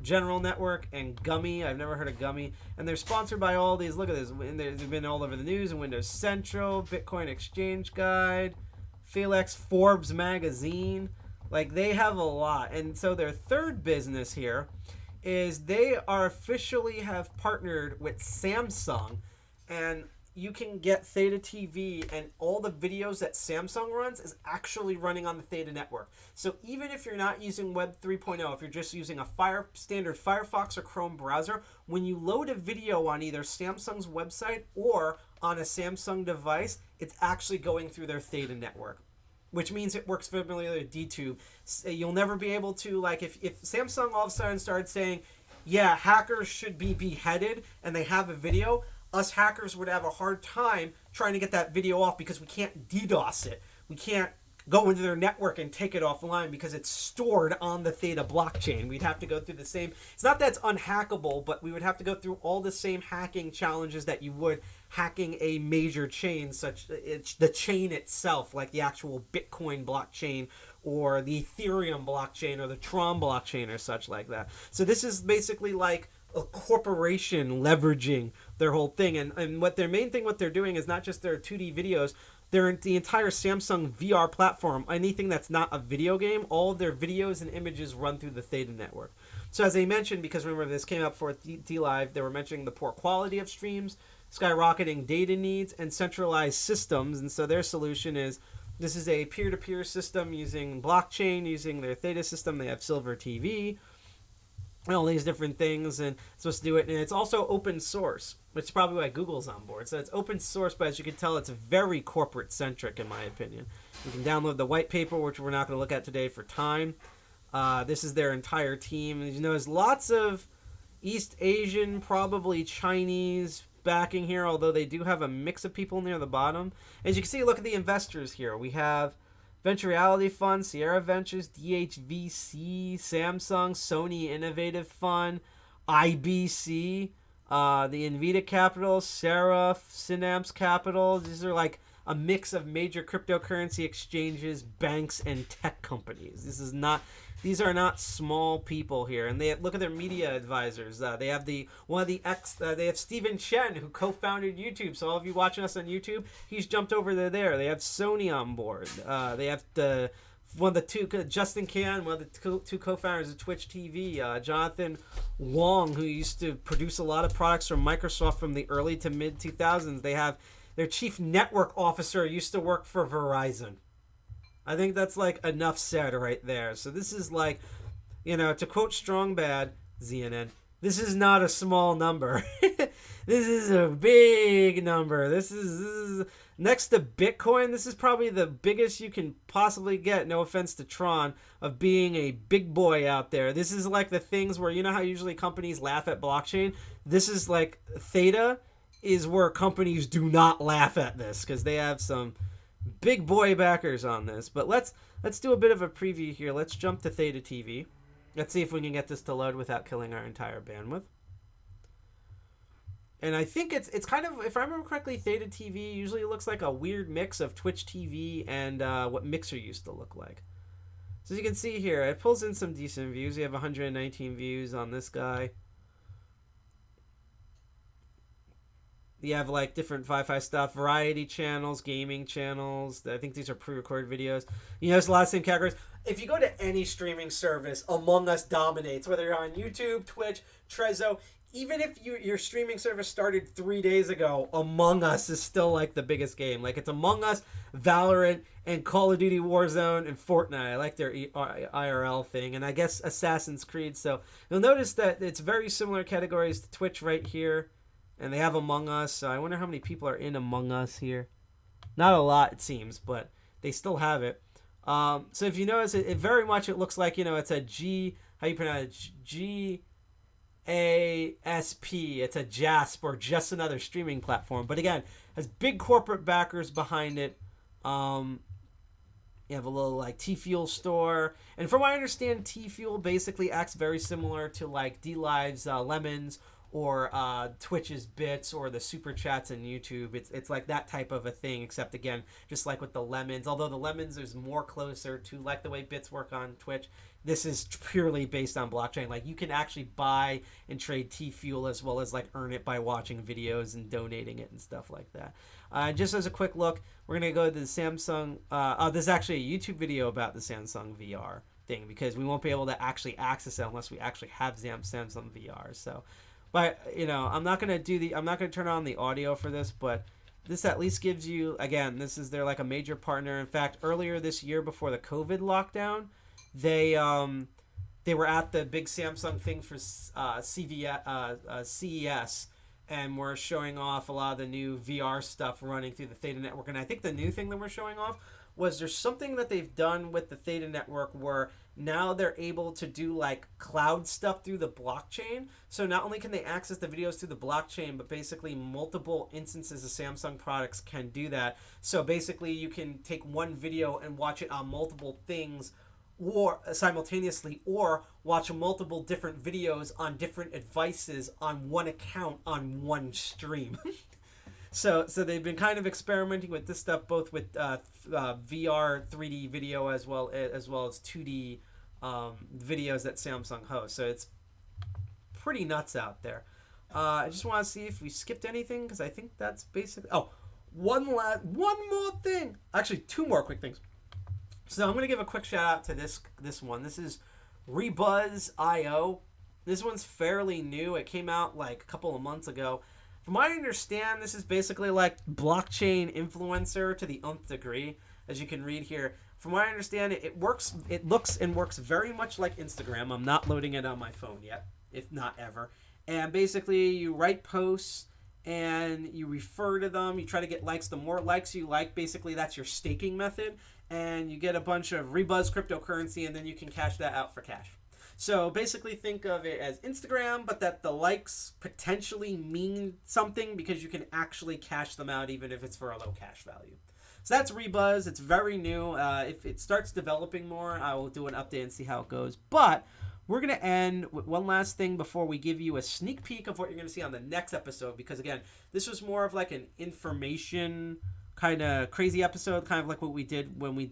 General Network, and Gummy. I've never heard of Gummy. And they're sponsored by all these. Look at this. They've been all over the news, and Windows Central, Bitcoin Exchange Guide, Felix, Forbes magazine. Like, they have a lot. And so their third business here is they are officially have partnered with Samsung, and you can get Theta TV, and all the videos that Samsung runs is actually running on the Theta network. So even if you're not using Web 3.0, if you're just using a standard Firefox or Chrome browser, when you load a video on either Samsung's website or on a Samsung device, it's actually going through their Theta network, which means it works familiarly with DTube. You'll never be able to, like, if Samsung all of a sudden started saying, yeah, hackers should be beheaded, and they have a video, us hackers would have a hard time trying to get that video off because we can't DDoS it. We can't go into their network and take it offline because it's stored on the Theta blockchain. We'd have to go through the same... It's not that it's unhackable, but we would have to go through all the same hacking challenges that you would hacking a major chain, such the chain itself, like the actual Bitcoin blockchain or the Ethereum blockchain or the Tron blockchain or such like that. So this is basically like a corporation leveraging their whole thing, and what their main thing, what they're doing is not just their 2D videos, they're the entire Samsung VR platform. Anything that's not a video game, all of their videos and images run through the Theta network. So as I mentioned, because remember this came up for D-Live, they were mentioning the poor quality of streams, skyrocketing data needs, and centralized systems. And so their solution is, this is a peer-to-peer system using blockchain, using their Theta system. They have Silver TV, and all these different things, and it's supposed to do it. And it's also open source, which is probably why Google's on board. So it's open source, but as you can tell, it's very corporate-centric, in my opinion. You can download the white paper, which we're not going to look at today for time. This is their entire team. As you know, there's lots of East Asian, probably Chinese backing here, although they do have a mix of people near the bottom. As you can see, look at the investors here. We have Venture Reality Fund, Sierra Ventures, DHVC, Samsung, Sony Innovative Fund, IBC, the Nvidia Capital, Seraph, Synapse Capital. These are like a mix of major cryptocurrency exchanges, banks, and tech companies. These are not small people here, and they look at their media advisors. They have they have Stephen Chen, who co-founded YouTube. So all of you watching us on YouTube, he's jumped over there. They have Sony on board. They have Justin Can, one of the two co-founders of Twitch TV, Jonathan Wong, who used to produce a lot of products from Microsoft from the early to mid 2000s. They have their chief network officer used to work for Verizon. I think that's like enough said right there. So this is like, to quote Strong Bad, ZNN, this is not a small number. This is a big number. This is next to Bitcoin, this is probably the biggest you can possibly get, no offense to Tron, of being a big boy out there. This is like the things where, you know how usually companies laugh at blockchain? This is like Theta is where companies do not laugh at this, because they have some big boy backers on this. But let's do a bit of a preview here. Let's jump to Theta TV. Let's see if we can get this to load without killing our entire bandwidth. And I think it's kind of, if I remember correctly, Theta TV usually looks like a weird mix of Twitch TV and what Mixer used to look like. So as you can see here, it pulls in some decent views. We have 119 views on this guy. You have like different Wi-Fi stuff, variety channels, gaming channels. I think these are pre-recorded videos. There's a lot of same categories. If you go to any streaming service, Among Us dominates. Whether you're on YouTube, Twitch, Trezzo, even if your streaming service started 3 days ago, Among Us is still like the biggest game. Like, it's Among Us, Valorant, and Call of Duty Warzone, and Fortnite. I like their IRL thing, and I guess Assassin's Creed. So you'll notice that it's very similar categories to Twitch right here. And they have Among Us, so I wonder how many people are in Among Us here. Not a lot, it seems, but they still have it. So if you notice, it very much, it looks like, it's a how you pronounce it? GASP. It's a JASP, or just another streaming platform. But again, has big corporate backers behind it. You have a little like T-Fuel store. And from what I understand, T-Fuel basically acts very similar to like D-Live's Lemons, or Twitch's Bits, or the Super Chats and YouTube. It's like that type of a thing, except again, just like with the Lemons. Although the Lemons is more closer to like the way Bits work on Twitch, this is purely based on blockchain. Like, you can actually buy and trade T-Fuel as well as like earn it by watching videos and donating it and stuff like that. Just as a quick look, we're going to go to the Samsung. There's actually a YouTube video about the Samsung VR thing because we won't be able to actually access it unless we actually have Samsung VR. So, but I'm not going to turn on the audio for this, but this at least gives you, again, they're like a major partner. In fact, earlier this year before the COVID lockdown, they were at the big Samsung thing for CES, and we're showing off a lot of the new VR stuff running through the Theta network. And I think the new thing that we're showing off was there's something that they've done with the Theta network where now they're able to do like cloud stuff through the blockchain. So not only can they access the videos through the blockchain, but basically multiple instances of Samsung products can do that. So basically you can take one video and watch it on multiple things or simultaneously, or watch multiple different videos on different devices on one account on one stream. So they've been kind of experimenting with this stuff, both with VR 3D video as well as 2D videos that Samsung hosts. So it's pretty nuts out there. I just want to see if we skipped anything because I think that's basically. Oh, one more thing. Actually, two more quick things. So I'm going to give a quick shout out to this one. This is Rebuzz.io. This one's fairly new. It came out like a couple of months ago. From what I understand, this is basically like blockchain influencer to the nth degree, as you can read here. From what I understand, it looks and works very much like Instagram. I'm not loading it on my phone yet, if not ever. And basically, you write posts and you refer to them. You try to get likes. The more likes you like, basically that's your staking method. And you get a bunch of Rebuzz cryptocurrency, and then you can cash that out for cash. So basically think of it as Instagram, but that the likes potentially mean something because you can actually cash them out even if it's for a low cash value. So that's Rebuzz. It's very new. If it starts developing more, I will do an update and see how it goes. But we're going to end with one last thing before we give you a sneak peek of what you're going to see on the next episode. Because, again, this was more of like an information kind of crazy episode, kind of like what we did when we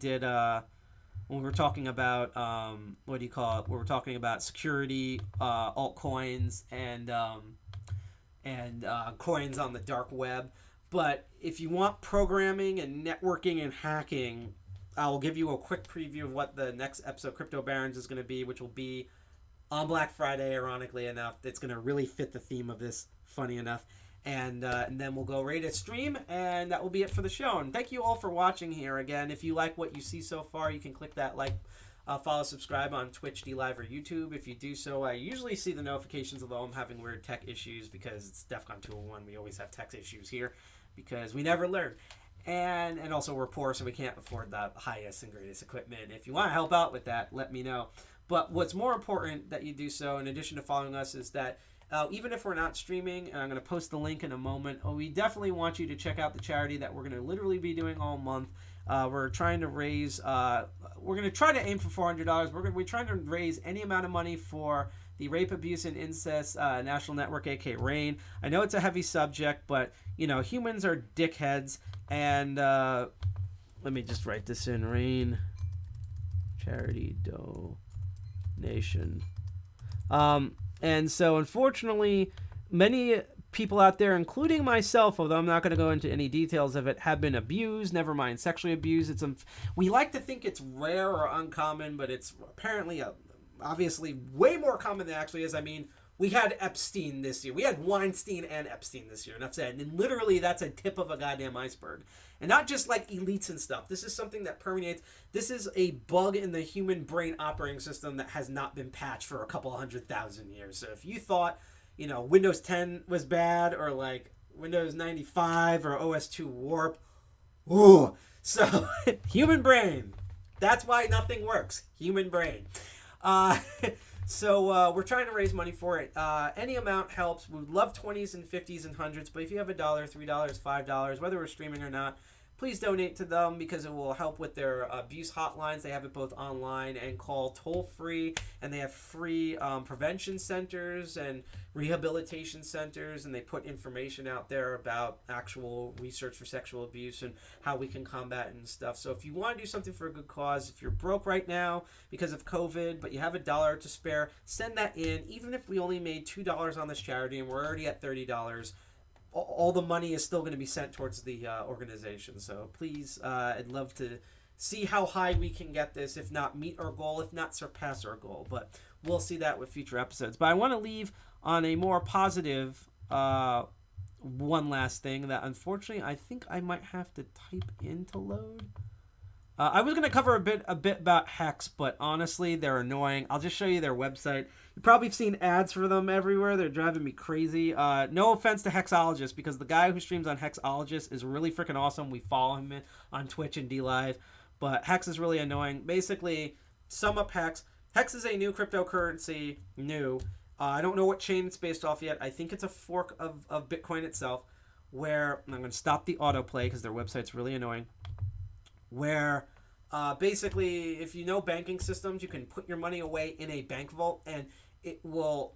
were talking about what do you call it? We were talking about security, altcoins, and coins on the dark web. But if you want programming and networking and hacking, I'll give you a quick preview of what the next episode of Crypto Barons is going to be, which will be on Black Friday. Ironically enough, it's going to really fit the theme of this. Funny enough. And then we'll go right to stream, and that will be it for the show. And thank you all for watching here. Again, if you like what you see so far, you can click that like, follow, subscribe on Twitch, DLive, or YouTube. If you do so, I usually see the notifications, although I'm having weird tech issues because it's DEF CON 201. We always have tech issues here because we never learn. And also we're poor, so we can't afford the highest and greatest equipment. If you want to help out with that, let me know. But what's more important that you do so, in addition to following us, is that even if we're not streaming, and I'm going to post the link in a moment, we definitely want you to check out the charity that we're going to literally be doing all month. We're trying to raise, we're going to try to aim for $400. We're trying to raise any amount of money for the Rape, Abuse, and Incest National Network, aka RAIN. I know it's a heavy subject, but, humans are dickheads. And let me just write this in. RAIN charity donation. And so, unfortunately, many people out there, including myself, although I'm not going to go into any details of it, have been abused, never mind sexually abused. We like to think it's rare or uncommon, but it's apparently obviously way more common than it actually is. I mean, we had Epstein this year. We had Weinstein and Epstein this year, and that's it. And literally, that's a tip of a goddamn iceberg. And not just like elites and stuff. This is something that permeates. This is a bug in the human brain operating system that has not been patched for a couple 100,000 years. So if you thought, Windows 10 was bad, or like Windows 95 or OS2 Warp, ooh. So human brain. That's why nothing works. Human brain. So we're trying to raise money for it. Any amount helps. We love 20s and 50s and hundreds, but if you have $1, $3, $5, whether we're streaming or not, please donate to them because it will help with their abuse hotlines. They have it both online and call toll-free, and they have free prevention centers and rehabilitation centers, and they put information out there about actual research for sexual abuse and how we can combat it and stuff. So if you want to do something for a good cause, if you're broke right now because of COVID, but you have $1 to spare, send that in. Even if we only made $2 on this charity and we're already at $30, all the money is still going to be sent towards the organization. So please, I'd love to see how high we can get this, if not meet our goal, if not surpass our goal. But we'll see that with future episodes. But I want to leave on a more positive one last thing that unfortunately I think I might have to type in to load. I was going to cover a bit about Hex, but honestly, they're annoying. I'll just show you their website. You probably have seen ads for them everywhere. They're driving me crazy. No offense to Hexologist, because the guy who streams on Hexologist is really freaking awesome. We follow him on Twitch and DLive, but Hex is really annoying. Basically, sum up Hex. Hex is a new cryptocurrency. I don't know what chain it's based off yet. I think it's a fork of Bitcoin itself, where I'm going to stop the autoplay because their website's really annoying. Where basically, if you know banking systems, you can put your money away in a bank vault and it will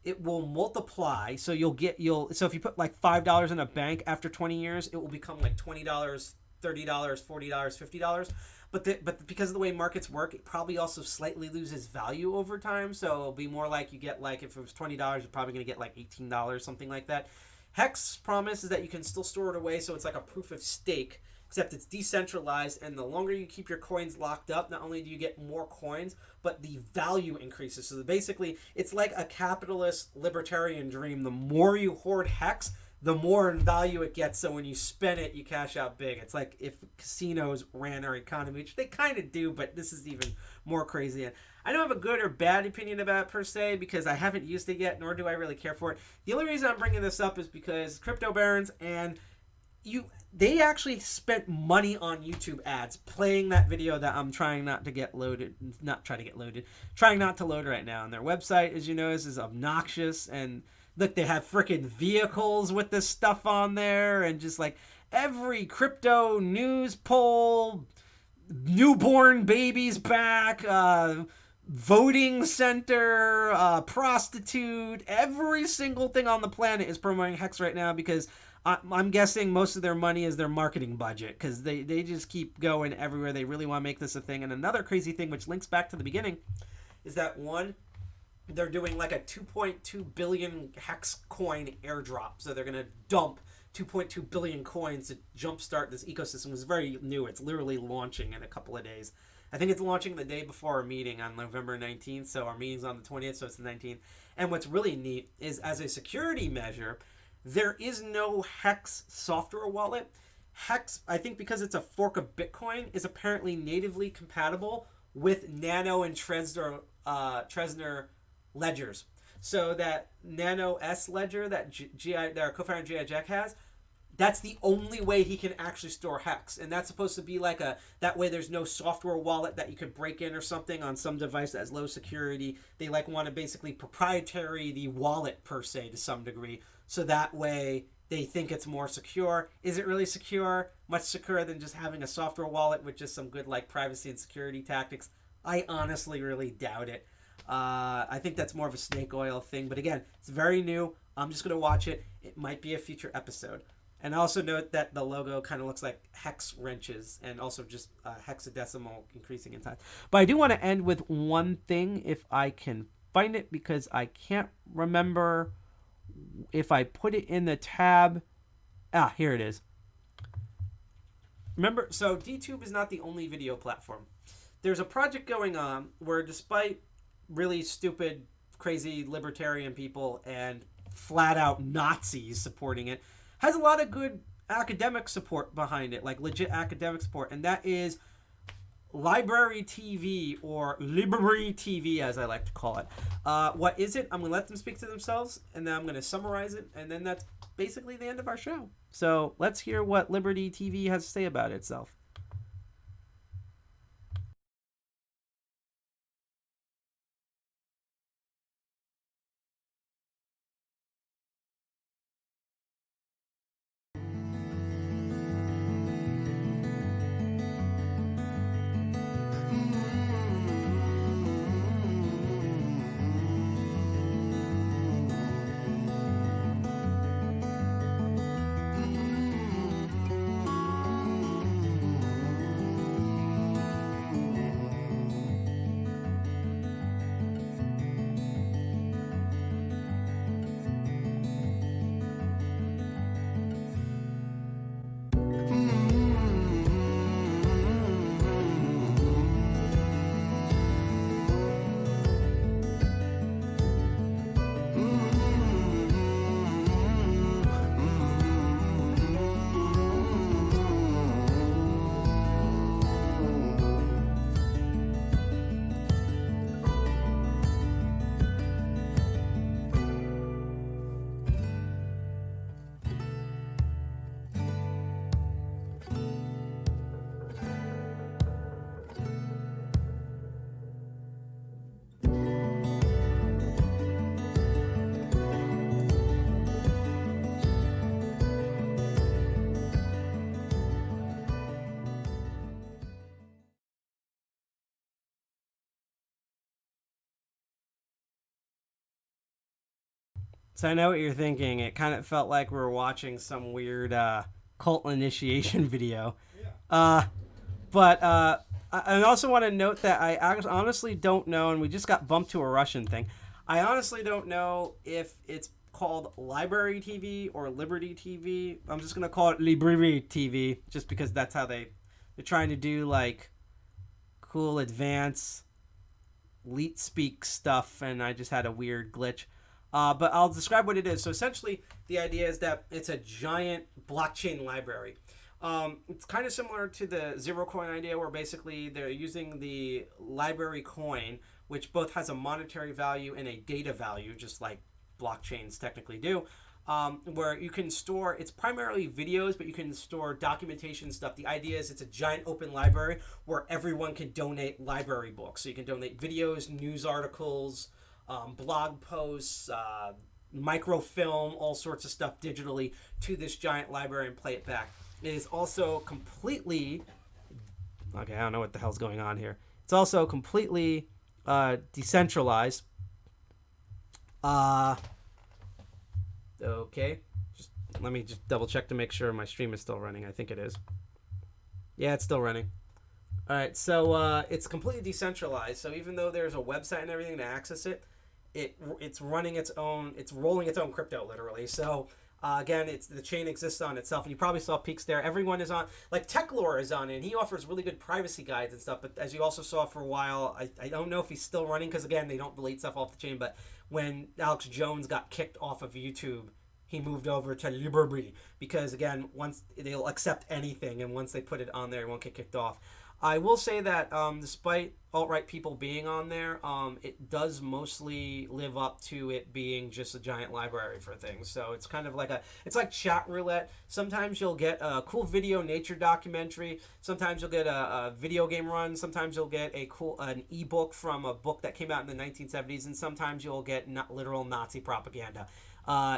multiply. So so if you put like $5 in a bank, after 20 years, it will become like $20, $30, $40, $50. But because of the way markets work, it probably also slightly loses value over time. So it'll be more like you get, like, if it was $20, you're probably going to get like $18, something like that. Hex promise is that you can still store it away, so it's like a proof of stake, except it's decentralized, and the longer you keep your coins locked up, not only do you get more coins, but the value increases. So basically, it's like a capitalist libertarian dream. The more you hoard Hex, the more in value it gets, so when you spend it, you cash out big. It's like if casinos ran our economy, which they kind of do, but this is even more crazy. And I don't have a good or bad opinion about it per se, because I haven't used it yet, nor do I really care for it. The only reason I'm bringing this up is because Crypto Barons and they actually spent money on YouTube ads playing that video that I'm trying not to load right now. And their website, as you know, is obnoxious. And look, they have freaking vehicles with this stuff on there, and just like every crypto news poll, newborn babies back, voting center, prostitute, every single thing on the planet is promoting Hex right now, because I'm guessing most of their money is their marketing budget, because they just keep going everywhere. They really want to make this a thing. And another crazy thing, which links back to the beginning, is that they're doing like a 2.2 billion Hex coin airdrop. So they're going to dump 2.2 billion coins to jumpstart this ecosystem. It's very new. It's literally launching in a couple of days. I think it's launching the day before our meeting on November 19th. So our meeting's on the 20th, so it's the 19th. And what's really neat is, as a security measure, there is no Hex software wallet. Hex, I think because it's a fork of Bitcoin, is apparently natively compatible with Nano and Trezor ledgers. So that Nano S ledger that our co-founder G.I. Jack has, that's the only way he can actually store Hex. And that's supposed to be like that way there's no software wallet that you could break in or something on some device that has low security. They want to basically proprietary the wallet per se to some degree. So that way they think it's more secure. Is it really secure? Much secure than just having a software wallet with just some good privacy and security tactics? I honestly really doubt it. I think that's more of a snake oil thing. But again, it's very new. I'm just going to watch it. It might be a future episode. And also note that the logo kind of looks like hex wrenches, and also just hexadecimal increasing in size. But I do want to end with one thing, if I can find it, because I can't remember if I put it in the tab. Here it is. Remember, so DTube is not the only video platform. There's a project going on where, despite really stupid, crazy libertarian people and flat out Nazis supporting it, has a lot of good academic support behind it, like legit academic support, and that is Library TV, or Library TV as I like to call it. What is it? I'm going to let them speak to themselves, and then I'm going to summarize it, and then that's basically the end of our show. So let's hear what Liberty TV has to say about itself. So I know what you're thinking. It kind of felt like we were watching some weird cult initiation video. But I also want to note that I honestly don't know, and we just got bumped to a Russian thing. I honestly don't know if it's called Library TV or Liberty TV. I'm just going to call it Library TV just because that's how they're trying to do like cool advanced leet speak stuff, and I just had a weird glitch. But I'll describe what it is. So essentially, the idea is that it's a giant blockchain library. It's kind of similar to the zero coin idea, where basically they're using the library coin, which both has a monetary value and a data value, just like blockchains technically do, where you can store, it's primarily videos, but you can store documentation stuff. The idea is it's a giant open library where everyone can donate library books. So you can donate videos, news articles, blog posts, microfilm, all sorts of stuff digitally to this giant library and play it back. It is also completely, okay, I don't know what the hell's going on here. It's also completely decentralized. Okay, let me just double check to make sure my stream is still running. I think it is. Yeah, it's still running. All right, so it's completely decentralized. So even though there's a website and everything to access it, it's running its own, it's rolling its own crypto literally. So again, the chain exists on itself, and you probably saw peaks there. Everyone is on, like Techlore is on it, and he offers really good privacy guides and stuff. But as you also saw for a while, I don't know if he's still running because again, they don't delete stuff off the chain. But when Alex Jones got kicked off of YouTube, he moved over to Liberty because again, once they'll accept anything, and once they put it on there, it won't get kicked off. I will say that despite alt-right people being on there, it does mostly live up to it being just a giant library for things. So it's kind of like it's like chat roulette. Sometimes you'll get a cool video nature documentary. Sometimes you'll get a video game run. Sometimes you'll get an ebook from a book that came out in the 1970s. And sometimes you'll get literal Nazi propaganda.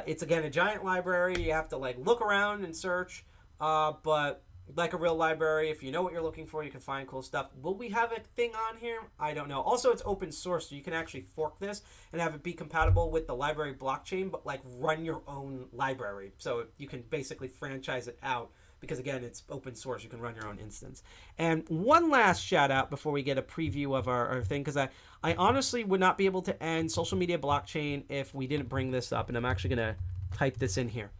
It's again a giant library. You have to like look around and search, but like a real library, if you know what you're looking for, you can find cool stuff. Will we have a thing on here? I don't know. Also, it's open source, so you can actually fork this and have it be compatible with the library blockchain, but like run your own library. So you can basically franchise it out because again, it's open source. You can run your own instance. And one last shout out before we get a preview of our thing, because I honestly would not be able to end social media blockchain if we didn't bring this up. And I'm actually going to type this in here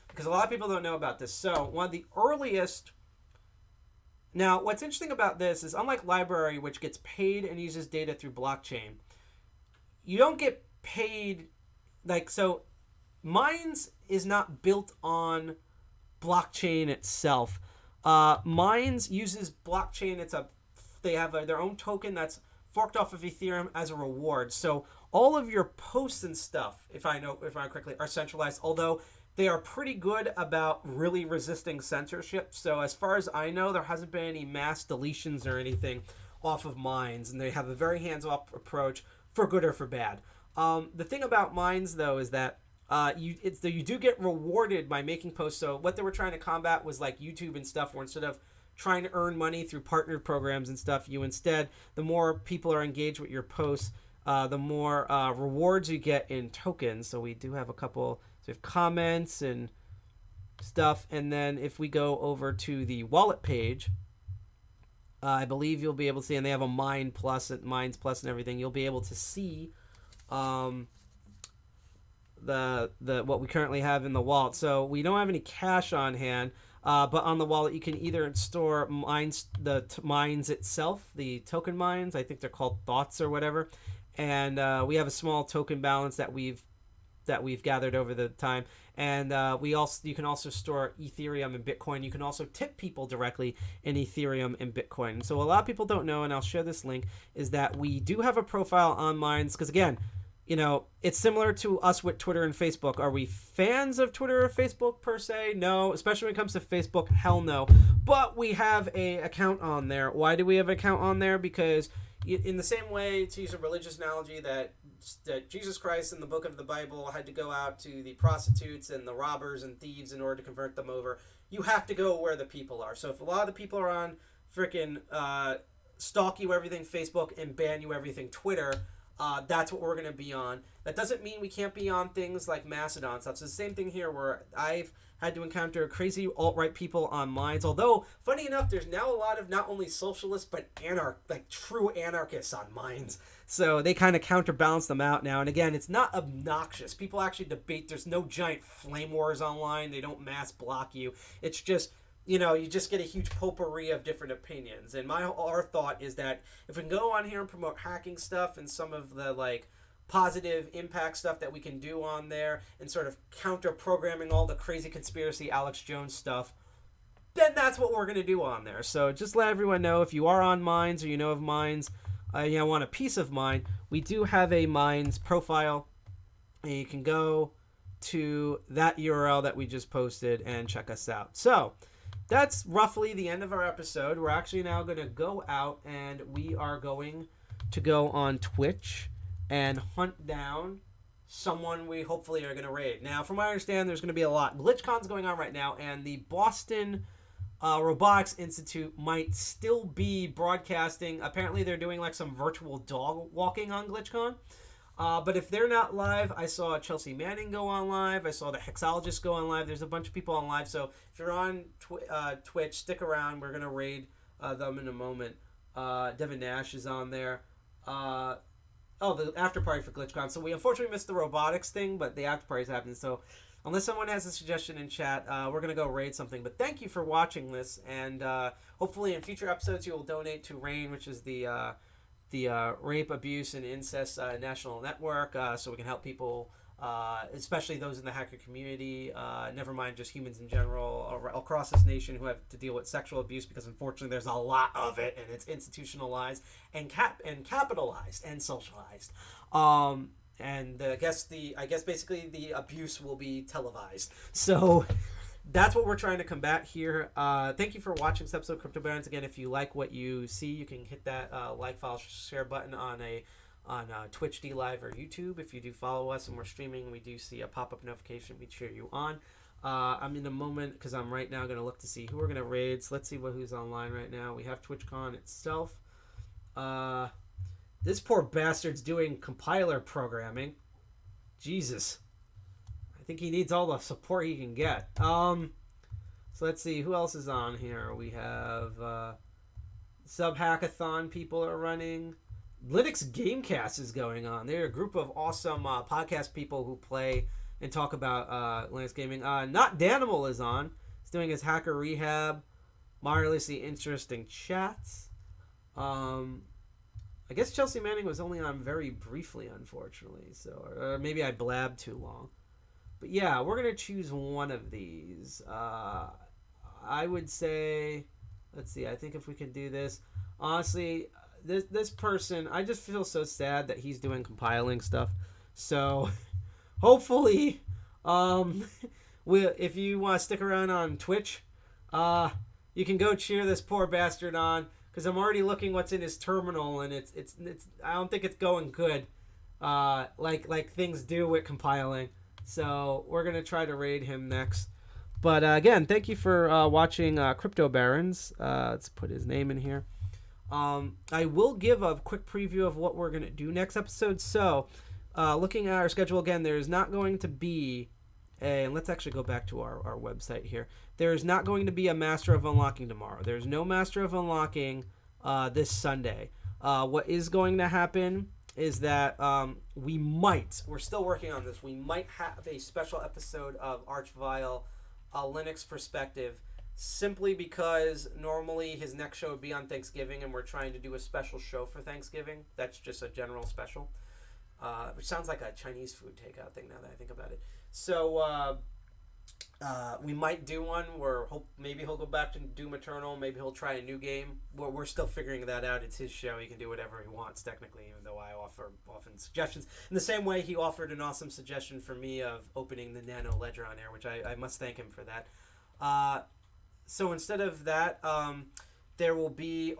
because a lot of people don't know about this. So one of the earliest. Now, what's interesting about this is unlike library, which gets paid and uses data through blockchain, you don't get paid so Minds is not built on blockchain itself. Minds uses blockchain. They have their own token that's forked off of Ethereum as a reward. So all of your posts and stuff, if I know correctly, are centralized, although they are pretty good about really resisting censorship. So as far as I know, there hasn't been any mass deletions or anything off of Minds, and they have a very hands-off approach for good or for bad. The thing about Minds, though, is that you do get rewarded by making posts. So what they were trying to combat was like YouTube and stuff, where instead of trying to earn money through partnered programs and stuff, you instead, the more people are engaged with your posts, the more rewards you get in tokens. So we do have a couple. So we have comments and stuff, and then if we go over to the wallet page, I believe you'll be able to see, and they have a Minds Plus and everything. You'll be able to see the what we currently have in the wallet. So we don't have any cash on hand, but on the wallet you can either store Minds itself, the token Minds. I think they're called Thoughts or whatever, and we have a small token balance that we've gathered over the time, and you can also store Ethereum and Bitcoin. You can also tip people directly in Ethereum and Bitcoin. So a lot of people don't know, and I'll share this link, is that we do have a profile on Minds, because again, it's similar to us with Twitter and Facebook. Are we fans of Twitter or Facebook per se? No, especially when it comes to Facebook, hell no. But we have a account on there. Why do we have an account on there? Because in the same way, to use a religious analogy, that Jesus Christ in the book of the Bible had to go out to the prostitutes and the robbers and thieves in order to convert them over, you have to go where the people are. So if a lot of the people are on freaking stalk you everything Facebook and ban you everything Twitter, that's what we're going to be on. That doesn't mean we can't be on things like Mastodon stuff. So the same thing here, where I've had to encounter crazy alt-right people on Minds. Although, funny enough, there's now a lot of not only socialists but true anarchists on Minds. So they kind of counterbalance them out now. And again, it's not obnoxious. People actually debate. There's no giant flame wars online. They don't mass block you. It's just, you just get a huge potpourri of different opinions. And our thought is that if we can go on here and promote hacking stuff and some of the positive impact stuff that we can do on there and sort of counter programming all the crazy conspiracy Alex Jones stuff, then that's what we're going to do on there. So just let everyone know, if you are on Minds or you know of Minds, want a peace of mind, we do have a Minds profile, and you can go to that URL that we just posted and check us out. So that's roughly the end of our episode. We're actually now going to go out and we are going to go on Twitch and hunt down someone we hopefully are going to raid. Now, from what I understand, there's going to be a lot. GlitchCon's going on right now, and the Boston Robotics Institute might still be broadcasting. Apparently, they're doing some virtual dog walking on GlitchCon. But if they're not live, I saw Chelsea Manning go on live. I saw the Hexologist go on live. There's a bunch of people on live. So if you're on Twitch, stick around. We're going to raid them in a moment. Devin Nash is on there. The after party for GlitchCon. So we unfortunately missed the robotics thing, but the after party's happening. So unless someone has a suggestion in chat, we're going to go raid something. But thank you for watching this. And hopefully in future episodes you will donate to RAIN, which is the Rape, Abuse, and Incest National Network, so we can help people, especially those in the hacker community, never mind just humans in general, across this nation who have to deal with sexual abuse, because unfortunately there's a lot of it, and it's institutionalized and capitalized and socialized. And I guess basically the abuse will be televised. So that's what we're trying to combat here. Thank you for watching this episode of Crypto Barons. Again, if you like what you see, you can hit that like, follow, share button on Twitch, D Live, or YouTube. If you do follow us and we're streaming, we do see a pop-up notification. We cheer you on. I'm in a moment, because I'm right now going to look to see who we're going to raid. So let's see who's online right now. We have TwitchCon itself. This poor bastard's doing compiler programming. Jesus. I think he needs all the support he can get. So let's see who else is on here. We have Sub Hackathon people are running. Linux Gamecast is going on. They're a group of awesome podcast people who play and talk about Linux gaming. Not Danimal is on. He's doing his hacker rehab. Marvelously interesting chats. I guess Chelsea Manning was only on very briefly, unfortunately. So maybe I blabbed too long. But yeah, we're going to choose one of these. I would say, let's see, I think if we can do this. Honestly, this person, I just feel so sad that he's doing compiling stuff. So hopefully, if you want to stick around on Twitch, you can go cheer this poor bastard on. Because I'm already looking what's in his terminal, and it's I don't think it's going good, like things do with compiling. So we're going to try to raid him next. But again, thank you for watching Crypto Barons. Let's put his name in here. I will give a quick preview of what we're going to do next episode. So looking at our schedule again, there's not going to be and let's actually go back to our website here. There's not going to be a Master of Unlocking tomorrow. There's no Master of Unlocking this Sunday. What is going to happen is that we're still working on this, we might have a special episode of Archvile Linux Perspective, simply because normally his next show would be on Thanksgiving, and we're trying to do a special show for Thanksgiving. That's just a general special, which sounds like a Chinese food takeout thing now that I think about it. So we might do one where maybe he'll go back to Doom Eternal, maybe he'll try a new game. We're still figuring that out. It's his show. He can do whatever he wants, technically, even though I offer often suggestions. In the same way, he offered an awesome suggestion for me of opening the Nano ledger on air, which I must thank him for that. So instead of that, there will be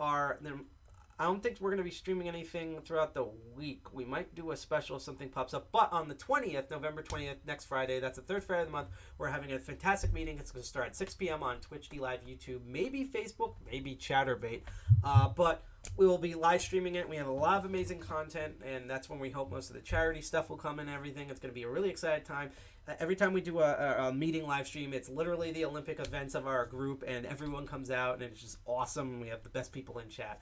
I don't think we're going to be streaming anything throughout the week. We might do a special if something pops up. But on the 20th, November 20th, next Friday, that's the third Friday of the month, we're having a fantastic meeting. It's going to start at 6 p.m. on Twitch, D Live, YouTube, maybe Facebook, maybe Chatterbait. But we will be live streaming it. We have a lot of amazing content, and that's when we hope most of the charity stuff will come and everything. It's going to be a really exciting time. Every time we do a meeting live stream, it's literally the Olympic events of our group, and everyone comes out, and it's just awesome. We have the best people in chat.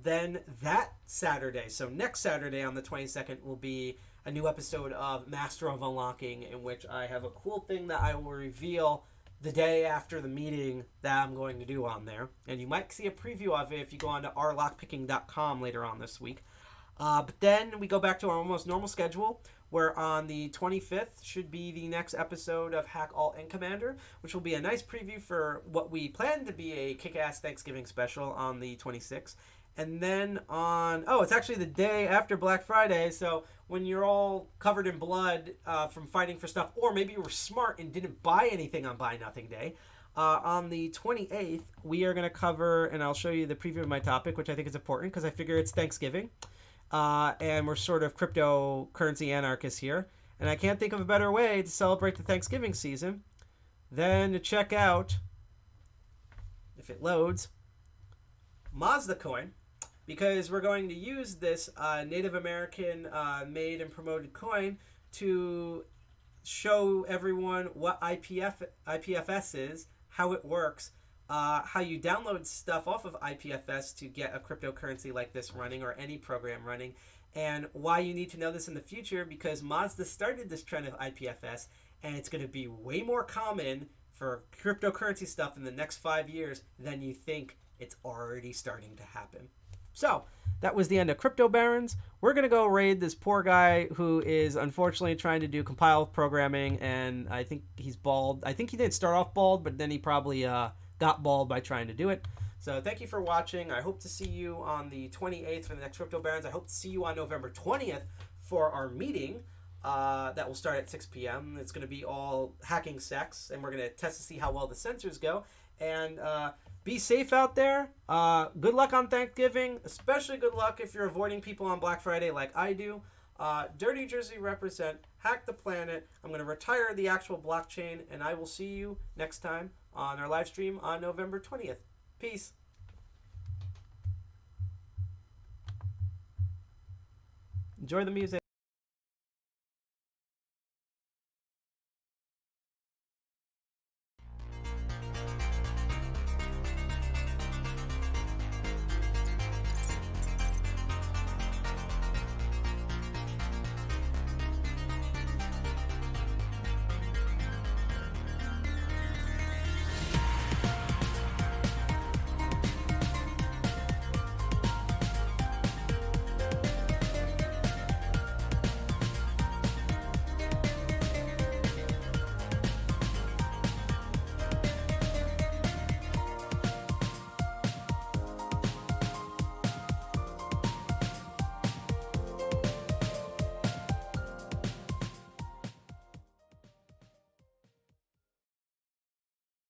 Then that Saturday, so next Saturday on the 22nd, will be a new episode of Master of Unlocking, in which I have a cool thing that I will reveal the day after the meeting that I'm going to do on there. And you might see a preview of it if you go on to rlockpicking.com later on this week. But then we go back to our almost normal schedule, where on the 25th should be the next episode of Hack Alt and Commander, which will be a nice preview for what we plan to be a kick-ass Thanksgiving special on the 26th. And then it's actually the day after Black Friday, so when you're all covered in blood from fighting for stuff, or maybe you were smart and didn't buy anything on Buy Nothing Day, on the 28th, we are going to cover, and I'll show you the preview of my topic, which I think is important because I figure it's Thanksgiving, and we're sort of cryptocurrency anarchists here, and I can't think of a better way to celebrate the Thanksgiving season than to check out, if it loads, Mazda coin, because we're going to use this Native American made and promoted coin to show everyone what IPFS is, how it works, how you download stuff off of IPFS to get a cryptocurrency like this running, or any program running, and why you need to know this in the future, because Mazda started this trend of IPFS, and it's going to be way more common for cryptocurrency stuff in the next 5 years than you think. It's already starting to happen. So that was the end of Crypto Barons. We're going to go raid this poor guy who is unfortunately trying to do compile programming, and I think he's bald. I think he did start off bald, but then he probably got bald by trying to do it. So thank you for watching. I hope to see you on the 28th for the next Crypto Barons. I hope to see you on November 20th for our meeting that will start at 6 p.m. It's going to be all hacking sex, and we're going to test to see how well the sensors go. And be safe out there. Good luck on Thanksgiving. Especially good luck if you're avoiding people on Black Friday like I do. Dirty Jersey represent. Hack the planet. I'm going to retire the actual blockchain, and I will see you next time on our live stream on November 20th. Peace. Enjoy the music.